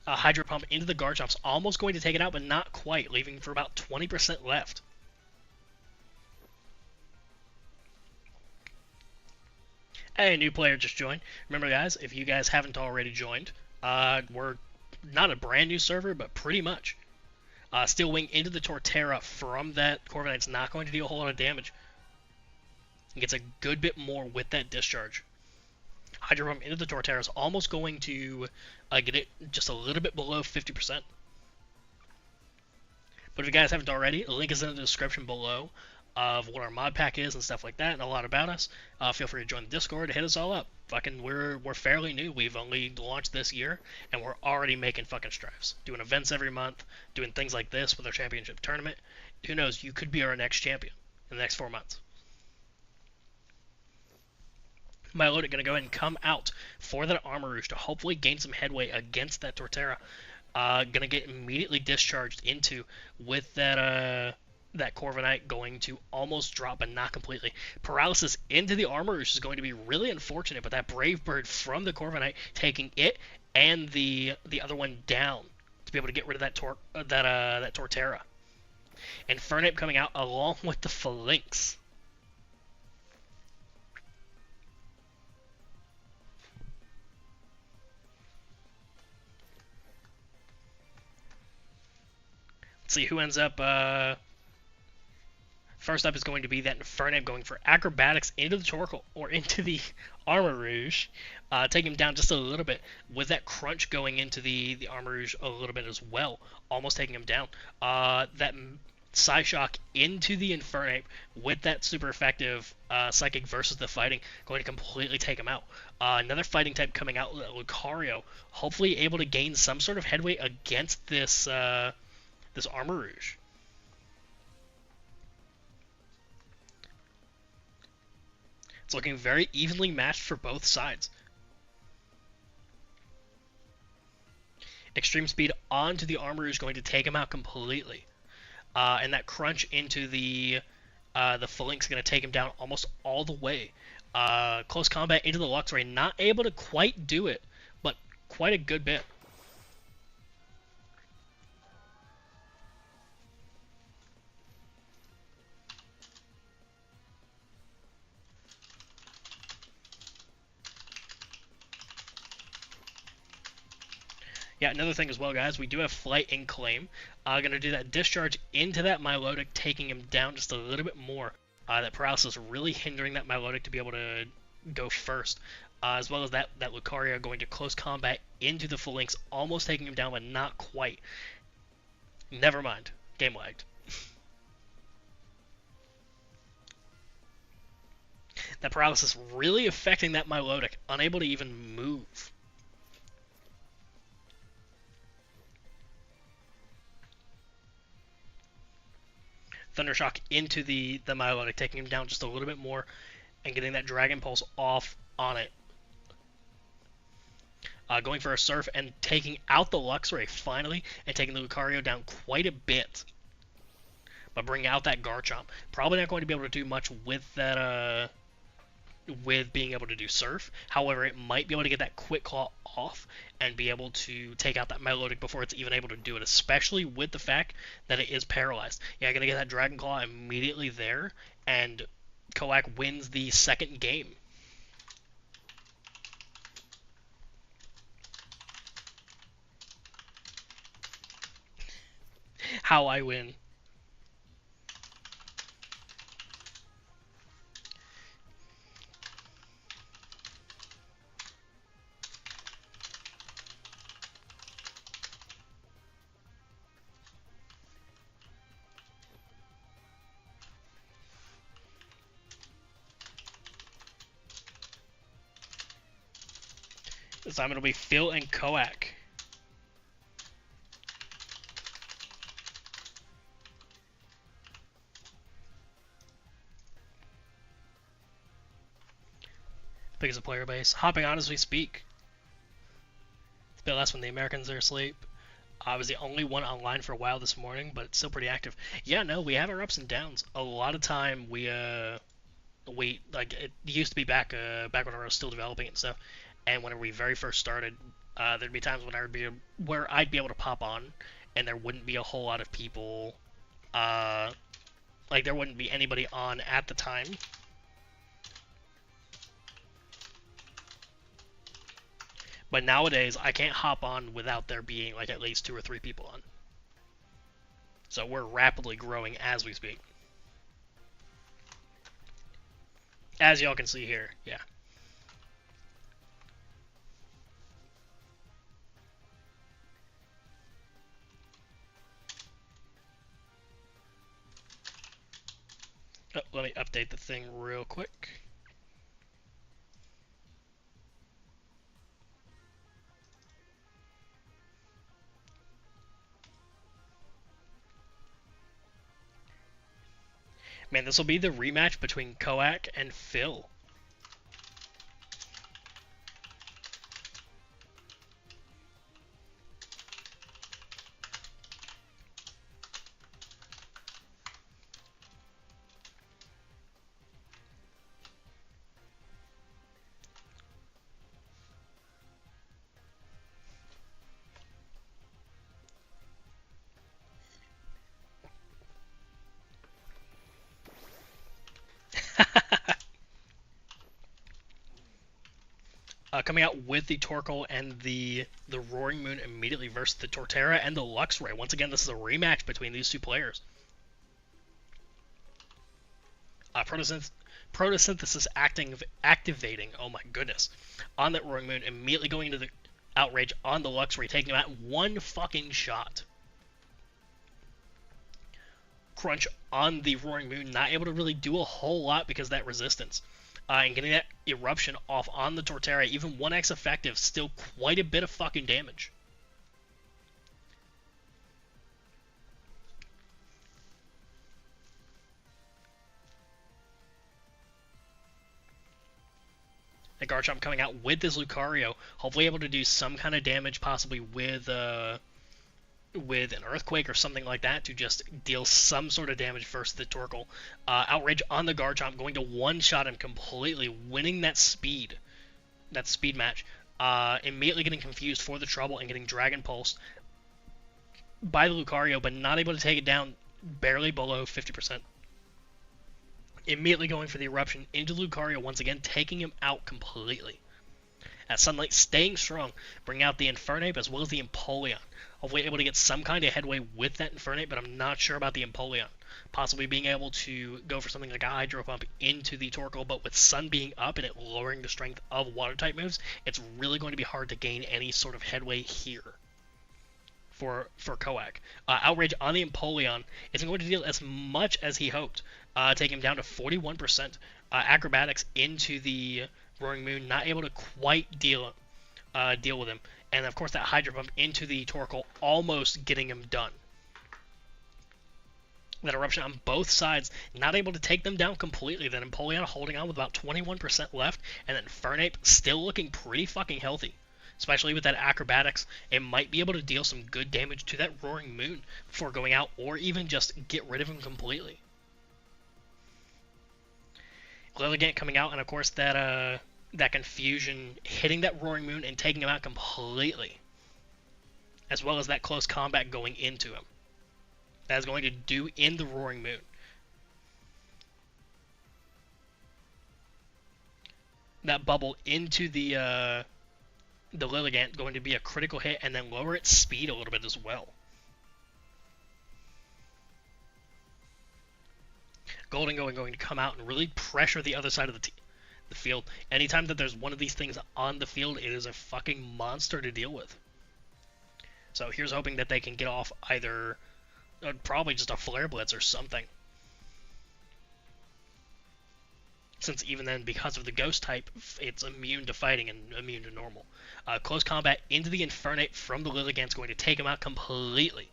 Hydro Pump into the Garchomp's almost going to take it out, but not quite, leaving for about 20% left. Hey, new player just joined. Remember, guys, if you guys haven't already joined, we're not a brand new server, but pretty much. Steel Wing into the Torterra from that Corviknight's not going to do a whole lot of damage. It gets a good bit more with that discharge. Hydro Pump into the Torterra is almost going to get it just a little bit below 50%. But if you guys haven't already, the link is in the description below of what our mod pack is and stuff like that, and a lot about us. Feel free to join the Discord, hit us all up. Fucking, we're fairly new. We've only launched this year, and we're already making fucking strides. Doing events every month, doing things like this with our championship tournament. Who knows, you could be our next champion in the next 4 months. Milotic going to go ahead and come out for that Armor Rouge to hopefully gain some headway against that Torterra. Going to get immediately discharged into with that Corviknight, going to almost drop, but not completely. Paralysis into the Armor Rouge is going to be really unfortunate, but that Brave Bird from the Corviknight taking it and the other one down to be able to get rid of that Torterra. And Fernape coming out along with the Phalanx. Let's see who ends up. First up is going to be that Fernape going for Acrobatics into the Torkoal, or into the Armor Rouge, take him down just a little bit, with that Crunch going into the Armor Rouge a little bit as well, almost taking him down. That Psyshock into the Infernape with that super effective Psychic versus the Fighting, going to completely take him out. Another Fighting type coming out, Lucario, hopefully able to gain some sort of headway against this this Armarouge. It's looking very evenly matched for both sides. Extreme Speed onto the Armarouge is going to take him out completely. And that crunch into the Phalanx is going to take him down almost all the way. Close combat into the Luxray, not able to quite do it, but quite a good bit. Yeah, another thing as well, guys, we do have Flight and Claim. Going to do that Discharge into that Milotic, taking him down just a little bit more. That Paralysis really hindering that Milotic to be able to go first. As well as that Lucario going to close combat into the Phalanx, almost taking him down, but not quite. Never mind. Game lagged. That Paralysis really affecting that Milotic, unable to even move. Thundershock into the Milotic, taking him down just a little bit more, and getting that Dragon Pulse off on it. Going for a Surf and taking out the Luxray finally, and taking the Lucario down quite a bit. But bringing out that Garchomp. Probably not going to be able to do much with that, with being able to do Surf. However, it might be able to get that Quick Claw off and be able to take out that Milotic before it's even able to do it, especially with the fact that it is paralyzed. Yeah, gonna get that Dragon Claw immediately there, and Koak wins the second game. How I win. This time it'll be Phil and Koak. Big as a player base. Hopping on as we speak. It's a bit less when the Americans are asleep. I was the only one online for a while this morning, but it's still pretty active. Yeah, no, we have our ups and downs. A lot of time we like it used to be back when I was still developing it and stuff. And whenever we very first started, there'd be times when I'd be able to pop on, and there wouldn't be a whole lot of people. Like there wouldn't be anybody on at the time. But nowadays, I can't hop on without there being like at least 2 or 3 people on. So we're rapidly growing as we speak. As y'all can see here, yeah. Oh, let me update the thing real quick. Man, this will be the rematch between Koak and Phil. Coming out with the Torkoal and the Roaring Moon immediately versus the Torterra and the Luxray. Once again, this is a rematch between these two players. Photosynthesis activating, oh my goodness, on that Roaring Moon, immediately going into the Outrage on the Luxray, taking him out one fucking shot. crunch on the Roaring Moon, not able to really do a whole lot because of that resistance. And getting that eruption off on the Torterra, even 1x effective, still quite a bit of fucking damage. And Garchomp coming out with this Lucario, hopefully able to do some kind of damage, possibly with an Earthquake or something like that, to just deal some sort of damage versus the Torkoal. Outrage on the Garchomp, going to one-shot him completely, winning that speed match. Immediately getting confused for the trouble and getting Dragon Pulsed by the Lucario, but not able to take it down, barely below 50%. Immediately going for the Eruption into Lucario once again, taking him out completely. As Sunlight staying strong, bring out the Infernape as well as the Empoleon. Hopefully able to get some kind of headway with that Infernape, but I'm not sure about the Empoleon. Possibly being able to go for something like a Hydro Pump into the Torkoal, but with Sun being up and it lowering the strength of Water-type moves, it's really going to be hard to gain any sort of headway here for Coac. Outrage on the Empoleon isn't going to deal as much as he hoped. Take him down to 41%. Acrobatics into the Roaring Moon, not able to quite deal with him. And of course that Hydro Pump into the Torkoal, almost getting him done. That Eruption on both sides, not able to take them down completely. Then Empoleon holding on with about 21% left, and then Infernape still looking pretty fucking healthy. Especially with that Acrobatics, it might be able to deal some good damage to that Roaring Moon before going out, or even just get rid of him completely. Lilligant coming out, and of course that Confusion hitting that Roaring Moon and taking him out completely. As well as that Close Combat going into him. That is going to do in the Roaring Moon. That bubble into the Lilligant going to be a critical hit, and then lower its speed a little bit as well. Gholdengo going to come out and really pressure the other side of the field. Anytime that there's one of these things on the field, it is a fucking monster to deal with. So here's hoping that they can get off either, probably just a Flare Blitz or something. Since even then, because of the Ghost type, it's immune to fighting and immune to normal. Close Combat into the Infernape from the Lilligant is going to take him out completely.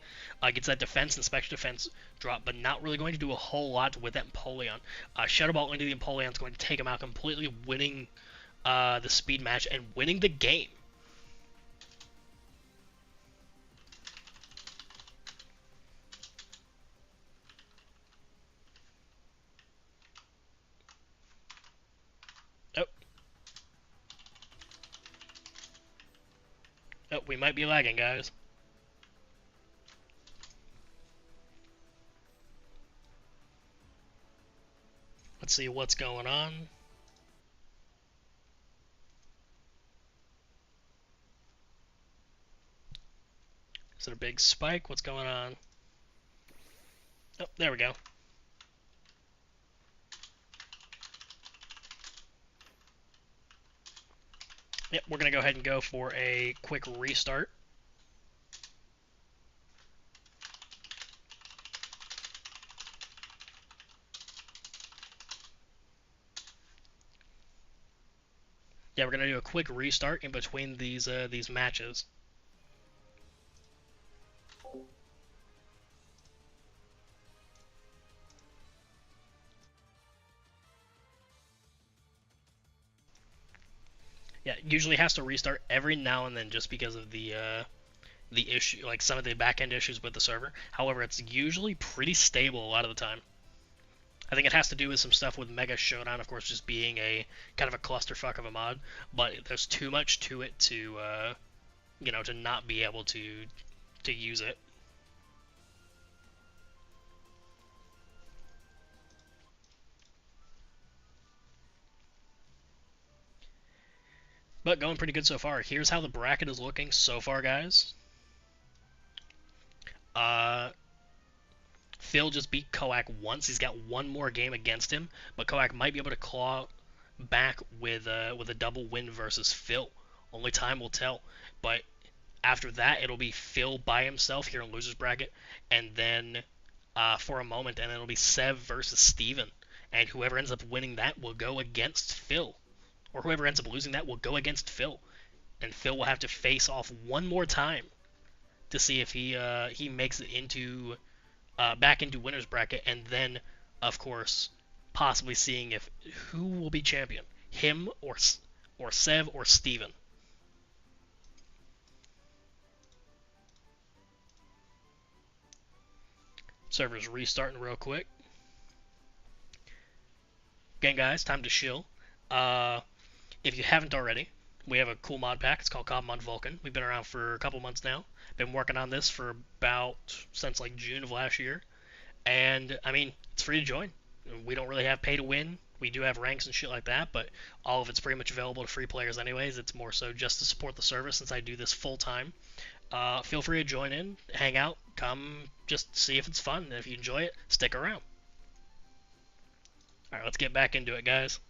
Gets that defense and special defense drop, but not really going to do a whole lot with that Empoleon. Shadow Ball into the Empoleon is going to take him out completely, winning the speed match and winning the game. Oh, we might be lagging, guys. Let's see what's going on. Is it a big spike? What's going on? Oh, there we go. Yep, we're going to go ahead and go for a quick restart. Yeah, we're going to do a quick restart in between these matches. Yeah, usually has to restart every now and then just because of the issue, like some of the back-end issues with the server. However, it's usually pretty stable a lot of the time. I think it has to do with some stuff with Mega Showdown, of course, just being a kind of a clusterfuck of a mod, but there's too much to it to, you know, to not be able to use it. But going pretty good so far. Here's how the bracket is looking so far, guys. Phil just beat Coac once. He's got one more game against him, but Coac might be able to claw back with a double win versus Phil. Only time will tell. But after that, it'll be Phil by himself here in Losers Bracket, and then for a moment, and it'll be Sev versus Steven. And whoever ends up winning that will go against Phil. Or whoever ends up losing that will go against Phil. And Phil will have to face off one more time to see if he makes it into back into winner's bracket, and then, of course, possibly seeing if who will be champion, him or Sev or Steven. Server's restarting real quick. Again, guys, time to shill. If you haven't already, we have a cool mod pack. It's called Cobblemon Vulkan. We've been around for a couple months now. Been working on this for since like June of last year. And, I mean, it's free to join. We don't really have pay to win. We do have ranks and shit like that, but all of it's pretty much available to free players anyways. It's more so just to support the service since I do this full time. Feel free to join in, hang out, come just see if it's fun. And if you enjoy it, stick around. Alright, let's get back into it, guys.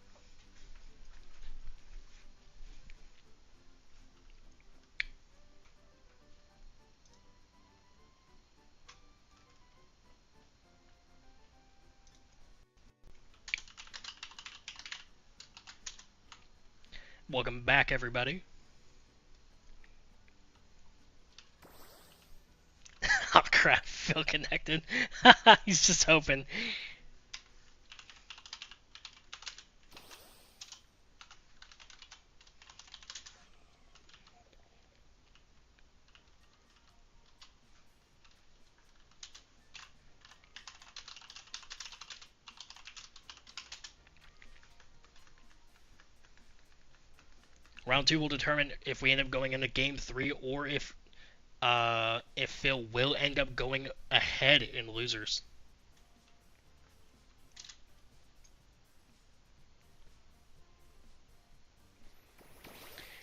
Welcome back, everybody. Oh crap, Phil connected. He's just hoping. Round 2 will determine if we end up going into Game 3 or if Phil will end up going ahead in losers.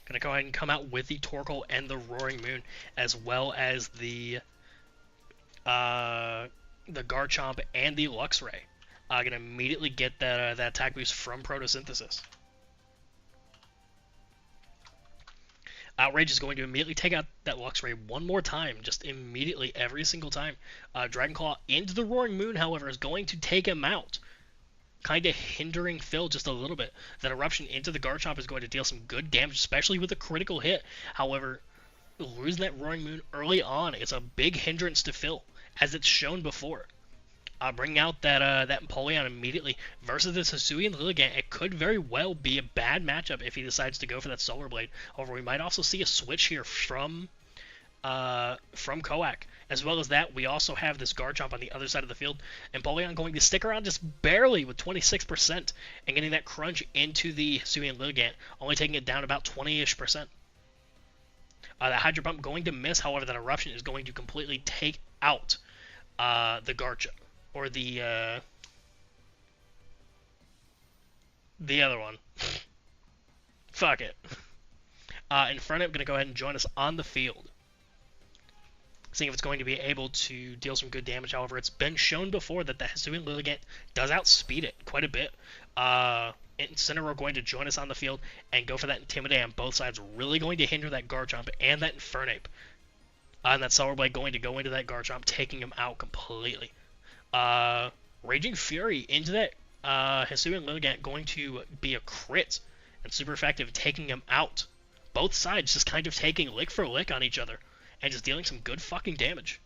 Gonna go ahead and come out with the Torkoal and the Roaring Moon, as well as the Garchomp and the Luxray. Gonna immediately get that attack boost from Photosynthesis. Outrage is going to immediately take out that Luxray one more time, just immediately, every single time. Dragon Claw into the Roaring Moon, however, is going to take him out, kind of hindering Phil just a little bit. That Eruption into the Garchomp is going to deal some good damage, especially with a critical hit. However, losing that Roaring Moon early on is a big hindrance to Phil, as it's shown before. Bringing out that Empoleon immediately versus this Hisuian Lilligant, it could very well be a bad matchup if he decides to go for that Solar Blade. However, we might also see a switch here from Koak. As well as that, we also have this Garchomp on the other side of the field. Empoleon going to stick around just barely with 26% and getting that crunch into the Hisuian Lilligant, only taking it down about 20-ish%. That Hydro Pump going to miss, however, that Eruption is going to completely take out the Garchomp. Or the other one. Fuck it. Inferno going to go ahead and join us on the field. Seeing if it's going to be able to deal some good damage. However, it's been shown before that the Hisuian Lilligant does outspeed it quite a bit. Incineroar going to join us on the field and go for that Intimidate on both sides. Really going to hinder that Garchomp and that Infernape. And that Solar Blade going to go into that Garchomp, taking him out completely. Raging Fury into that Hisuian Lilligant going to be a crit and super effective, taking him out. Both sides just kind of taking lick for lick on each other and just dealing some good fucking damage.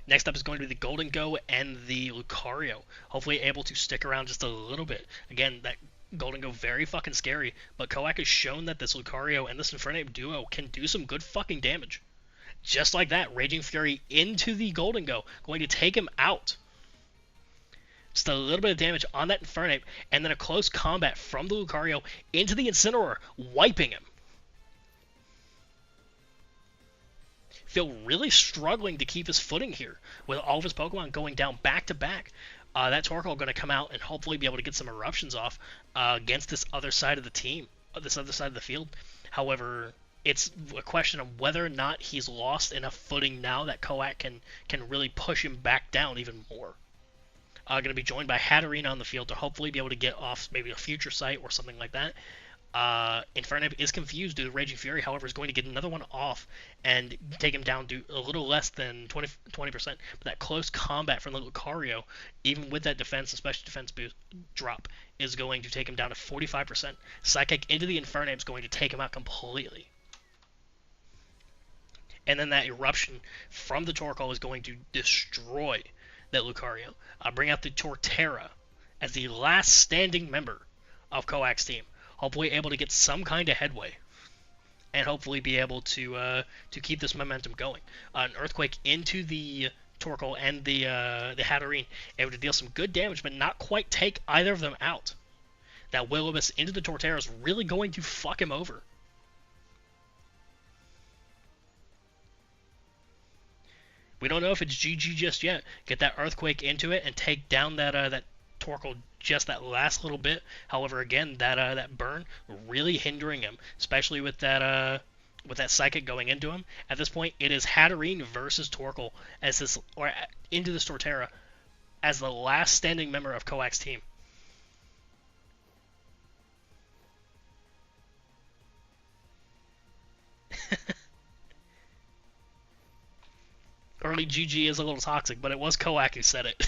Next up is going to be the Golden Go and the Lucario. Hopefully able to stick around just a little bit. Again, that Golden Go very fucking scary, but Koak has shown that this Lucario and this Infernape duo can do some good fucking damage. Just like that, Raging Fury into the Golden Go, going to take him out. Just a little bit of damage on that Infernape, and then a close combat from the Lucario into the Incineroar, wiping him. Phil really struggling to keep his footing here, with all of his Pokemon going down back to back. That Torkoal going to come out and hopefully be able to get some eruptions off against this other side of the team, this other side of the field. However, it's a question of whether or not he's lost enough footing now that Koak can really push him back down even more. Going to be joined by Hatterene on the field to hopefully be able to get off maybe a Future Sight or something like that. Infernape is confused due to Raging Fury, however, is going to get another one off and take him down to a little less than 20%. But that close combat from the Lucario, even with that defense, especially defense boost drop, is going to take him down to 45%. Psychic into the Infernape is going to take him out completely. And then that Eruption from the Torkoal is going to destroy that Lucario. Bring out the Torterra as the last standing member of Coax team. Hopefully able to get some kind of headway, and hopefully be able to keep this momentum going. An Earthquake into the Torkoal and the Hatterene, able to deal some good damage, but not quite take either of them out. That Will-O-Wisp into the Torterra is really going to fuck him over. We don't know if it's GG just yet. Get that Earthquake into it and take down that Torkoal just that last little bit. However, again, that burn really hindering him, especially with that Psychic going into him. At this point, it is Hatterene versus Torkoal into this Torterra as the last standing member of Coax team. Early GG is a little toxic, but it was Coax who said it.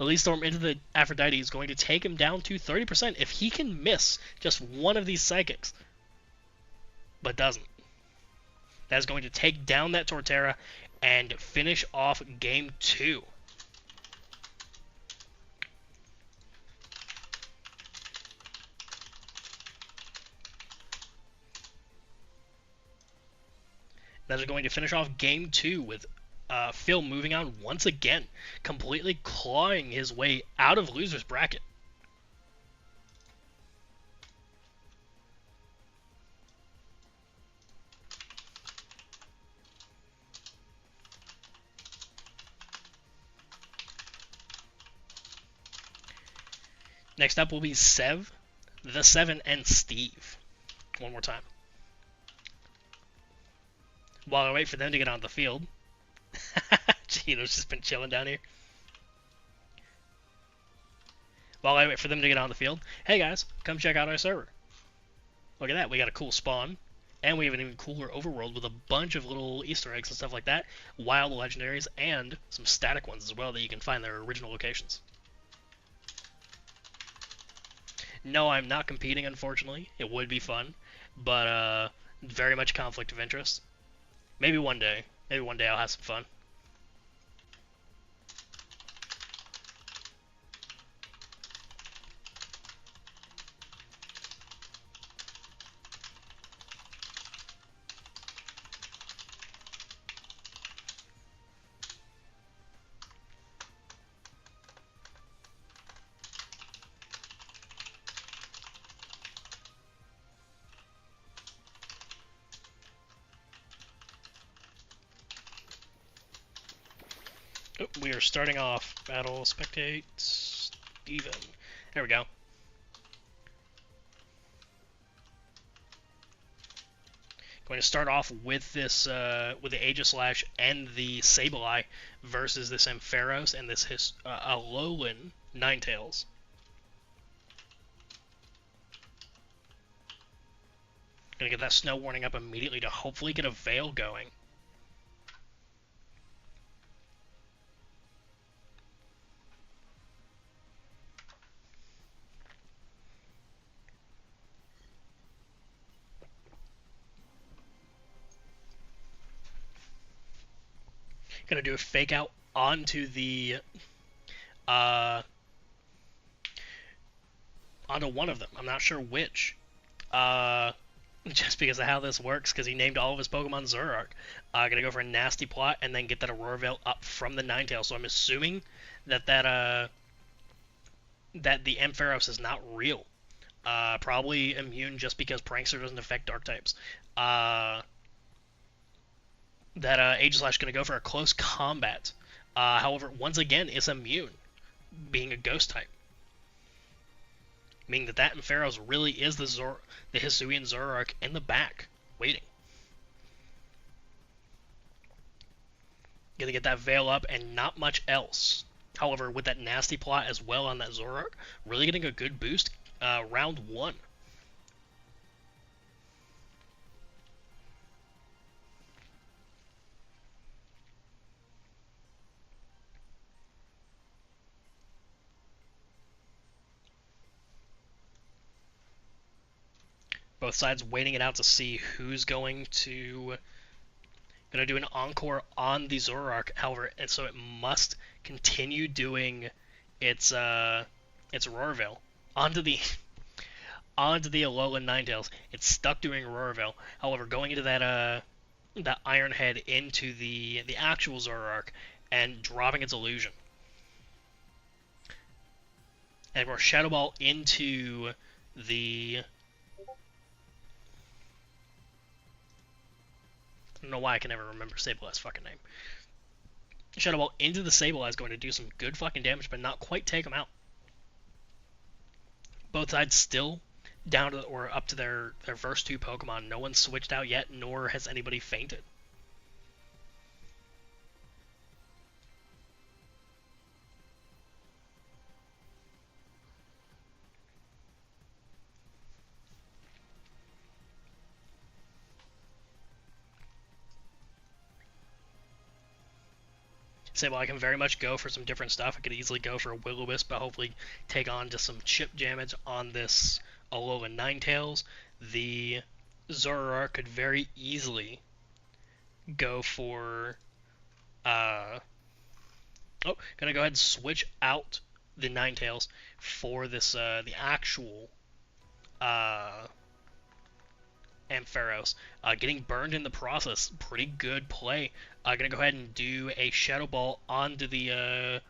Elite Storm into the Aphrodite is going to take him down to 30% if he can miss just one of these Psychics. But doesn't. That's going to take down that Torterra and finish off Game 2. That is going to finish off Game 2 with Phil moving on once again, completely clawing his way out of loser's bracket. Next up will be Sev, the Seven, and Steve. One more time. While I wait for them to get on the field. Gino's just been chilling down here. While I wait for them to get on the field. Hey guys, come check out our server. Look at that, we got a cool spawn. And we have an even cooler overworld with a bunch of little Easter eggs and stuff like that. Wild legendaries and some static ones as well that you can find their original locations. No, I'm not competing, unfortunately. It would be fun. But, very much conflict of interest. Maybe one day. Maybe one day I'll have some fun. Oh, we are starting off. Battle, spectate, Steven. There we go. Going to start off with this, with the Aegislash and the Sableye versus this Ampharos and this Alolan Ninetales. Gonna get that snow warning up immediately to hopefully get a Veil going. Gonna do a fake out onto the onto one of them. I'm not sure which. Just because of how this works, because he named all of his Pokemon Zoroark. Gonna go for a nasty plot and then get that Aurora Veil up from the Ninetales. So I'm assuming that that the Ampharos is not real. Probably immune just because Prankster doesn't affect Dark types. That Aegislash is going to go for a close combat. However, once again, it's immune, being a ghost type. Meaning that Ampharos really is the Hisuian Zoroark in the back, waiting. Gonna get that Veil up and not much else. However, with that nasty plot as well on that Zoroark, really getting a good boost, round 1. Both sides waiting it out to see who's going to do an encore on the Zoroark. However, and so it must continue doing its Roarveil onto the Alolan Ninetales. It's stuck doing Roarveil. However, going into that Iron Head into the actual Zoroark and dropping its illusion. And we're Shadow Ball into the... I don't know why I can never remember Sableye's fucking name. Shadow Ball into the Sableye is going to do some good fucking damage, but not quite take him out. Both sides still down to or up to their first 2 Pokemon. No one's switched out yet, nor has anybody fainted. Say, well, I can very much go for some different stuff. I could easily go for a Will-O-Wisp, but hopefully take on just some chip damage on this Alolan Ninetales. The Zoroark could very easily go for... gonna go ahead and switch out the Ninetales for this, the actual, Ampharos. Getting burned in the process. Pretty good play. Gonna go ahead and do a Shadow Ball onto the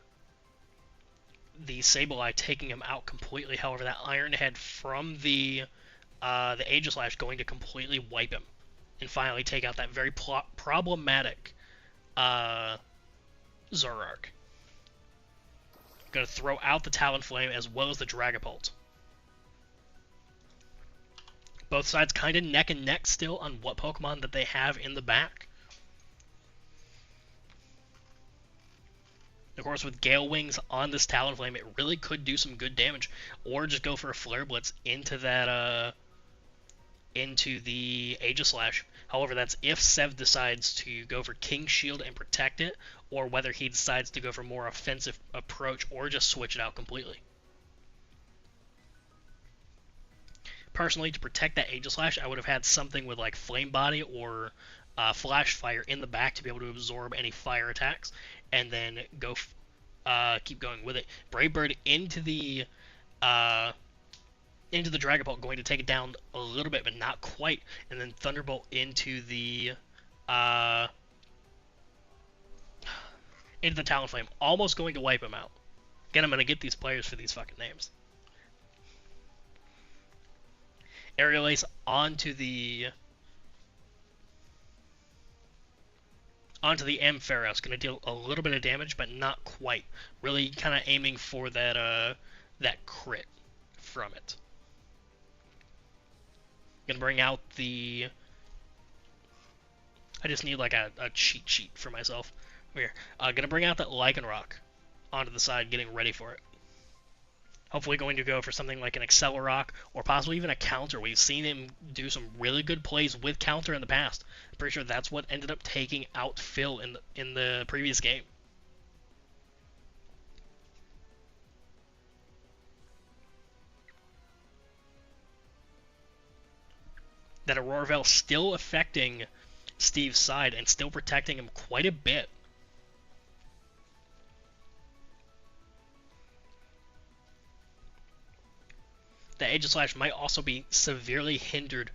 Sableye, taking him out completely. However, that Iron Head from the Aegislash going to completely wipe him and finally take out that very problematic Zoroark. Gonna throw out the Talonflame as well as the Dragapult. Both sides kind of neck and neck still on what Pokemon that they have in the back. Of course, with Gale Wings on this Talonflame, it really could do some good damage. Or just go for a Flare Blitz into that, into the Aegislash. However, that's if Sev decides to go for King Shield and protect it, or whether he decides to go for more offensive approach, or just switch it out completely. Personally, to protect that Aegislash, I would have had something with like Flame Body or Flash Fire in the back to be able to absorb any fire attacks, and then go keep going with it. Brave Bird into the Dragapult, going to take it down a little bit, but not quite, and then Thunderbolt into the Talonflame, almost going to wipe him out. Again, I'm going to get these players for these fucking names. Aerial Ace onto the Ampharos, going to deal a little bit of damage, but not quite. Really kind of aiming for that that crit from it. Gonna bring out the... I just need like a cheat sheet for myself. Here. Gonna bring out that Lycanroc onto the side, getting ready for it. Hopefully going to go for something like an Accelerock, or possibly even a Counter. We've seen him do some really good plays with Counter in the past. I'm pretty sure that's what ended up taking out Phil in the previous game. That Aurora Veil still affecting Steve's side and still protecting him quite a bit. The Aegislash might also be severely hindered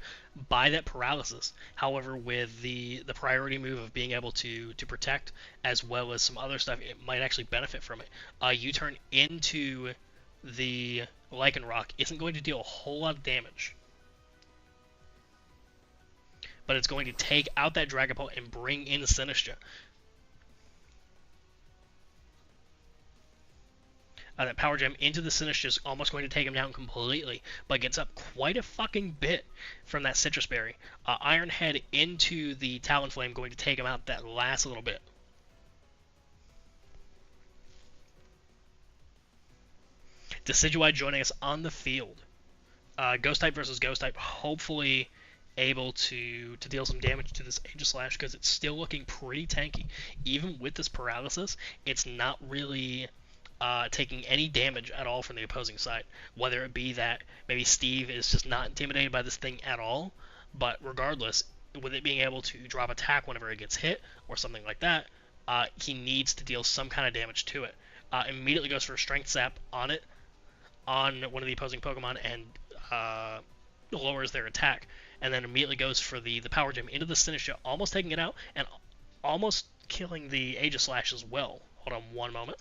by that paralysis. However, with the priority move of being able to protect, as well as some other stuff, it might actually benefit from it. U-turn into the Lycanroc isn't going to deal a whole lot of damage, but it's going to take out that Dragapult and bring in Sinistcha. That Power Gem into the Sinistcha is almost going to take him down completely, but gets up quite a fucking bit from that Citrus Berry. Iron Head into the Talonflame, going to take him out that last little bit. Decidueye joining us on the field. Ghost type versus Ghost type, hopefully able to deal some damage to this Aegislash, because it's still looking pretty tanky. Even with this paralysis, it's not really taking any damage at all from the opposing side. Whether it be that maybe Steve is just not intimidated by this thing at all, but regardless, with it being able to drop attack whenever it gets hit or something like that, he needs to deal some kind of damage to it. Immediately goes for a Strength Sap on it, on one of the opposing Pokemon, and lowers their attack, and then immediately goes for the Power Gem into the Sinistcha, almost taking it out, and almost killing the Aegislash as well. Hold on one moment.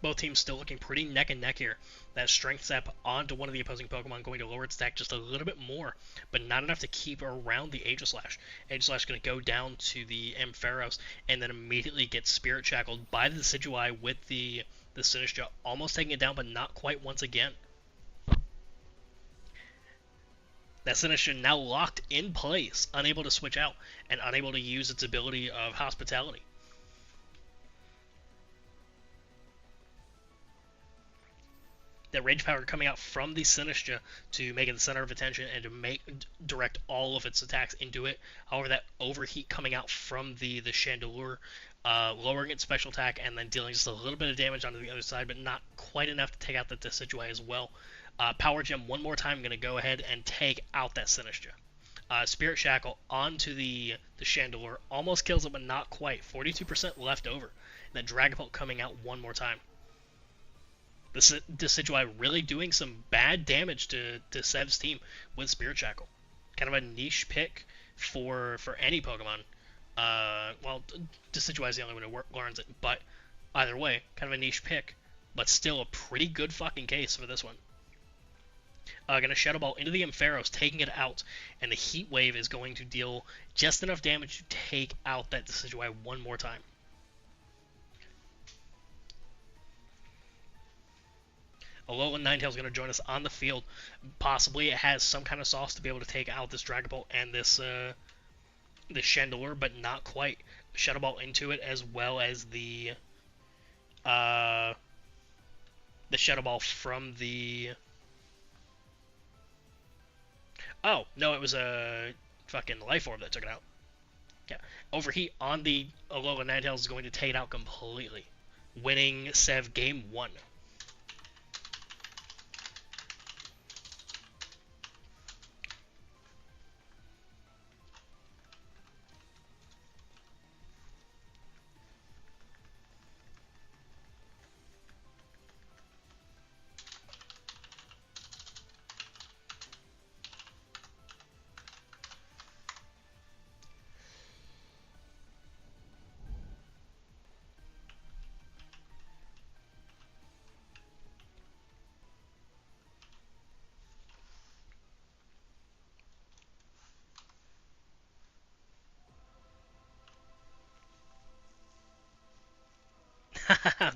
Both teams still looking pretty neck and neck here. That Strength Sap onto one of the opposing Pokemon, going to lower its attack just a little bit more, but not enough to keep around the Aegislash. Aegislash going to go down to the Ampharos, and then immediately get Spirit Shackled by the Decidueye with the Sinistcha, almost taking it down, but not quite once again. That Sinistcha now locked in place, unable to switch out, and unable to use its ability of Hospitality. That Rage Power coming out from the Sinistcha to make it the center of attention and to direct all of its attacks into it. However, that Overheat coming out from the Chandelure, lowering its special attack and then dealing just a little bit of damage onto the other side, but not quite enough to take out the Decidueye as well. Power Gem one more time, going to go ahead and take out that Sinistcha. Spirit Shackle onto the Chandelure, almost kills it, but not quite. 42% left over. And then Dragapult coming out one more time. The Decidueye really doing some bad damage to Sev's team with Spirit Shackle. Kind of a niche pick for any Pokemon. Well, Decidueye is the only one who learns it, but either way, kind of a niche pick, but still a pretty good fucking case for this one. Gonna Shadow Ball into the Ampharos, taking it out, and the Heat Wave is going to deal just enough damage to take out that Decidueye one more time. Alolan Ninetales is going to join us on the field. Possibly it has some kind of sauce to be able to take out this Dragapult and this Chandelure, but not quite. Shadow Ball into it, as well as the Shadow Ball from the... Oh, no, it was a fucking Life Orb that took it out. Yeah. Overheat on the Alolan Ninetales is going to take it out completely, winning Sev Game 1.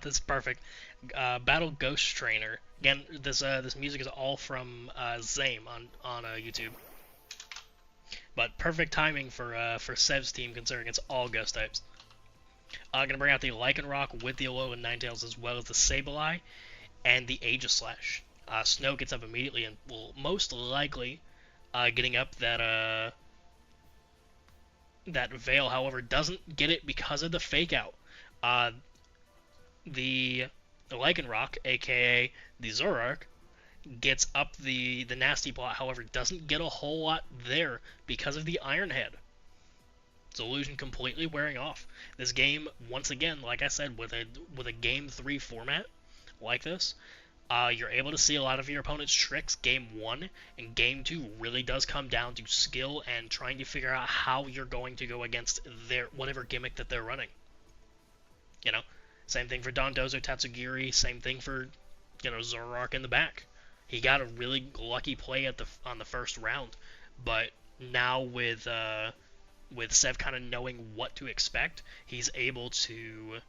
That's perfect. Battle Ghost Trainer. Again, this music is all from Zame on YouTube. But perfect timing for Sev's team, considering it's all Ghost types. Gonna bring out the Lycanroc with the Alolan Ninetales, as well as the Sableye and the Aegislash. Snow gets up immediately and will most likely getting up that Veil. However, doesn't get it because of the Fake Out. The Lycanroc, aka the Zoroark, gets up the Nasty Plot, however, doesn't get a whole lot there because of the Iron Head. Its illusion completely wearing off. This game, once again, like I said, with a Game 3 format like this, you're able to see a lot of your opponent's tricks Game 1, and Game 2 really does come down to skill and trying to figure out how you're going to go against their whatever gimmick that they're running. You know? Same thing for Dondozo Tatsugiri, same thing for, Zoroark in the back. He got a really lucky play on the first round, but now with Sev kind of knowing what to expect, he's able to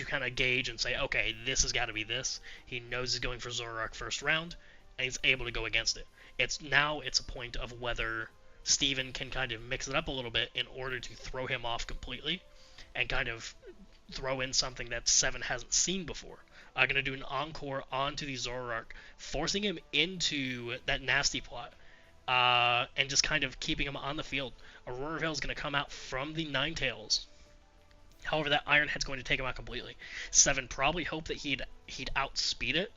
kind of gauge and say, okay, this has got to be this. He knows he's going for Zoroark first round, and he's able to go against it. It's a point of whether Steven can kind of mix it up a little bit in order to throw him off completely and kind of throw in something that Seven hasn't seen before. I'm going to do an encore onto the Zoroark, forcing him into that nasty plot, and just kind of keeping him on the field. Aurora Veil is going to come out from the Ninetales. However, that Iron Head's going to take him out completely. Seven probably hoped that he'd outspeed it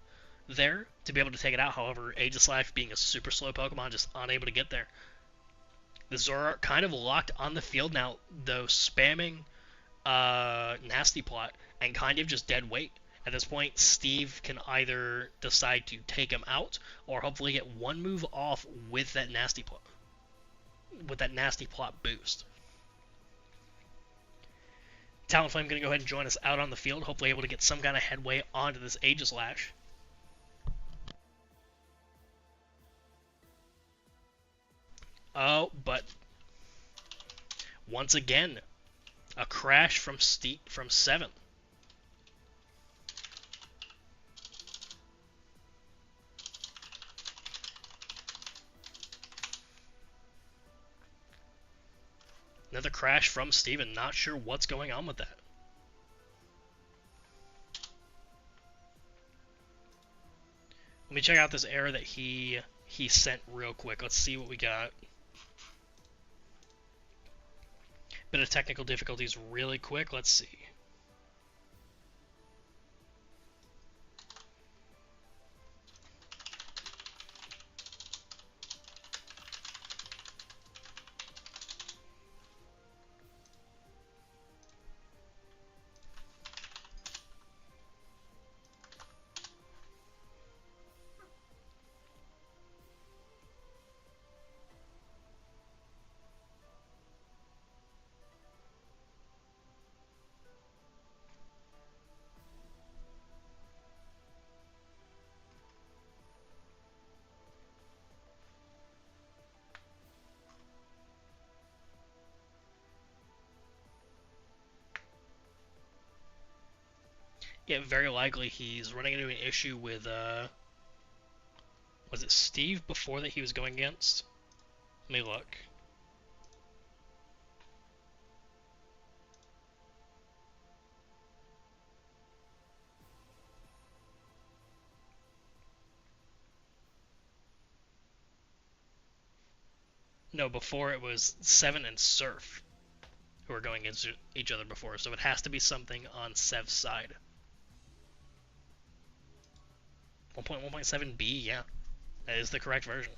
there to be able to take it out. However, Aegislash, being a super slow Pokemon, just unable to get there. The Zoroark kind of locked on the field now, though, spamming Nasty Plot and kind of just dead weight. At this point, Steve can either decide to take him out or hopefully get one move off with that Nasty Plot, boost. Talonflame going to go ahead and join us out on the field, hopefully able to get some kind of headway onto this Aegislash. Oh, but once again, a crash from Seven. Another crash from Steven. Not sure what's going on with that. Let me check out this error that he sent real quick. Let's see what we got. Bit of technical difficulties really quick. Let's see. Yeah, very likely he's running into an issue with, was it Steve before that he was going against? Let me look. No, before it was Seven and Surf who were going against each other before, so it has to be something on Sev's side. 1.1.7b, yeah. That is the correct version.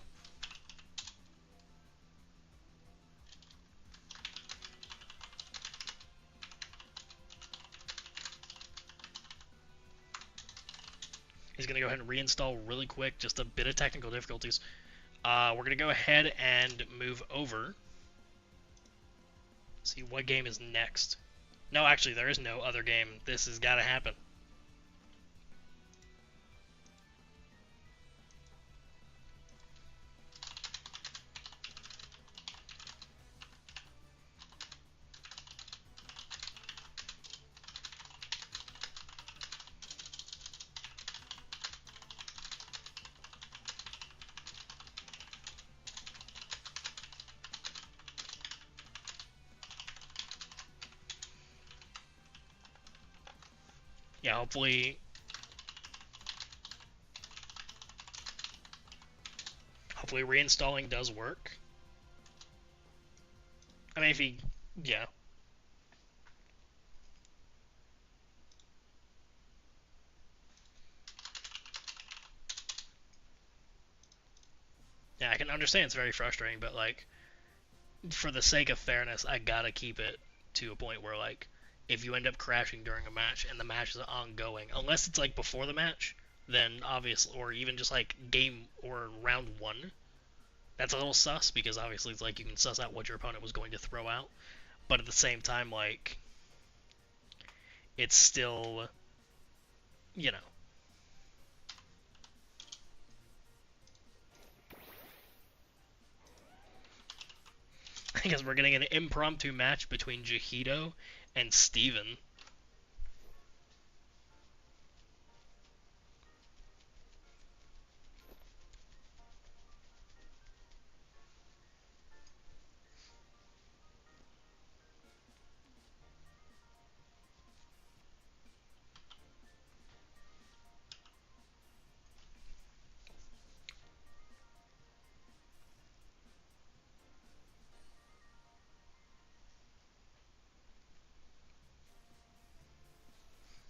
He's going to go ahead and reinstall really quick, just a bit of technical difficulties. We're going to go ahead and move over. See what game is next. No, actually, there is no other game. This has got to happen. Yeah, hopefully reinstalling does work. I mean, if he, yeah. Yeah, I can understand it's very frustrating, but, like, for the sake of fairness, I gotta keep it to a point where, like, if you end up crashing during a match and the match is ongoing, unless it's like before the match, then obviously, or even just like game or round one, that's a little sus because obviously it's like you can suss out what your opponent was going to throw out, but at the same time, like, it's still, you know. Because we're getting an impromptu match between Jahito and Steven.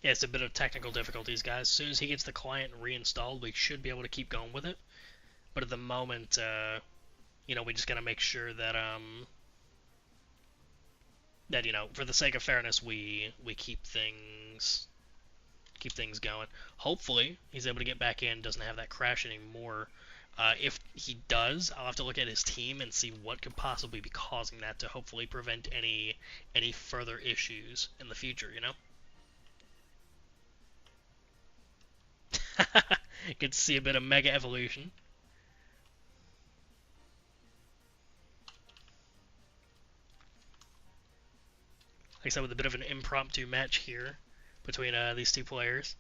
Yeah, it's a bit of technical difficulties, guys. As soon as he gets the client reinstalled, we should be able to keep going with it. But at the moment, we just gotta make sure that for the sake of fairness, we keep things going. Hopefully, he's able to get back in, doesn't have that crash anymore. If he does, I'll have to look at his team and see what could possibly be causing that to hopefully prevent any further issues in the future. Get to see a bit of Mega Evolution. Like I said, with a bit of an impromptu match here between these two players.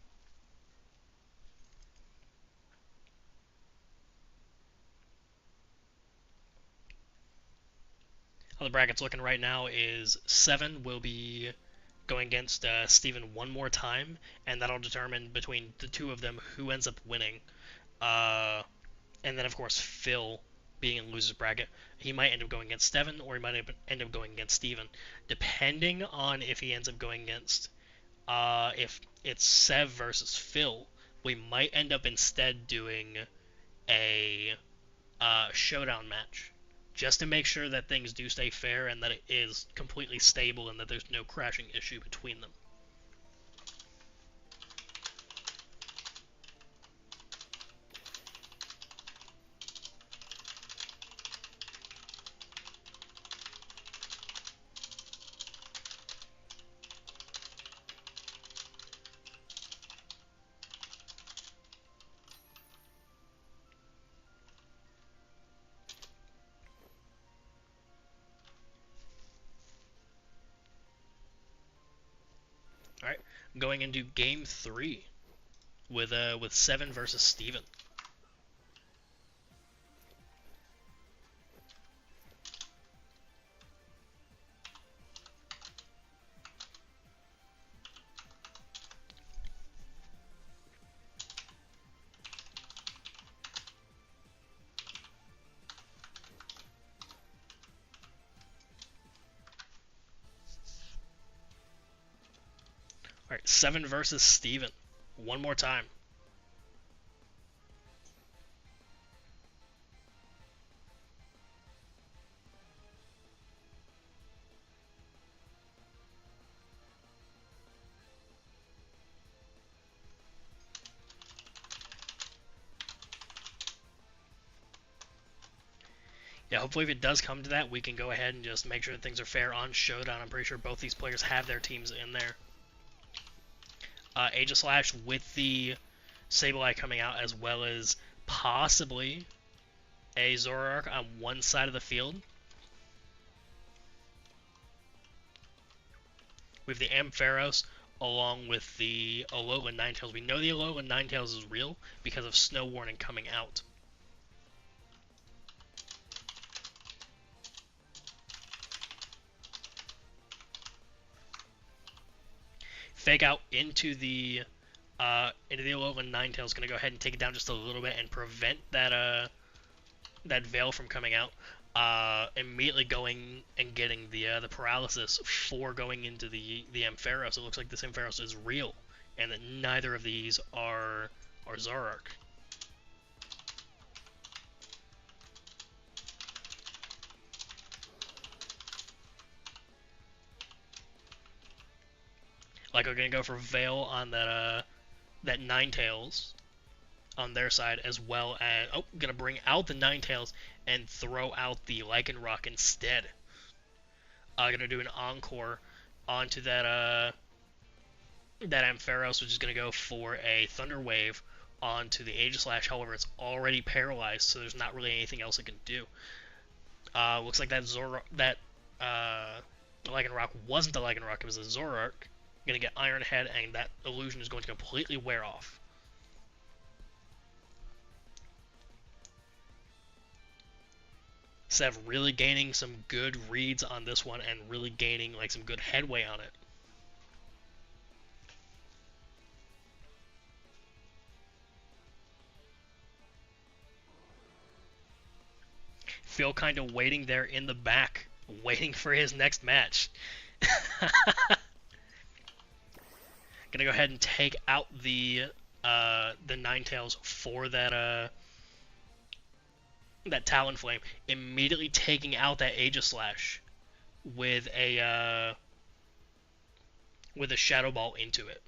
How the bracket's looking right now is 7 will be going against Steven one more time, and that'll determine between the two of them who ends up winning. And then, of course, Phil, being in loser's bracket, he might end up going against Steven, or he might end up going against Steven, depending on if he ends up going against, if it's Sev versus Phil, we might end up instead doing a showdown match, just to make sure that things do stay fair and that it is completely stable and that there's no crashing issue between them. Alright, going into game 3 with 7 versus Steven. Alright, 7 versus Steven. One more time. Yeah, hopefully if it does come to that, we can go ahead and just make sure that things are fair on Showdown. I'm pretty sure both these players have their teams in there. Aegislash with the Sableye coming out, as well as possibly a Zoroark on one side of the field. We have the Ampharos along with the Alolan Ninetales. We know the Alolan Ninetales is real because of Snow Warning coming out. Fake out into the Alolan Ninetales. Going to go ahead and take it down just a little bit and prevent that that Veil from coming out. Immediately going and getting the paralysis for going into the Ampharos. It looks like this Ampharos is real, and that neither of these are Zoroark. Like, we're gonna go for Veil on that that Ninetales on their side, as well as gonna bring out the Ninetales and throw out the Lycanroc instead. Gonna do an encore onto that that Ampharos, which is gonna go for a Thunder Wave onto the Aegislash. However, it's already paralyzed, so there's not really anything else it can do. Looks like that Lycanroc wasn't a Lycanroc; it was a Zoroark. Gonna get Iron Head, and that illusion is going to completely wear off. Sev really gaining some good reads on this one, and really gaining like some good headway on it. Phil kind of waiting there in the back, waiting for his next match. Gonna go ahead and take out the Ninetales for that that Talonflame, immediately taking out that Aegislash with a Shadow Ball into it,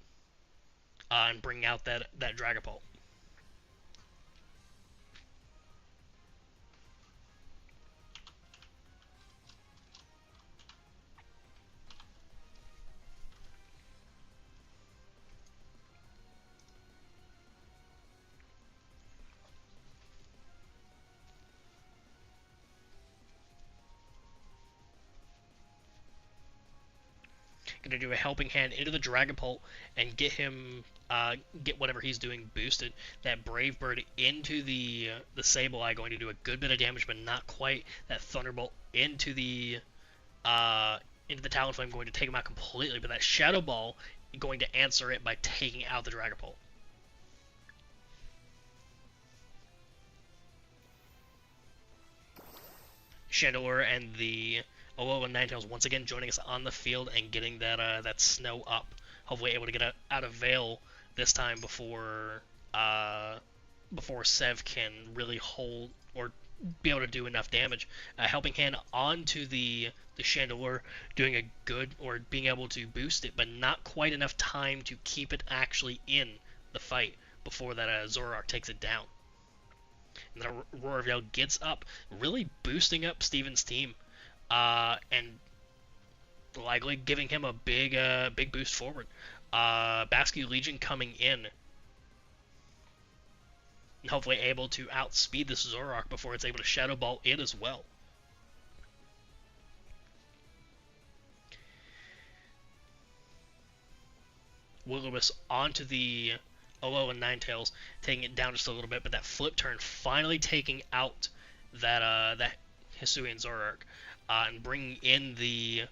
and bring out that Dragapult. Gonna do a Helping Hand into the Dragapult and get him, get whatever he's doing boosted. That Brave Bird into the Sableye, going to do a good bit of damage, but not quite. That Thunderbolt into the Talonflame, going to take him out completely. But that Shadow Ball going to answer it by taking out the Dragapult. Chandelure and the Alolan Ninetales once again joining us on the field and getting that snow up. Hopefully able to get out of Veil this time before Sev can really hold or be able to do enough damage. Helping Hand onto the Chandelure, doing a good, or being able to boost it, but not quite enough time to keep it actually in the fight before that Zoroark takes it down. And then Roar of Yell gets up, really boosting up Steven's team, and likely giving him a big boost forward. Bascu Legion coming in, and hopefully able to outspeed this Zoroark before it's able to Shadow Ball it as well. Will-O-Wisp onto the Alolan Ninetales, taking it down just a little bit, but that flip turn finally taking out that Hisuian Zoroark, and bringing in the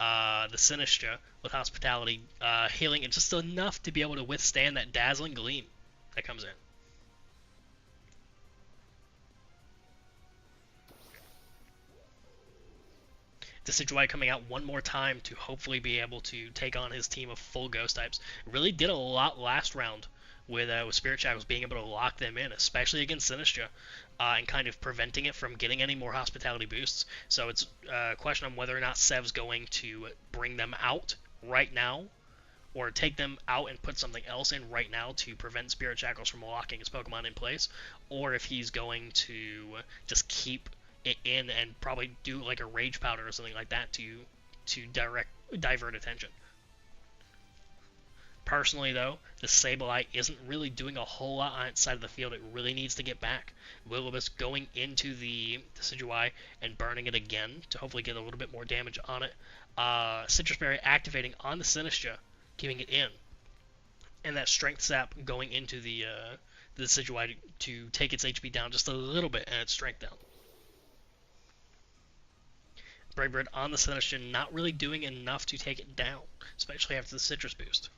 Sinistcha with Hospitality, healing it just enough to be able to withstand that Dazzling Gleam that comes in. Decidueye coming out one more time to hopefully be able to take on his team of full Ghost types. Really did a lot last round with Spirit Shackles, being able to lock them in, especially against Sinistcha, and kind of preventing it from getting any more Hospitality boosts. So it's a question on whether or not Sev's going to bring them out right now, or take them out and put something else in right now to prevent Spirit Shackles from locking his Pokemon in place, or if he's going to just keep it in and probably do like a Rage Powder or something like that to divert attention. Personally, though, the Sableye isn't really doing a whole lot on its side of the field. It really needs to get back. Will-O-Wisp going into the Decidueye and burning it again to hopefully get a little bit more damage on it. Citrus Berry activating on the Sinistcha, keeping it in. And that Strength Sap going into the Decidueye to take its HP down just a little bit and its strength down. Brave Bird on the Sinistcha, not really doing enough to take it down, especially after the Citrus boost.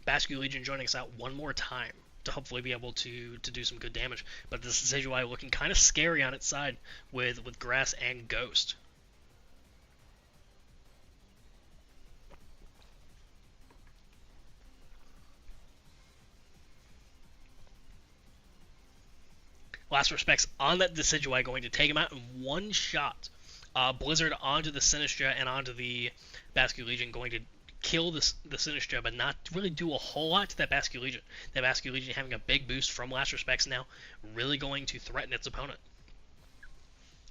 Bascu Legion joining us out one more time to hopefully be able to do some good damage, but this Decidueye looking kind of scary on its side with Grass and Ghost. Last Respects on that Decidueye, going to take him out in one shot. Blizzard onto the Sinistcha and onto the Bascu Legion, going to kill the Sinistcha, but not really do a whole lot to that Bascu Legion. That Bascu Legion having a big boost from Last Respects now, really going to threaten its opponent.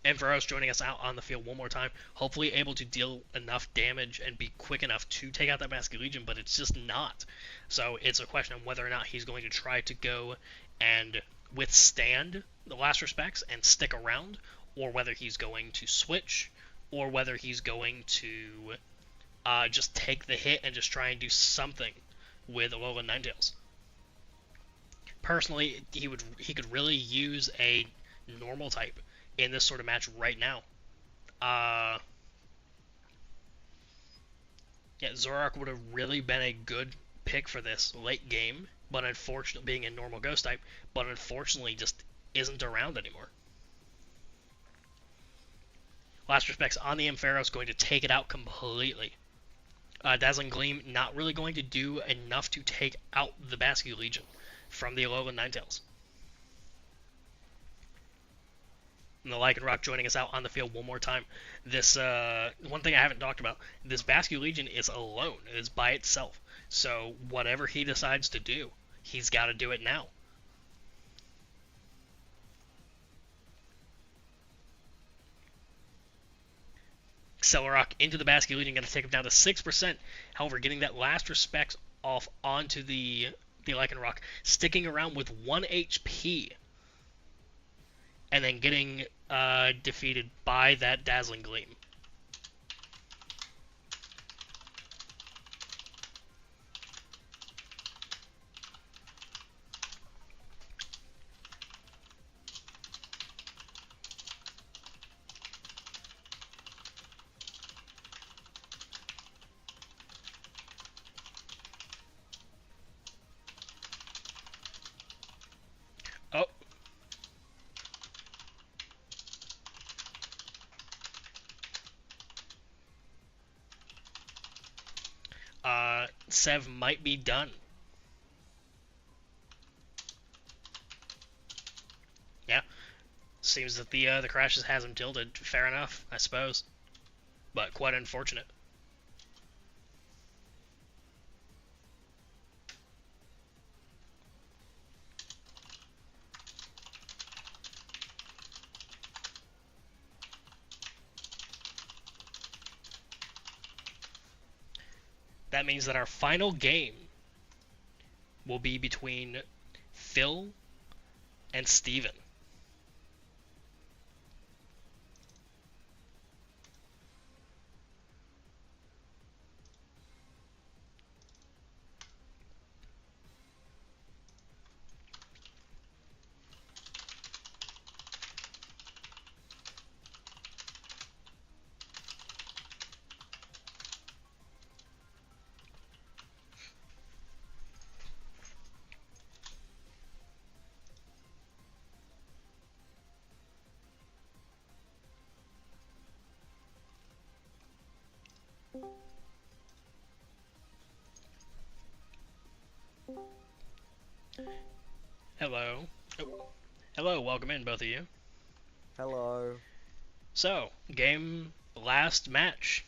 And Veros joining us out on the field one more time, hopefully able to deal enough damage and be quick enough to take out that Bascu Legion, but it's just not. So it's a question of whether or not he's going to try to go and withstand the Last Respects and stick around, or whether he's going to switch, or whether he's going to just take the hit and just try and do something with Alolan Ninetales. Personally, he could really use a normal type in this sort of match right now. Yeah, Zoroark would have really been a good pick for this late game, but unfortunately, being a normal ghost type, but unfortunately just isn't around anymore. Last Respects on the Ampharos is going to take it out completely. Dazzling Gleam not really going to do enough to take out the Basque Legion from the Alolan Ninetales. And the Lycanroc joining us out on the field one more time. This one thing I haven't talked about, this Basque Legion is alone. It is by itself. So whatever he decides to do, he's got to do it now. Accelerock into the Basque Legion, going to take him down to 6%. However, getting that Last Respects off onto the Lycanroc, sticking around with 1 HP, and then getting defeated by that Dazzling Gleam. Oh. Sev might be done. Yeah. Seems that the crashes has him tilted. Fair enough, I suppose. But quite unfortunate. That means that our final game will be between Phil and Steven. Hello. Oh. Hello, welcome in, both of you.
Hello.
So, last match.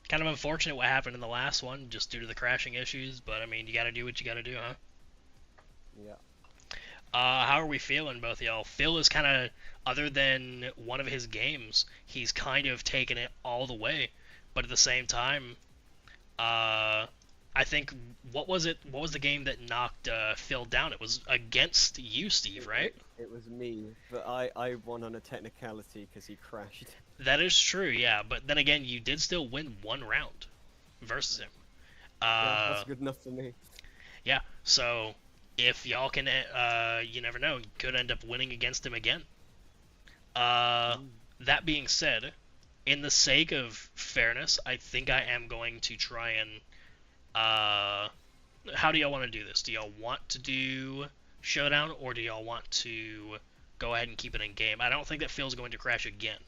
Kind of unfortunate what happened in the last one, just due to the crashing issues, but I mean, you gotta do what you gotta do, huh?
Yeah.
How are we feeling, both of y'all? Phil is kind of, other than one of his games, he's kind of taken it all the way, but at the same time, I think, what was the game that knocked Phil down? It was against you, Steve, right?
It was me, but I won on a technicality because he crashed.
That is true, yeah, but then again, you did still win one round versus him.
Yeah, that's good enough for me.
Yeah, so if y'all can, you never know, you could end up winning against him again. That being said, in the sake of fairness, I think I am going to try and, how do y'all want to do this? Do y'all want to do Showdown, or do y'all want to go ahead and keep it in game? I don't think that Phil's going to crash again,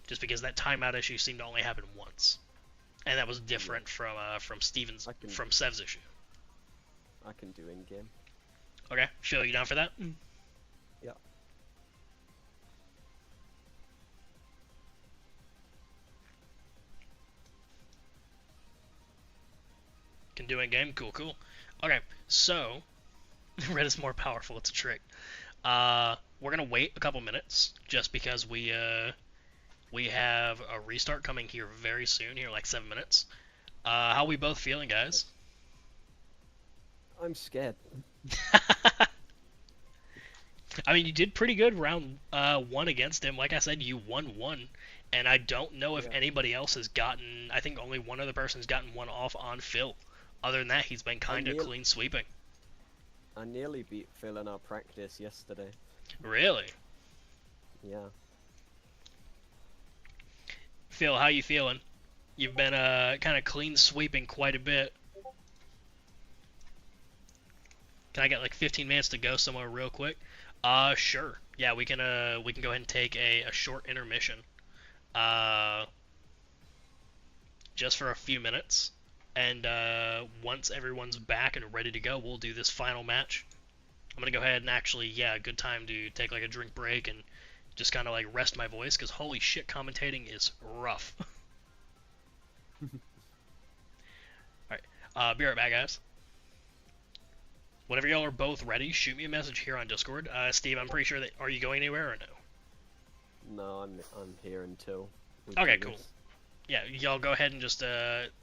just because that timeout issue seemed to only happen once, and that was different from from Sev's issue.
I can do in game.
Okay, Phil, you down for that?
Yeah.
Can do in game? Cool. Okay, so red is more powerful, it's a trick. We're gonna wait a couple minutes just because we have a restart coming here very soon, here like 7 minutes. How are we both feeling, guys?
I'm scared.
I mean, you did pretty good round 1 against him. Like I said, you won 1, and I don't know if anybody else has gotten. I think only one other person's gotten one off on Phil. Other than that, he's been kind of clean sweeping.
I nearly beat Phil in our practice yesterday.
Really?
Yeah.
Phil, how you feeling? You've been kind of clean sweeping quite a bit. Can I get like 15 minutes to go somewhere real quick? Sure. Yeah, we can go ahead and take a short intermission. Uh, just for a few minutes. And once everyone's back and ready to go, we'll do this final match. I'm gonna go ahead and actually, yeah, good time to take like a drink break and just kind of like rest my voice, because holy shit, commentating is rough. Alright, be right back, guys. Whenever y'all are both ready, shoot me a message here on Discord. Steve, I'm pretty sure that, are you going anywhere or no?
No, I'm here until.
Okay, cool. Yeah, y'all go ahead and just,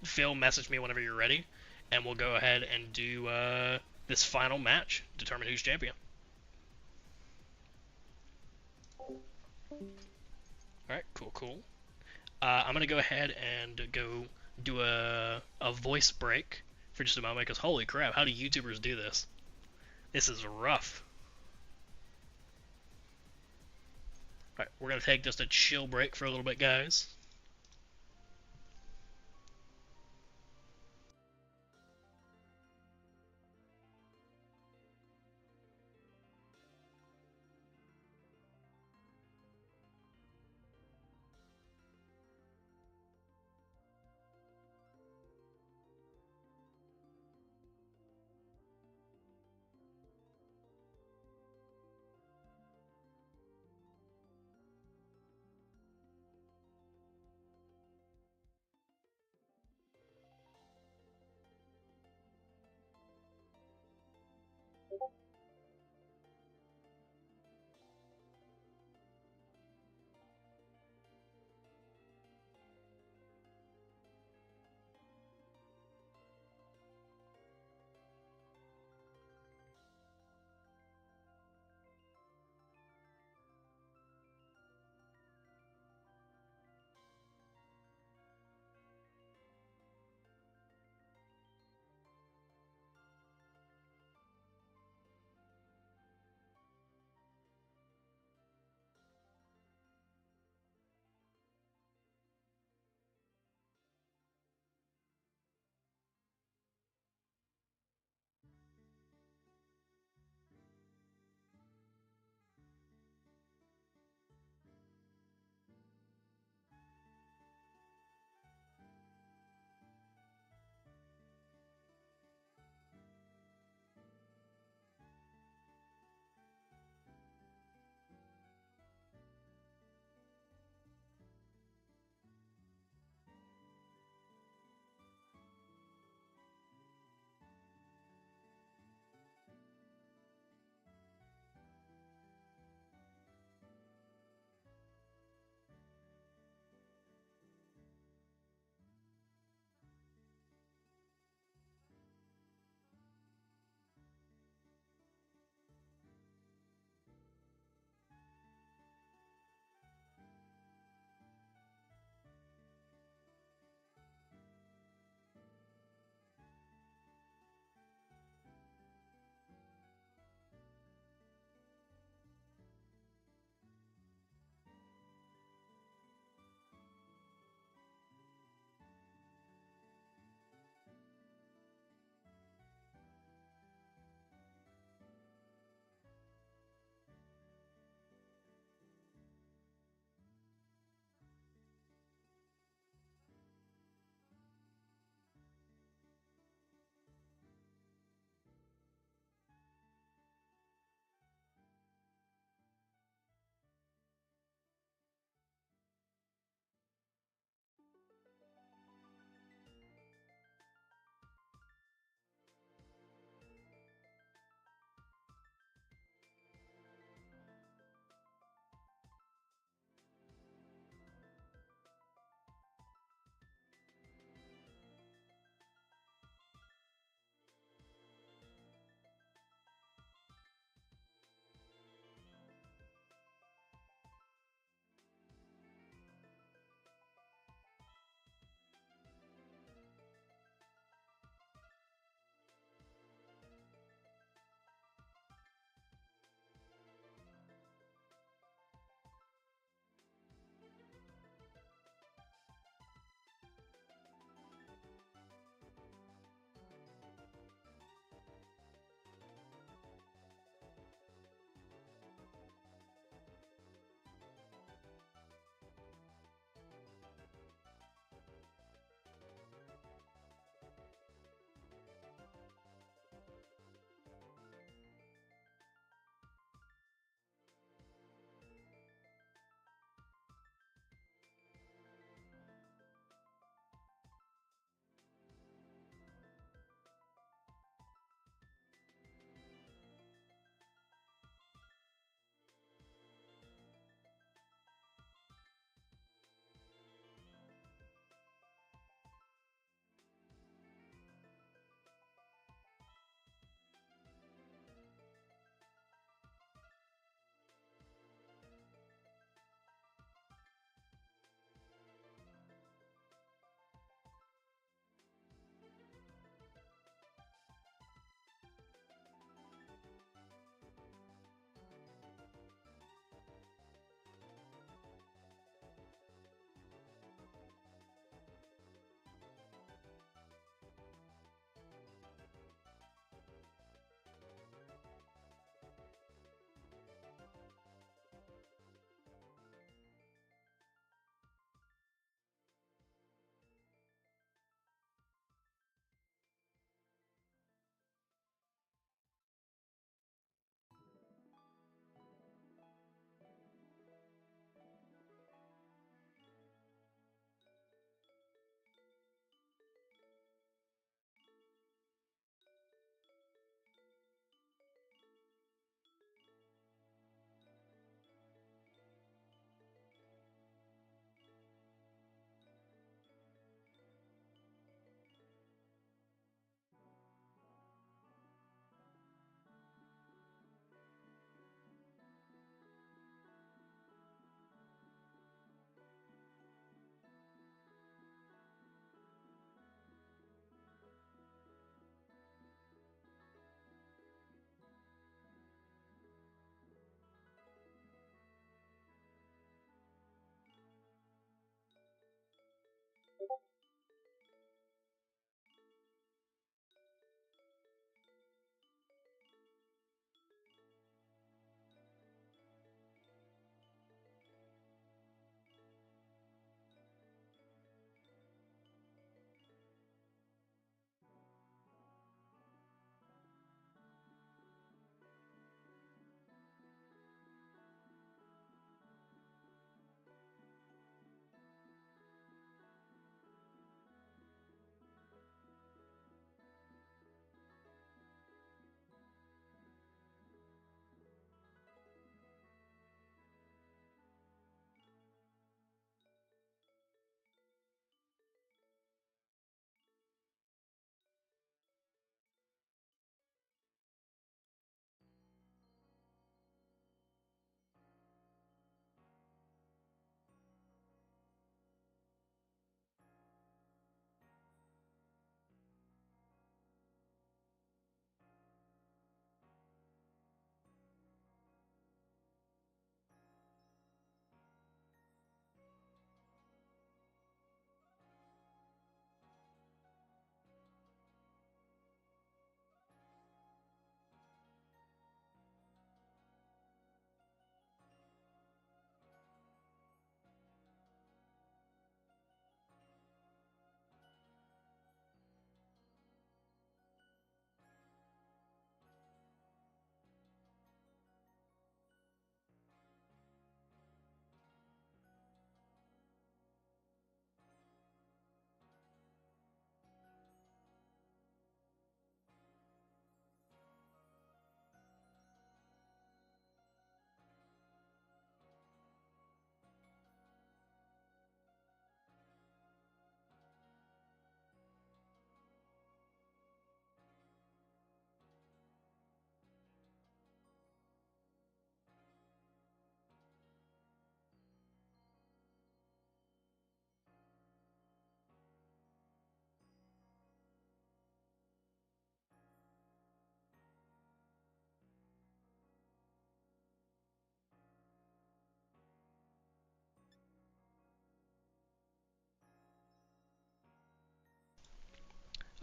Phil, message me whenever you're ready, and we'll go ahead and do, this final match, determine who's champion. Alright, cool. I'm gonna go ahead and go do a voice break for just a moment, because holy crap, how do YouTubers do this? This is rough. Alright, we're gonna take just a chill break for a little bit, guys.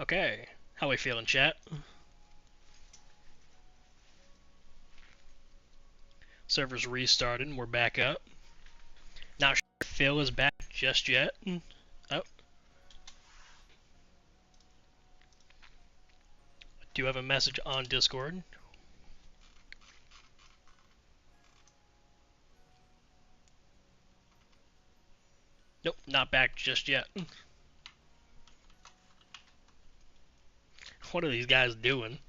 Okay, how we feeling, chat? Server's restarted and we're back up. Not sure if Phil is back just yet. Oh. Do you have a message on Discord? Nope, not back just yet. What are these guys doing?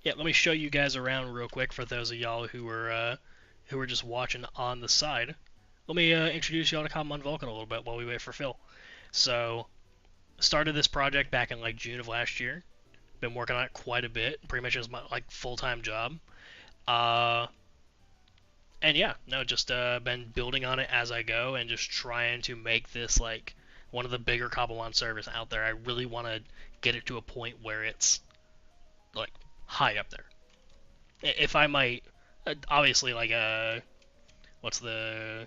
Yeah, let me show you guys around real quick for those of y'all who were just watching on the side. Let me introduce y'all to Cobblemon Vulkan a little bit while we wait for Phil. So, started this project back in like June of last year. Been working on it quite a bit, pretty much as my like full-time job. And yeah, no, just been building on it as I go and just trying to make this like one of the bigger Cobblemon servers out there. I really want to get it to a point where it's like high up there. If I might, obviously like what's the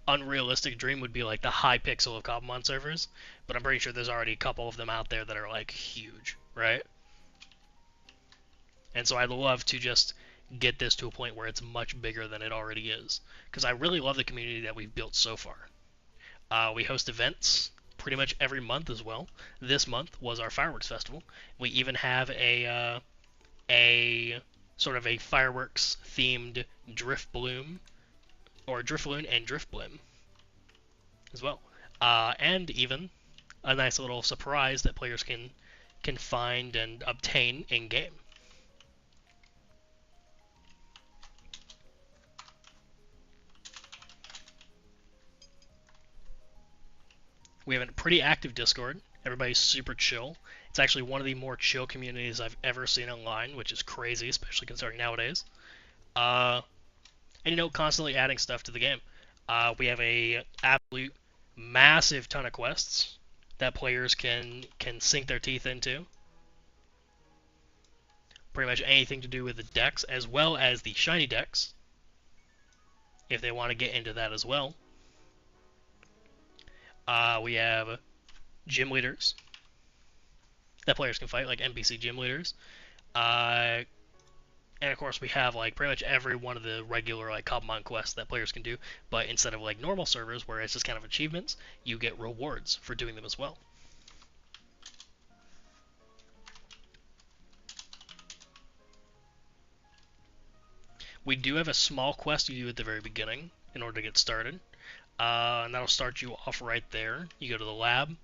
unrealistic dream would be like the high pixel of Cobblemon servers, but I'm pretty sure there's already a couple of them out there that are like huge, right? And so I'd love to just get this to a point where it's much bigger than it already is, because I really love the community that we've built so far. We host events pretty much every month as well. This month was our fireworks festival. We even have a sort of a fireworks themed drift bloom, or drift balloon and drift blim as well, and even a nice little surprise that players can find and obtain in game. We have a pretty active Discord. Everybody's super chill. It's actually one of the more chill communities I've ever seen online, which is crazy, especially considering nowadays. And you know, constantly adding stuff to the game. We have a absolute massive ton of quests that players can sink their teeth into. Pretty much anything to do with the decks, as well as the shiny decks, if they want to get into that as well. We have gym leaders that players can fight, like NPC gym leaders. And of course we have like pretty much every one of the regular like Cobblemon quests that players can do, but instead of like normal servers where it's just kind of achievements, you get rewards for doing them as well. We do have a small quest you do at the very beginning in order to get started. And that'll start you off right there. You go to the lab,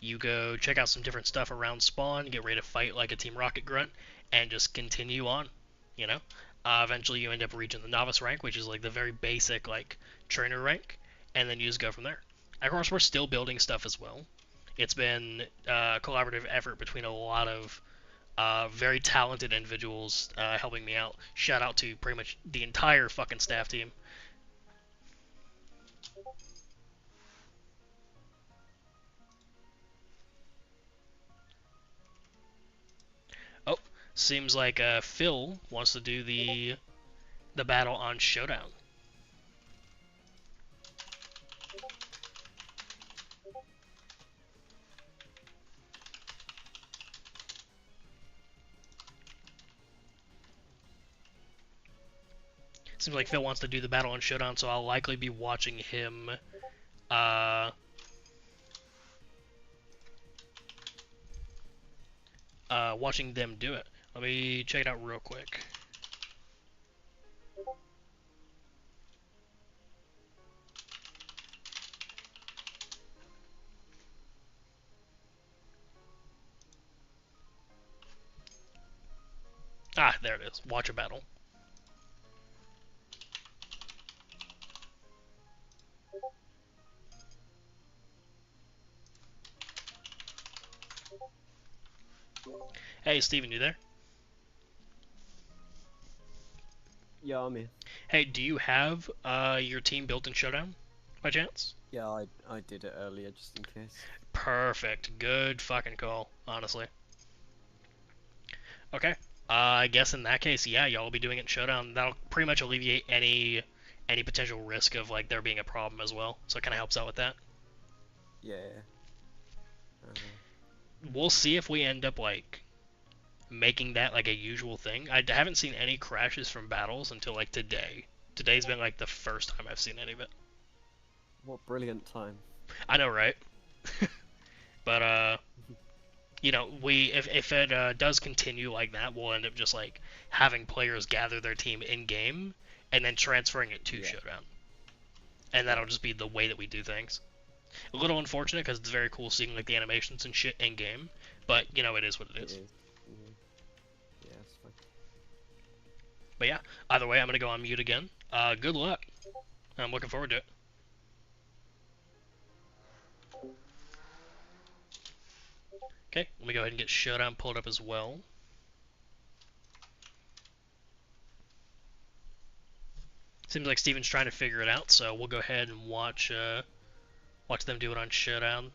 you go check out some different stuff around spawn, get ready to fight like a Team Rocket grunt, and just continue on, you know? Eventually you end up reaching the novice rank, which is like the very basic like trainer rank, and then you just go from there. Of course, we're still building stuff as well. It's been a collaborative effort between a lot of very talented individuals helping me out. Shout out to pretty much the entire fucking staff team. Oh, seems like Phil wants to do the battle on Showdown. Seems like Phil wants to do the battle on Showdown, so I'll likely be watching him. Watching them do it. Let me check it out real quick. Ah, there it is. Watch a battle. Hey, Steven, you there?
Yeah, I'm here.
Hey, do you have your team built in Showdown, by chance?
Yeah, I did it earlier just in case.
Perfect. Good fucking call, honestly. Okay. I guess in that case, yeah, y'all will be doing it in Showdown. That'll pretty much alleviate any potential risk of like there being a problem as well. So it kind of helps out with that.
Yeah.
We'll see if we end up like making that like a usual thing. I haven't seen any crashes from battles until like today. Today's been like the first time I've seen any of it.
What brilliant time.
I know, right? But you know, if it does continue like that, we'll end up just like having players gather their team in game and then transferring it to Showdown, and that'll just be the way that we do things. A little unfortunate because it's very cool seeing like the animations and shit in game, but you know it is what it is.
It is. Yeah, it's fine.
But yeah, either way, I'm gonna go on mute again. Good luck. I'm looking forward to it. Okay, let me go ahead and get Showdown pulled up as well. Seems like Steven's trying to figure it out, so we'll go ahead and watch them do it on Showdown.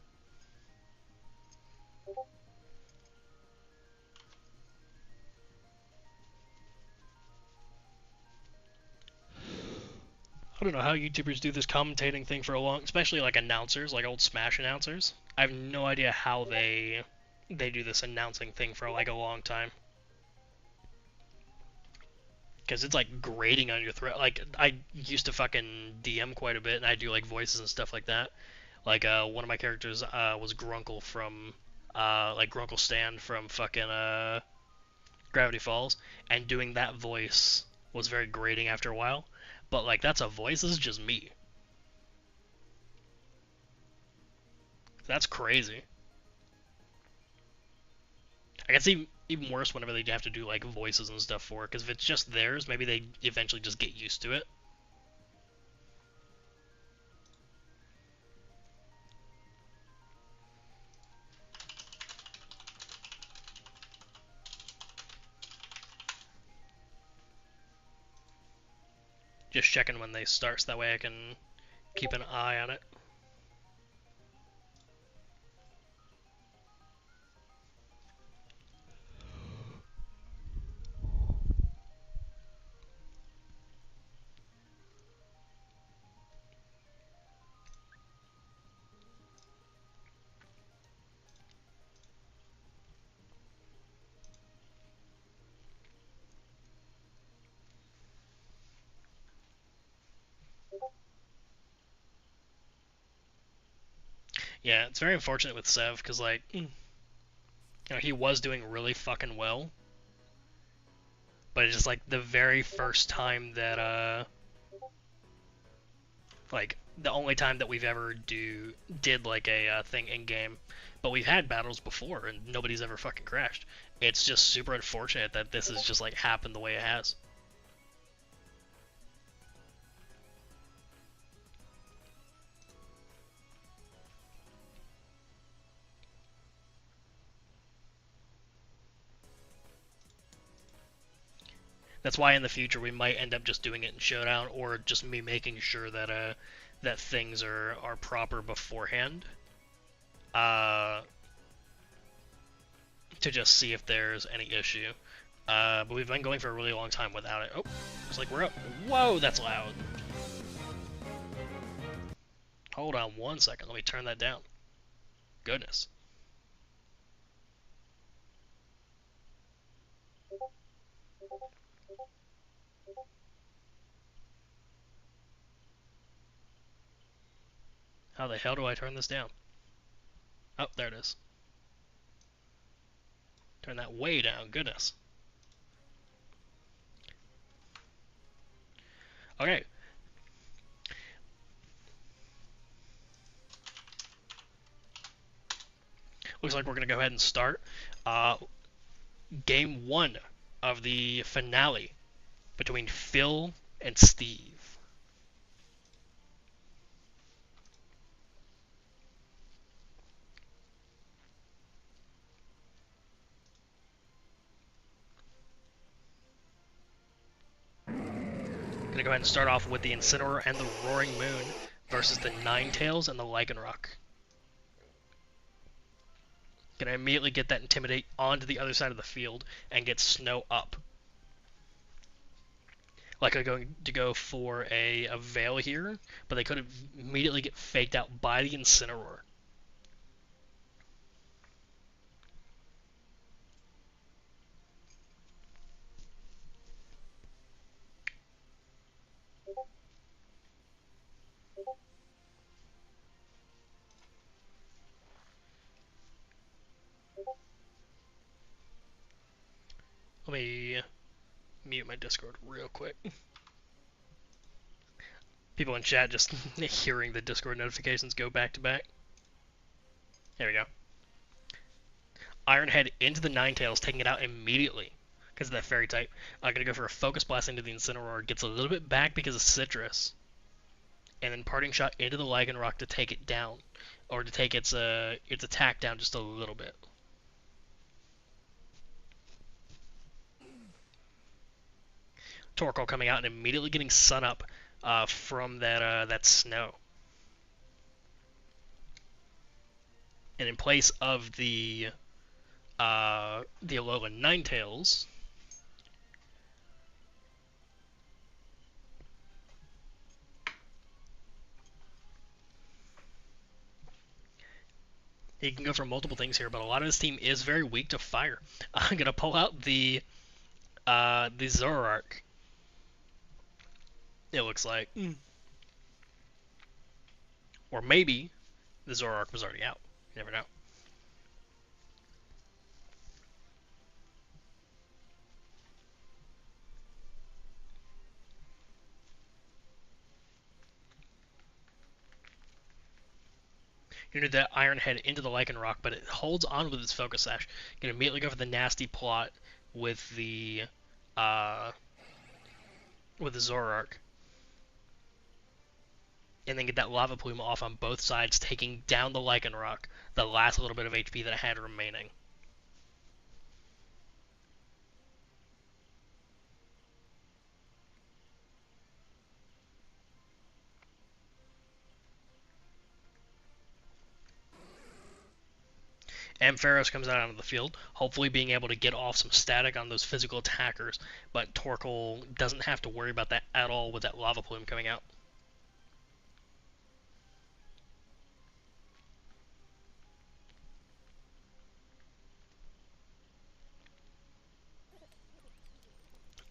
I don't know how YouTubers do this commentating thing for a long, especially like announcers, like old Smash announcers. I have no idea how they do this announcing thing for like a long time. Because it's like grating on your throat. Like I used to fucking DM quite a bit, and I do like voices and stuff like that. Like one of my characters was Grunkle from like Grunkle Stan from fucking Gravity Falls, and doing that voice was very grating after a while. But like that's a voice. This is just me. That's crazy. I can see even worse whenever they have to do like voices and stuff for it, because if it's just theirs, maybe they eventually just get used to it. Just checking when they start, so that way I can keep an eye on it. Yeah, it's very unfortunate with Sev, because like, you know, he was doing really fucking well, but it's just like the very first time that like the only time that we've ever did like a thing in game, but we've had battles before and nobody's ever fucking crashed. It's just super unfortunate that this has just like happened the way it has. That's why in the future we might end up just doing it in Showdown, or just me making sure that that things are proper beforehand. To just see if there's any issue. But we've been going for a really long time without it. Oh, looks like we're up. Whoa, that's loud. Hold on one second. Let me turn that down. Goodness. How the hell do I turn this down? Oh, there it is. Turn that way down. Goodness. Okay. Looks like we're going to go ahead and start game one of the finale between Phil and Steve. Gonna go ahead and start off with the Incineroar and the Roaring Moon versus the Ninetales and the Lycanroc. Gonna immediately get that Intimidate onto the other side of the field and get Snow up. Like I'm going to go for a Veil here, but they could immediately get faked out by the Incineroar. Let me mute my Discord real quick. People in chat just hearing the Discord notifications go back to back. There we go. Iron Head into the Ninetales, taking it out immediately because of that Fairy type. I'm going to go for a Focus Blast into the Incineroar. Gets a little bit back because of Citrus. And then Parting Shot into the Lycanroc to take it down. Or to take its attack down just a little bit. Torkoal coming out and immediately getting Sun Up from that Snow. And in place of the Alolan Ninetales, you can go for multiple things here, but a lot of this team is very weak to fire. I'm gonna pull out the Zoroark. It looks like, or maybe the Zoroark was already out. You never know. You need that Iron Head into the Lycanroc, but it holds on with its Focus Sash. Gonna immediately go for the nasty plot with the Zoroark. And then get that Lava Plume off on both sides, taking down the Lycanroc, the last little bit of HP that it had remaining. Ampharos comes out onto the field, hopefully being able to get off some static on those physical attackers, but Torkoal doesn't have to worry about that at all with that Lava Plume coming out.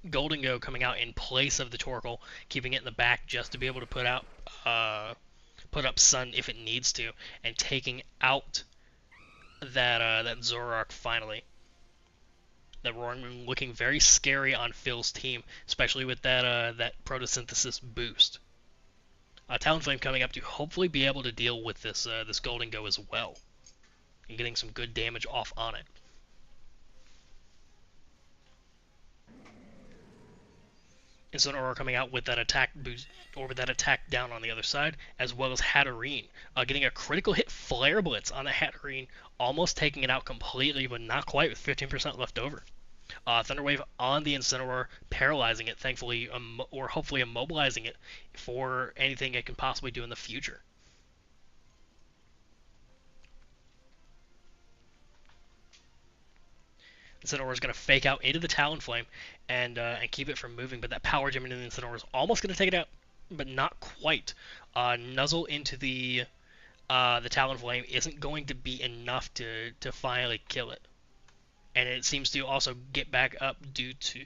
Goldengo coming out in place of the Torkoal, keeping it in the back just to be able to put up Sun if it needs to, and taking out that Zoroark finally. That Roaring Moon looking very scary on Phil's team, especially with that Photosynthesis boost. Talonflame coming up to hopefully be able to deal with this Goldengo as well, and getting some good damage off on it. Incineroar coming out with that attack boost, or with that attack down on the other side, as well as Hatterene. Getting a critical hit Flare Blitz on the Hatterene, almost taking it out completely, but not quite, with 15% left over. Thunder Wave on the Incineroar, paralyzing it, thankfully, or hopefully immobilizing it for anything it can possibly do in the future. Incineroar is going to fake out into the Talonflame and keep it from moving, but that Power Gem into the Incineroar is almost going to take it out, but not quite. Nuzzle into the Talonflame isn't going to be enough to finally kill it. And it seems to also get back up due to...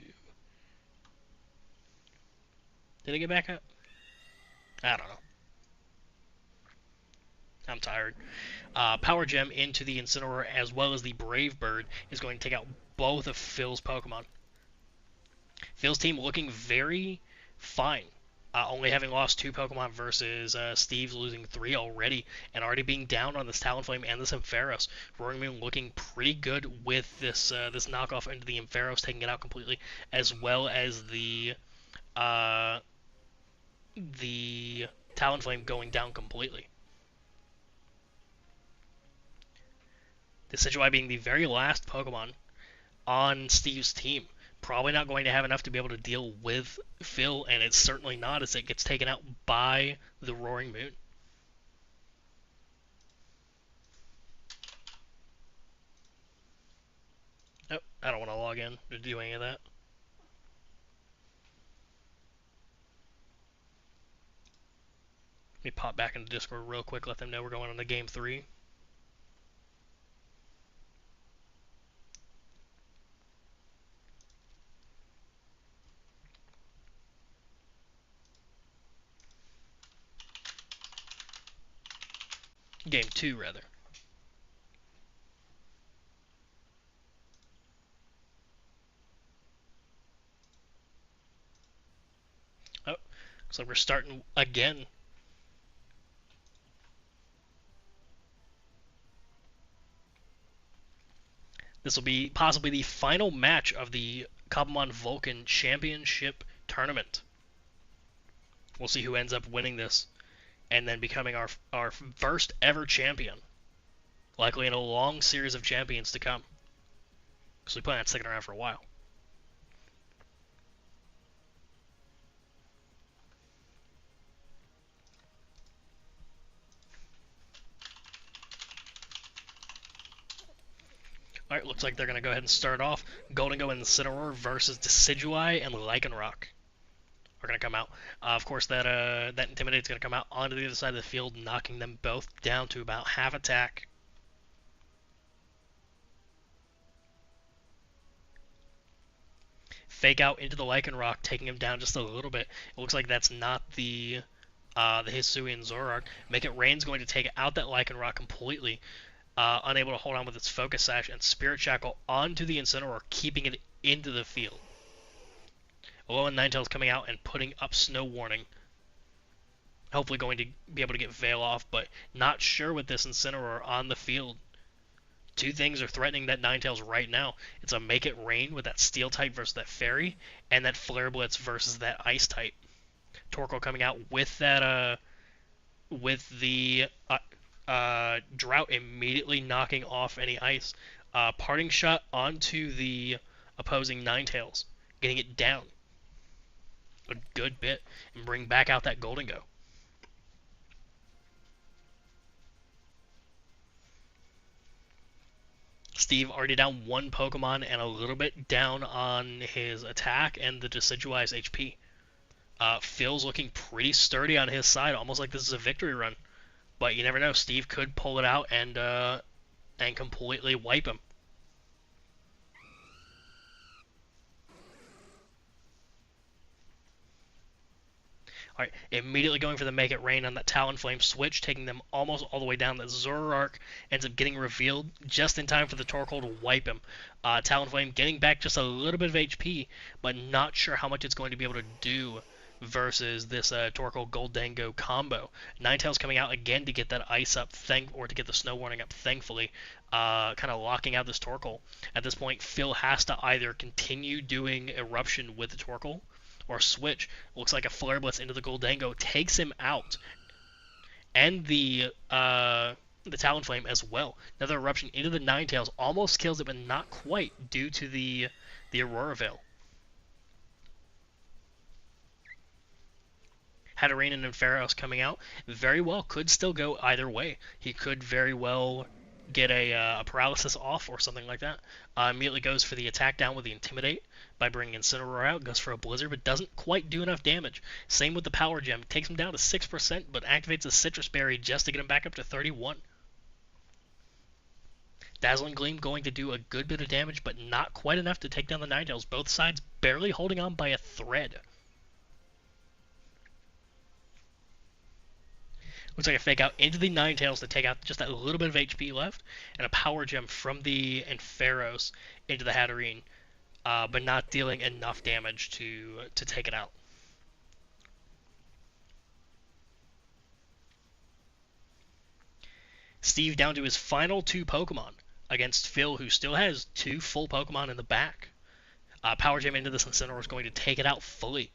Did it get back up? I don't know. I'm tired. Power Gem into the Incineroar as well as the Brave Bird is going to take out both of Phil's Pokemon. Phil's team looking very fine. Only having lost 2 Pokemon versus Steve's losing 3 already, and already being down on this Talonflame and this Ampharos. Roaring Moon looking pretty good with this knockoff into the Ampharos, taking it out completely, as well as the Talonflame going down completely. Decidueye being the very last Pokemon on Steve's team, probably not going to have enough to be able to deal with Phil, and it's certainly not as it gets taken out by the Roaring Moon. Oh, I don't want to log in to do any of that. Let me pop back into Discord real quick, let them know we're going on to Game 3. Game 2, rather. Oh, looks like we're starting again. This will be possibly the final match of the Cobblemon Vulkan Championship Tournament. We'll see who ends up winning this, and then becoming our first ever champion. Likely in a long series of champions to come. Because we plan on sticking around for a while. Alright, looks like they're going to go ahead and start off. Goldengo and Incineroar versus Decidueye and Lycanroc are going to come out. Of course, that Intimidate's going to come out onto the other side of the field, knocking them both down to about half attack. Fake out into the Lycanroc, taking him down just a little bit. It looks like that's not the Hisuian Zoroark. Make It Rain's going to take out that Lycanroc completely. Unable to hold on with its Focus Sash, and Spirit Shackle onto the Incineroar, keeping it into the field. Alolan Ninetales coming out and putting up Snow Warning. Hopefully going to be able to get Veil off, but not sure with this Incineroar on the field. Two things are threatening that Ninetales right now. It's a Make It Rain with that Steel type versus that Fairy, and that Flare Blitz versus that Ice type. Torkoal coming out with that, with the Drought immediately knocking off any ice. Parting Shot onto the opposing Ninetales, getting it down a good bit, and bring back out that Goldengo. Steve already down one Pokemon and a little bit down on his attack and the Decidueye's HP. Phil's looking pretty sturdy on his side, almost like this is a victory run. But you never know, Steve could pull it out and completely wipe him. Alright, immediately going for the Make It Rain on that Talonflame switch, taking them almost all the way down. The Zoroark ends up getting revealed just in time for the Torkoal to wipe him. Talonflame getting back just a little bit of HP, but not sure how much it's going to be able to do versus this Torkoal Goldengo combo. Ninetales coming out again to get that ice up, or to get the Snow Warning up, thankfully. Kind of locking out this Torkoal. At this point, Phil has to either continue doing Eruption with the Torkoal, or switch. Looks like a Flare Blitz into the Goldengo takes him out. And the Talonflame as well. Another Eruption into the Ninetales, almost kills it, but not quite, due to the Aurora Veil. Hatterene and Ampharos coming out. Very well, could still go either way. He could very well get a Paralysis off or something like that. Immediately goes for the attack down with the Intimidate by bringing Incineroar out. Goes for a Blizzard, but doesn't quite do enough damage. Same with the Power Gem. Takes him down to 6%, but activates a Citrus Berry just to get him back up to 31. Dazzling Gleam going to do a good bit of damage, but not quite enough to take down the Ninetales. Both sides barely holding on by a thread. Looks like a Fake Out into the Ninetales to take out just that little bit of HP left, and a Power Gem from the Ampharos into the Hatterene, but not dealing enough damage to take it out. Steve down to his final two Pokemon against Phil, who still has two full Pokemon in the back. Power Gem into this Incineroar is going to take it out fully.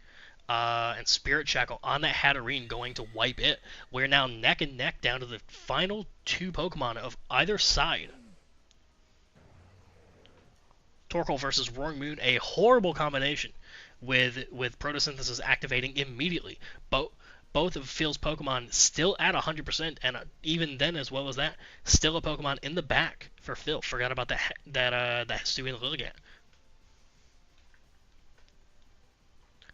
And Spirit Shackle on that Hatterene going to wipe it. We're now neck and neck down to the final two Pokemon of either side. Torkoal versus Roaring Moon, a horrible combination with Photosynthesis activating immediately. Both of Phil's Pokemon still at 100%, and even then, as well as that, still a Pokemon in the back for Phil. Forgot about that Hisuian Lilligant.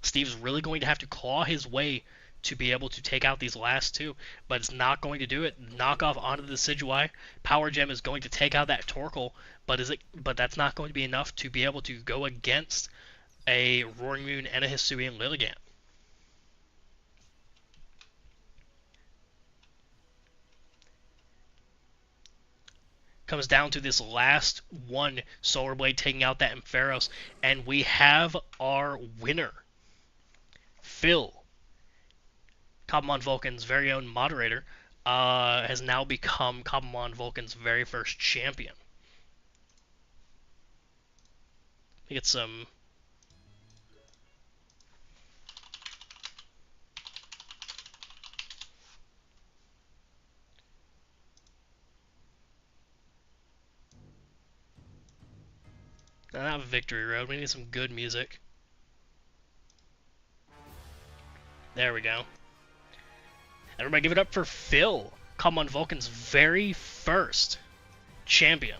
Steve's really going to have to claw his way to be able to take out these last two, but it's not going to do it. Knockoff onto the Decidueye. Power Gem is going to take out that Torkoal, but that's not going to be enough to be able to go against a Roaring Moon and a Hisuian Lilligant. Comes down to this last one, Solar Blade taking out that Ampharos, and we have our winner. Phil, Cobblemon Vulkan's very own moderator, has now become Cobblemon Vulkan's very first champion. Let me get some... Not Victory Road, we need some good music. There we go. Everybody give it up for Phil, Cobblemon Vulkan's very first champion.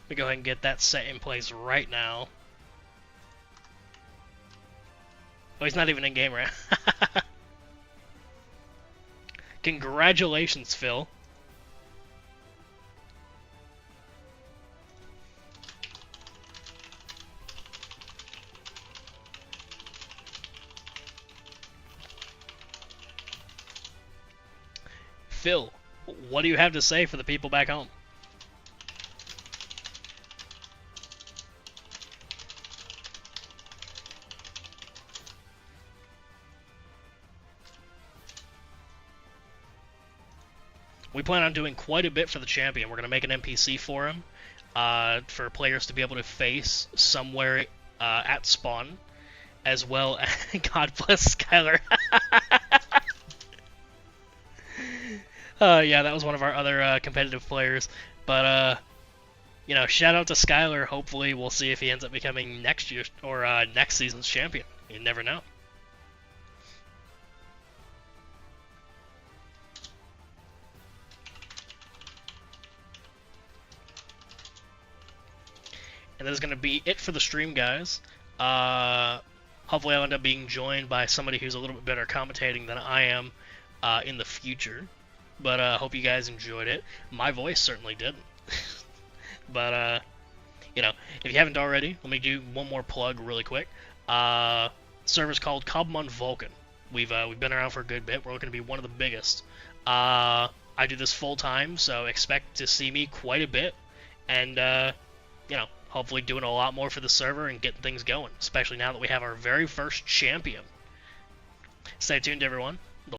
Let me go ahead and get that set in place right now. Oh, he's not even in game, right? Congratulations, Phil. Phil, what do you have to say for the people back home? We plan on doing quite a bit for the champion. We're going to make an NPC for him, for players to be able to face somewhere at spawn, as well as... God bless Skylar. Yeah, that was one of our other competitive players. But, you know, shout out to Skylar. Hopefully we'll see if he ends up becoming next year's or next season's champion. You never know. And that is going to be it for the stream, guys. Hopefully I'll end up being joined by somebody who's a little bit better commentating than I am in the future. But hope you guys enjoyed it. My voice certainly didn't. But, you know, if you haven't already, let me do one more plug really quick. Server's called Cobblemon Vulkan. We've been around for a good bit. We're looking to be one of the biggest. I do this full time, so expect to see me quite a bit. And, you know, hopefully doing a lot more for the server and getting things going, especially now that we have our very first champion. Stay tuned, everyone.